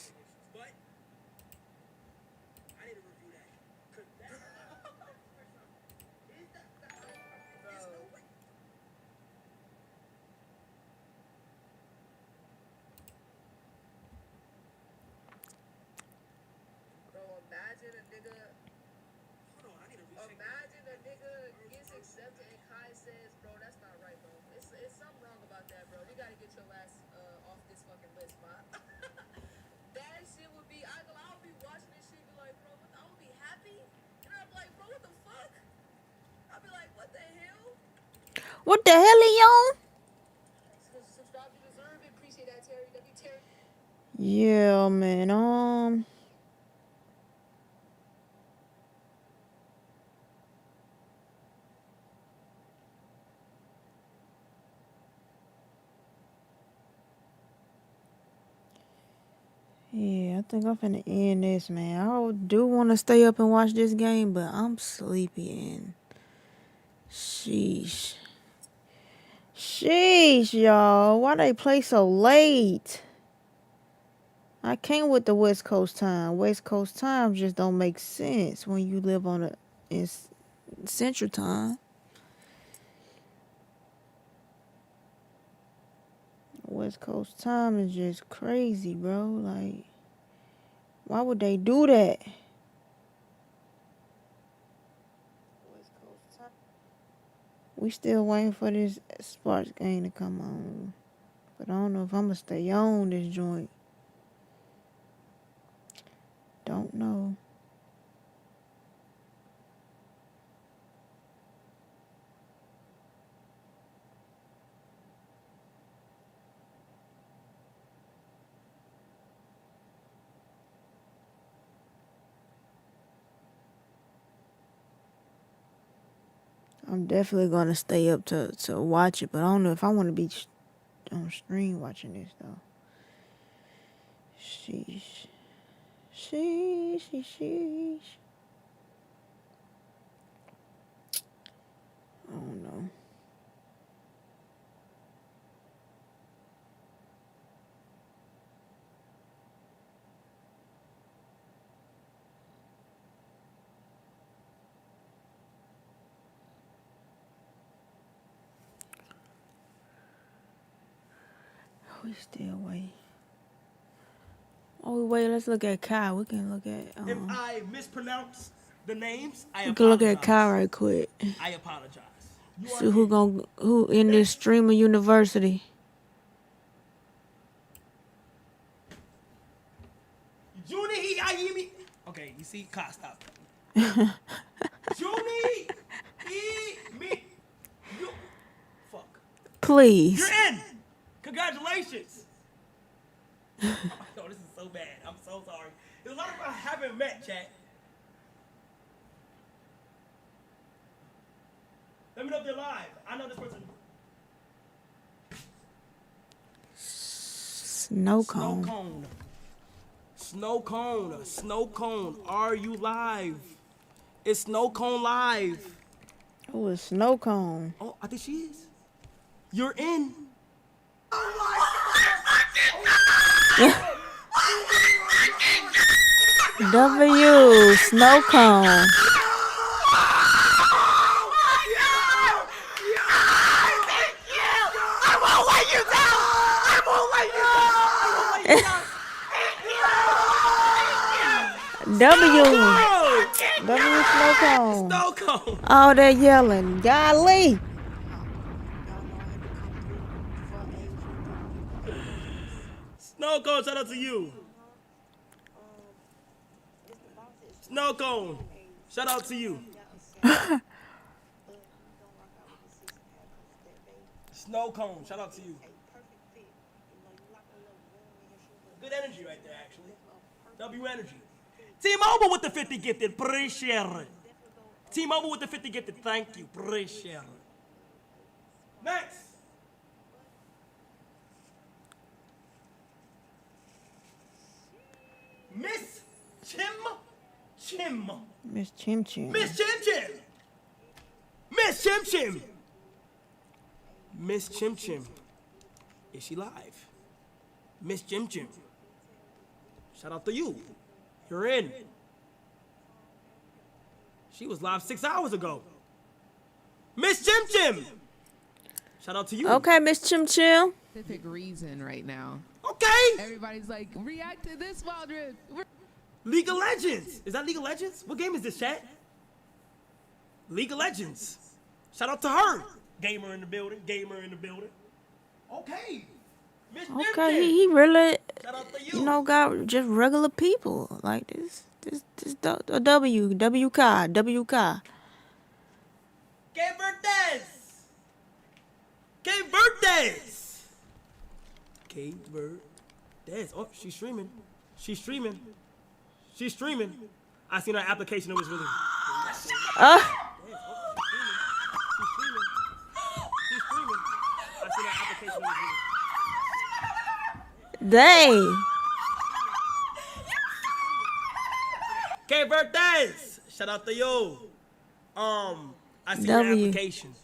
Imagine a nigga gets accepted and Kai says, bro, that's not right, bro. It's something wrong about that, bro. You gotta get your ass off this fucking list, bro. That shit would be, I'll be watching this shit and be like, bro, I would be happy. And I'd be like, bro, what the fuck? I'd be like, what the hell? What the hell are you on? Subscribe to Deserve it. Appreciate that, Terry. Terry. Yeah, man. Yeah, I think I'm finna end this, man. I do want to stay up and watch this game, but I'm sleepy and sheesh, y'all. Why they play so late? I can't with the West Coast time. West Coast time just don't make sense when you live on in Central time. West Coast time is just crazy, bro. Like, why would they do that? West Coast time. We still waiting for this Sparks game to come on. But I don't know if I'm going to stay on this joint. Don't know. I'm definitely gonna stay up to watch it, but I don't know if I want to be on stream watching this though. Sheesh. Sheesh. I don't know. We still wait. Oh wait, let's look at Kai. We can look at. If I mispronounce the names, I We can look at apologize. Kai right quick. I apologize. See who in this streamer university. Junie Ayimi. Okay, you see, Kai, stop. Junie me. You. Fuck. Please. You're in. Congratulations. Oh, this is so bad. I'm so sorry. There's a lot of people I haven't met, chat. Let me know if they're live. I know this person. Snow cone. Snow cone. Are you live? Is Snow Cone live? Oh, it's Snow Cone. Oh, I think she is. You're in. W Snow Cone. W Snow Cone. Snow Cone. Oh, they're yelling. Golly. Snow Cone, shout out to you. Snow Cone, shout out to you. Snow Cone, shout out to you. Good energy right there, actually. W energy. T-Mobile with the 50 gifted. Appreciate it. T-Mobile with the 50 gifted. Thank you. Appreciate it. Next. Miss Chim. Miss Chim Chim. Miss Chim Chim. Miss Chim Chim. Miss Chim Chim. Is she live? Miss Chim Chim. Shout out to you. You're in. She was live 6 hours ago. Miss Chim Chim. Shout out to you. Okay, Miss Chim Chim. Specific reason right now. Okay. Everybody's like, react to this, Waldron. League of Legends. Is that League of Legends? What game is this, chat? League of Legends. Shout out to her. Gamer in the building. Okay. Okay, he really, got just regular people like this a WK. Kate Verdes. Oh, she's streaming. I seen her application. It was really. Dang. Kate Verdes. Shout out to you. I see your application.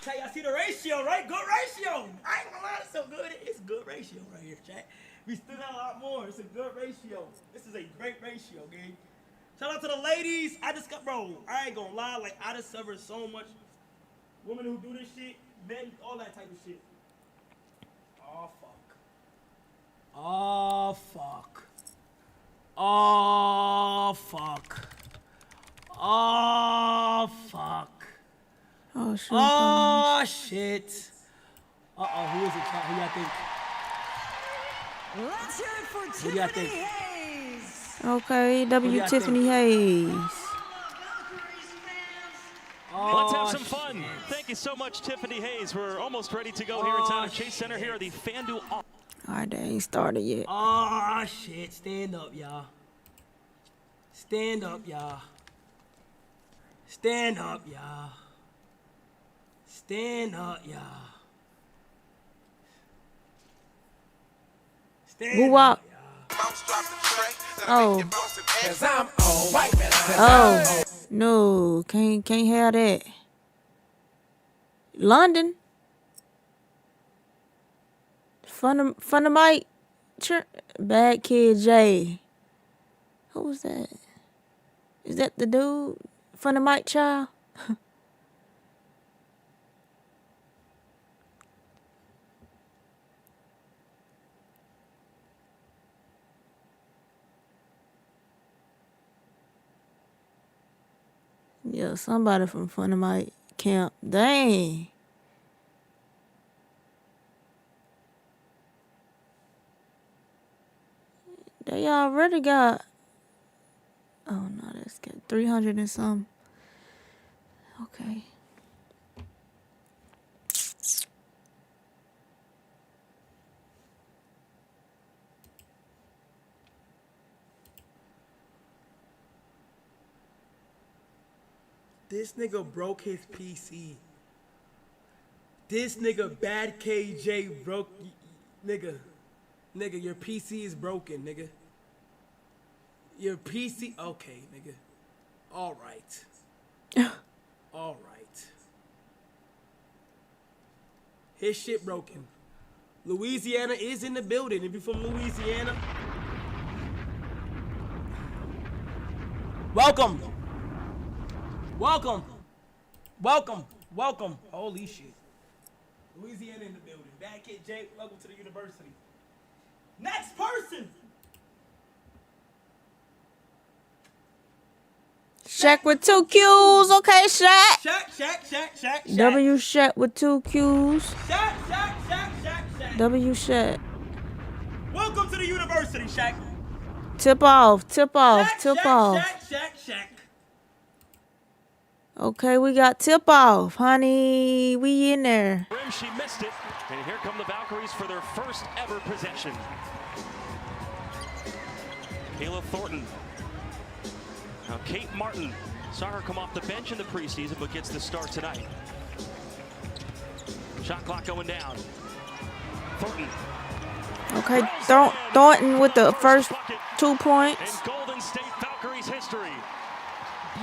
Chat, I see the ratio, right? Good ratio. I ain't gonna lie, it's so good. It's a good ratio right here, chat. We still got a lot more. It's a good ratio. This is a great ratio, gang. Shout out to the ladies. I ain't gonna lie, like I discovered so much women who do this shit, men, all that type of shit. Oh fuck. Oh fuck. Oh fuck. Oh fuck. Oh shit. Oh shit. Uh-oh, who is it, chat? Who y'all think? Let's hear it for Tiffany Hayes. Okay, W Tiffany Hayes. Let's have some fun. Thank you so much, Tiffany Hayes. We're almost ready to go here in town at Chase Center. Here are the FanDuel. All right, they ain't started yet. Oh shit. Stand up, y'all. Stand up, y'all. Stand up, y'all. Stand up, y'all. Who up? Oh. Oh. No, can't have that. London. Fundamite. Bad Kid J. Who was that? Is that the dude? Fundamite child? Yeah, somebody from Fundamite camp. Dang. They already got. Oh no, that's good. 300 and some. Okay. This nigga broke his PC. This nigga Bad KJ broke. Nigga, your PC is broken, nigga. Your PC. Okay, nigga. All right. All right. His shit broken. Louisiana is in the building. If you're from Louisiana, welcome. Welcome. Welcome. Welcome. Holy shit. Louisiana in the building. Bad Kid Jay, welcome to the university. Next person. Shaq with 2 Q's. Okay, Shaq. Shaq. W Shaq with 2 Q's. Shaq. W Shaq. Welcome to the university, Shaq. Tip off. Shaq. Okay, we got tip off, honey. We in there. She missed it, and here come the Valkyries for their first ever possession. Kayla Thornton. Now Kate Martin saw her come off the bench in the preseason, but gets the start tonight. Shot clock going down. Thornton. Okay, Thornton with the first 2 points. In Golden State Valkyries history.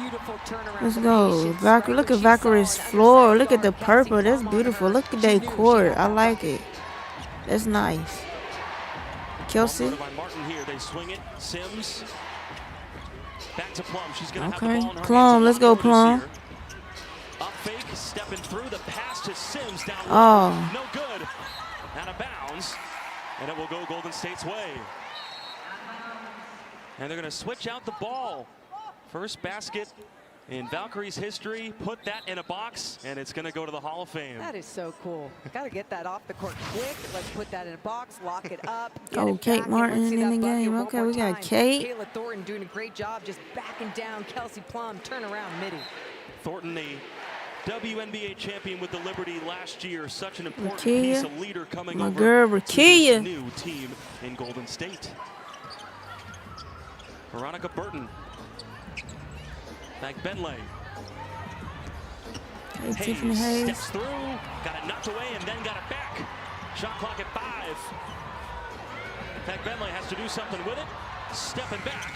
Beautiful turnaround. Let's go. Valkyrie. Look at Valkyrie's floor. Look at the purple. That's beautiful. Look at that court. I like it. That's nice. Kelsey. Martin here. They swing it. Sims. Back to Plum. She's gonna have the Okay. ball in her Plum. hands. Let's go, Plum. Up fake, stepping through the pass to Sims down. Oh. No good. Out of bounds. And it will go Golden State's way. And they're gonna switch out the ball. First basket in Valkyrie's history. Put that in a box, and it's going to go to the Hall of Fame. That is so cool. Got to get that off the court quick. Let's put that in a box, lock it up. Oh, Kate Martin in the game. Okay, we got Kate. Kayla Thornton doing a great job just backing down Kelsey Plum. Turn around midi. Thornton, the WNBA champion with the Liberty last year. Such an important Rakia. piece of leader coming My over girl, to Rakia. this new team in Golden State. Veronica Burton. Back Benley. Hey, Tiffany Hayes. Steps through, got it knocked away, and then got it back. Shot clock at 5. Back Benley has to do something with it. Stepping back.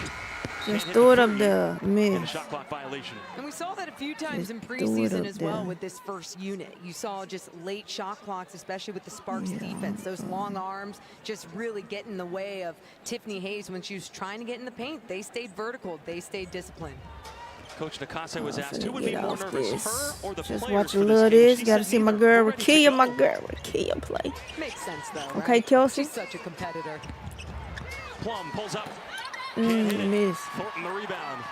Just throw it up there, And a miss. shot clock violation. And we saw that a few times in throw it preseason up as well there. with this first unit. You saw just late shot clocks, especially with the Sparks defense. Those long arms just really get in the way of Tiffany Hayes when she was trying to get in the paint. They stayed vertical. They stayed disciplined. Coach Nakase was I'm asked finna who would be get more off nervous, this. her or the Just players watch a for little of this game? this. She Gotta said see my neither. girl We're ready to Rakia, go. my girl Rakia play. Makes sense, though, Okay, right? Kelsey. She's such a competitor. Plum pulls up. Can't hit it. Miss. Thornton the rebound.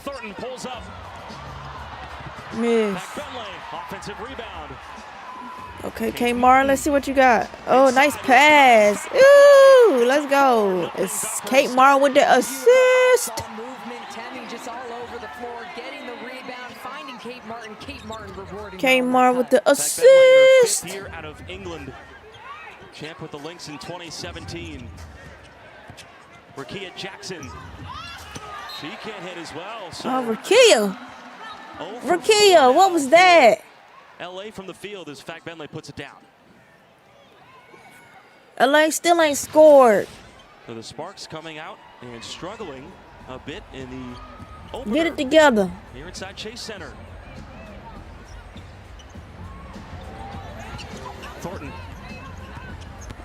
Thornton pulls up. Miss. Back Benley. Offensive rebound. Okay, Kmar, let's see what you got. Oh, nice pass. Ooh, let's go. It's Kate Mar with the assist. Movement, Temmie just all over the floor, getting the rebound, finding Kate Martin. Kate Martin rewarding Kate her on Mar the with cut. the Back Benley, her assist. 5th year out of England. Champ with the Lynx in 2017. Rakia Jackson. She can't hit as well. So Oh, Rakia. Rakia, what was that? LA from the field as Fag Bentley puts it down. LA still ain't scored. So the Sparks coming out and struggling a bit in the opener. Get it together. Here inside Chase Center. Thornton.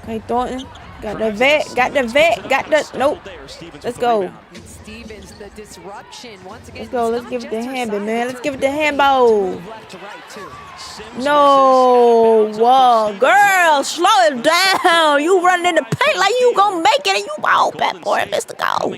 Okay, Thornton. Got the vet. Got the vet. Got the. Nope. Let's go. Stevens, the disruption once again. Let's go. Let's give it to Hamby, man. Let's give it to Hambo. No. Whoa. Girl, slow it down. You running in the paint like you gonna make it and you ball back for it, Mr. Go.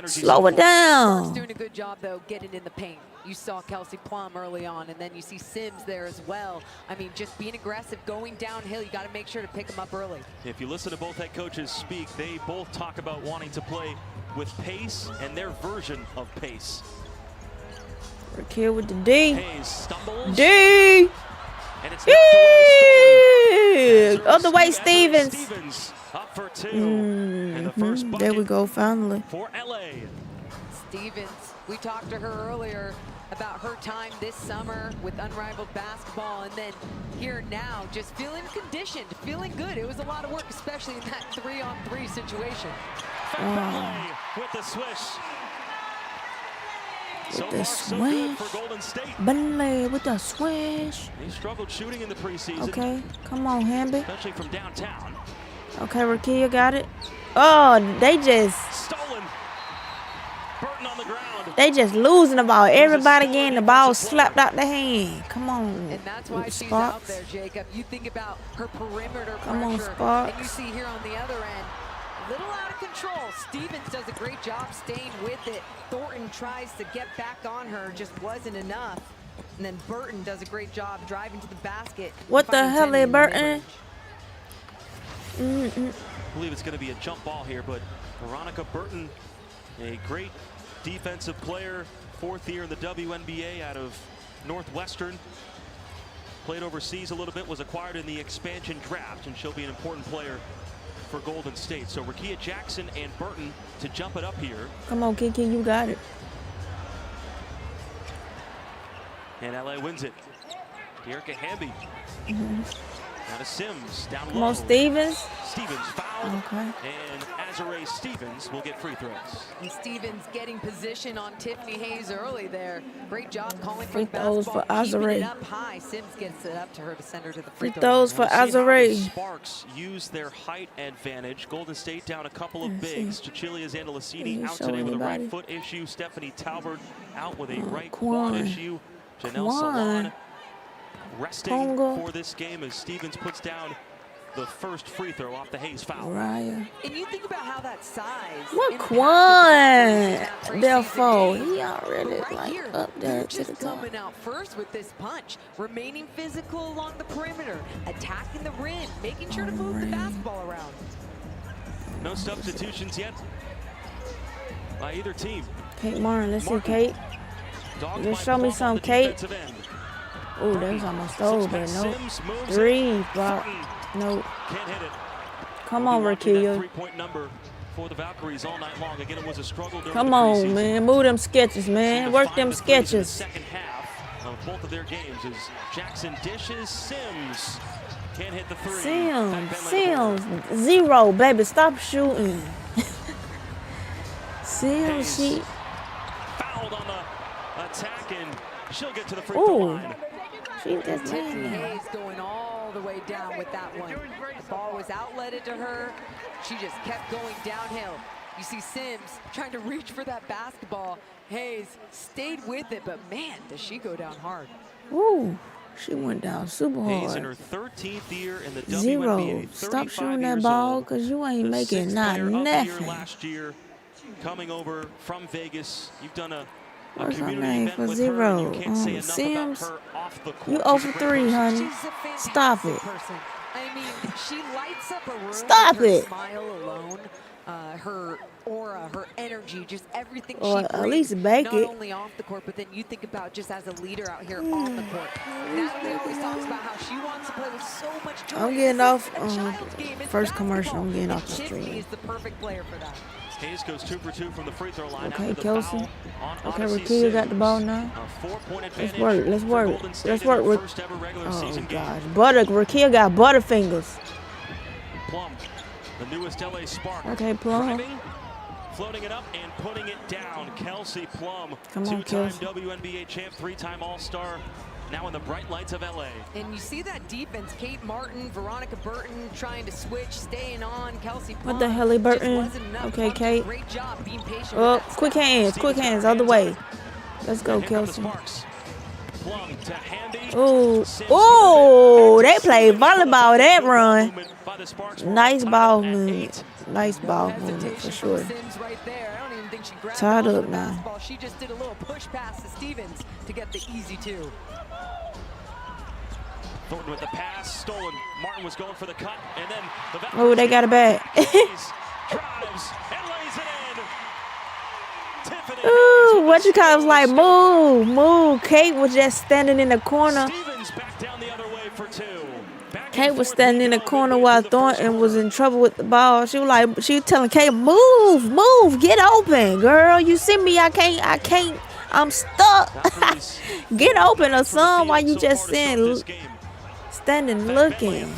Slow it down. Doing a good job, though, getting in the paint. You saw Kelsey Plum early on, and then you see Sims there as well. I mean, just being aggressive, going downhill, you got to make sure to pick them up early. If you listen to both head coaches speak, they both talk about wanting to play with pace and their version of pace. Rick here with the D. Hayes stumbles. D. And it's Other way, Stevens. Stevens up for two. And the first bucket there we go, finally. for LA. Stevens, we talked to her earlier about her time this summer with unrivaled basketball, and then here now, just feeling conditioned, feeling good. It was a lot of work, especially in that 3-on-3 situation. Bentley with the swish. So The far, so good swish. for Golden State. Bentley with the swish. He struggled shooting in the preseason. Okay, come on, Hamby. Especially from downtown. Okay, Rakia got it. Oh, they just. Stolen. Burton on the ground. They just losing the ball. Everybody getting the ball slapped out the hand. Come on. And that's why she's out there, Jacob. You think about her perimeter Come on, pressure, Sparks. and you see here on the other end, a little out of control. Stevens does a great job staying with it. Thornton tries to get back on her, just wasn't enough. And then Burton does a great job driving to the basket. What the hell is Burton? I believe it's going to be a jump ball here, but Veronica Burton, a great defensive player, 4th year in the WNBA out of Northwestern. Played overseas a little bit, was acquired in the expansion draft, and she'll be an important player for Golden State. So Rakia Jackson and Burton to jump it up here. Come on, Kiki, you got it. And LA wins it. Dearica Hamby. Now to Sims, down Come low. on, Stevens. Stevens fouled. Okay. And Azare Stevens will get free throws. And Stevens getting position on Tiffany Hayes early there. Great job calling for Free the throws basketball, for keeping Azare. it up high. Sims gets it up to her to send her to the free Free throw throws line. for We'll see how the Azare. Sparks use their height advantage. Golden State down a couple of bigs. Cecilia Zandalicini out show today with a right anybody. foot issue. Stephanie Talbert out with a right Quan. quad issue. Janelle Quan. Salon resting Pongo. for this game as Stevens puts down the first free throw off the Hayes foul. Raya. And you think about how that size. What Quan? Therefore, he already like up there to the Just top. coming out first with this punch, remaining physical along the perimeter, attacking the rim, making sure to move the basketball around. No substitutions yet by either team. Kate Martin, let's see, Kate. Dogged Just by show me Plum on some, the Kate. defensive end. Oh, that was almost over. No. Sims moves it. 3, block. No. Can't hit it. Come on, We'll be watching that Rakia. three-point number for the Valkyries all night long. Again, it was a struggle during Come the on, preseason. man. Move them sketches, man. Work them Find the threes in the sketches. second half of both of their games as Jackson dishes. Sims can't hit the three. Sims. 0, baby. Stop shooting. Sims, she. Fouled on the attack, and she'll get to the free throw Ooh. line. She just Tiffany man. Hayes going all the way down with that one. The ball was outletted to her. She just kept going downhill. You see Sims trying to reach for that basketball. Hayes stayed with it, but man, does she go down hard. Ooh, she went down super Hayes in hard. her 13th year in the 0. WNBA. Stop 35 shooting that years ball, old. because you ain't The making sixth not player of the year nothing. last year, coming over from Vegas. You've done a What's her community name event for with her. 0? You can't say enough Sims, about her off the court. you She's 0 a for great 3, person. honey. She's a fantastic Stop it. person. I mean, she lights up a room Stop with her it. smile alone, her aura, her energy, just everything Or she at brings. least bake not it. only off the court, but then you think about just as a leader out here on the court. Natalie always talks about how she wants to play with so much joy. I'm getting This off isn't a child's game, it's first commercial. I'm basketball. getting And off the Tiffany stream. is the perfect player for that. Hayes goes 2 for 2 from the free throw line. Okay, after the Kelsey. foul on Okay, Odyssey Rakia got the ball Sims. now. A 4-point Let's advantage work. Let's for work. Golden State Let's in their work. first ever regular Oh season game. gosh, Rakia got butterfingers. Plum, the newest LA Spark. Okay, Plum. Driving, floating it up and putting it down. Kelsey Plum, Come on, two-time Kelsey. WNBA champ, 3-time All-Star. Now in the bright lights of LA. And you see that defense, Kate Martin, Veronica Burton trying to switch, staying on. Kelsey Plum. What the hell, Burton? Okay, Kate. Great job being patient. Oh, quick hands, other way. Let's go, Kelsey. Oh, they play volleyball that run. Nice ball movement. Nice ball movement for sure. Tied up now. She just did a little push pass to Stevens to get the easy 2. Thornton with the pass, stolen. Martin was going for the cut, and then the oh, they got it back. drives and lays it in. Tiffany ooh, what you call it? Was like move. Kate was just standing in the corner. Stevens back down the other way for 2. Kate was standing in the corner while Thornton was in trouble with the ball. She was telling Kate, move, get open, girl. You see me? I can't. I'm stuck. Get open or something while you just standing looking.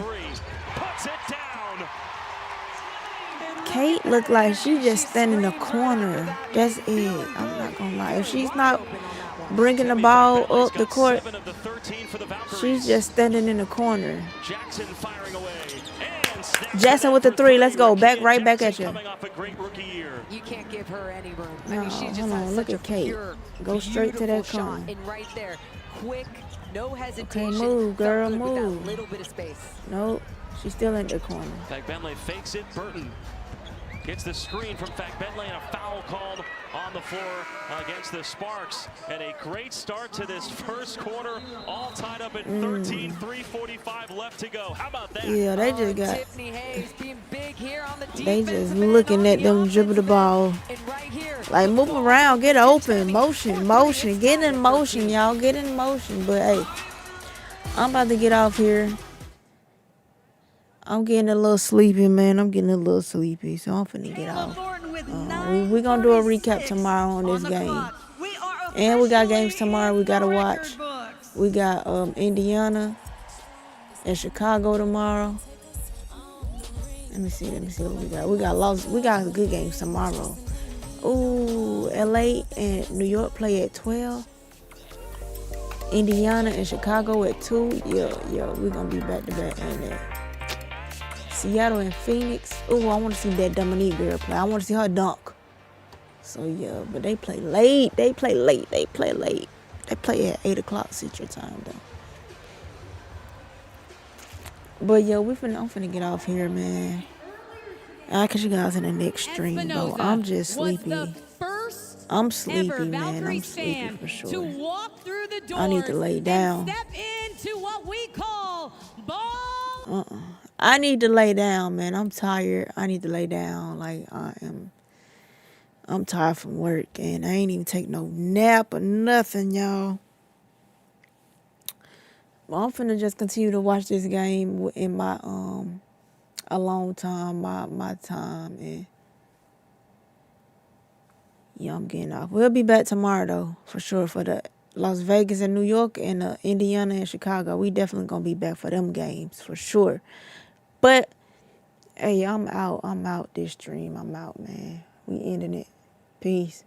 Kate looked like she just standing in the corner. That's it. I'm not gonna lie. If she's not bringing the ball up the court, she's just standing in the corner. Jackson firing away. Jackson with the 3. Let's go. Right back at you. You can't give her any room. No, I mean, she just hold on. has Look such at a Kate. pure, Go straight to that beautiful corner. shot. And right there, quick, no hesitation. Okay, move, girl, Felt good with that move. little bit of space. Nope, she's still in the corner. Bentley fakes it. Burton gets the screen from Bentley, and a foul called on the floor against the Sparks. And a great start to this first quarter, all tied up at 13, 3:45 left to go. How about that? Yeah, they just got. Tiffany Hayes being big here on the They just looking at them dribble the ball. Like, move around, get open, motion, get in motion, y'all, get in motion. But hey, I'm about to get off here. I'm getting a little sleepy, man. I'm getting a little sleepy, so I'm finna get off. We're going to do a recap tomorrow on this game. And we got games tomorrow we got to watch. We got Indiana and Chicago tomorrow. Let me see what we got. We got good games tomorrow. Ooh, LA and New York play at 12. Indiana and Chicago at 2. Yeah, we're going to be back-to-back on that. Seattle and Phoenix. Oh, I want to see that Dominique girl play. I want to see her dunk. So, yeah, but they play late. They play at 8 o'clock Central Time, though. But, yeah, I'm finna get off here, man. I'll catch you guys in the next stream, though. I'm just sleepy. I'm sleepy, man. I'm sleepy for sure. I need to lay down. Step into what we call ball. I need to lay down, man. I'm tired. I need to lay down. Like, I'm tired from work, and I ain't even take no nap or nothing, y'all. Well, I'm finna just continue to watch this game in my alone time, my time, and yeah, I'm getting off. We'll be back tomorrow though, for sure, for the Las Vegas and New York and Indiana and Chicago. We definitely gonna be back for them games for sure. But hey, I'm out this stream. I'm out, man. We ending it. Peace.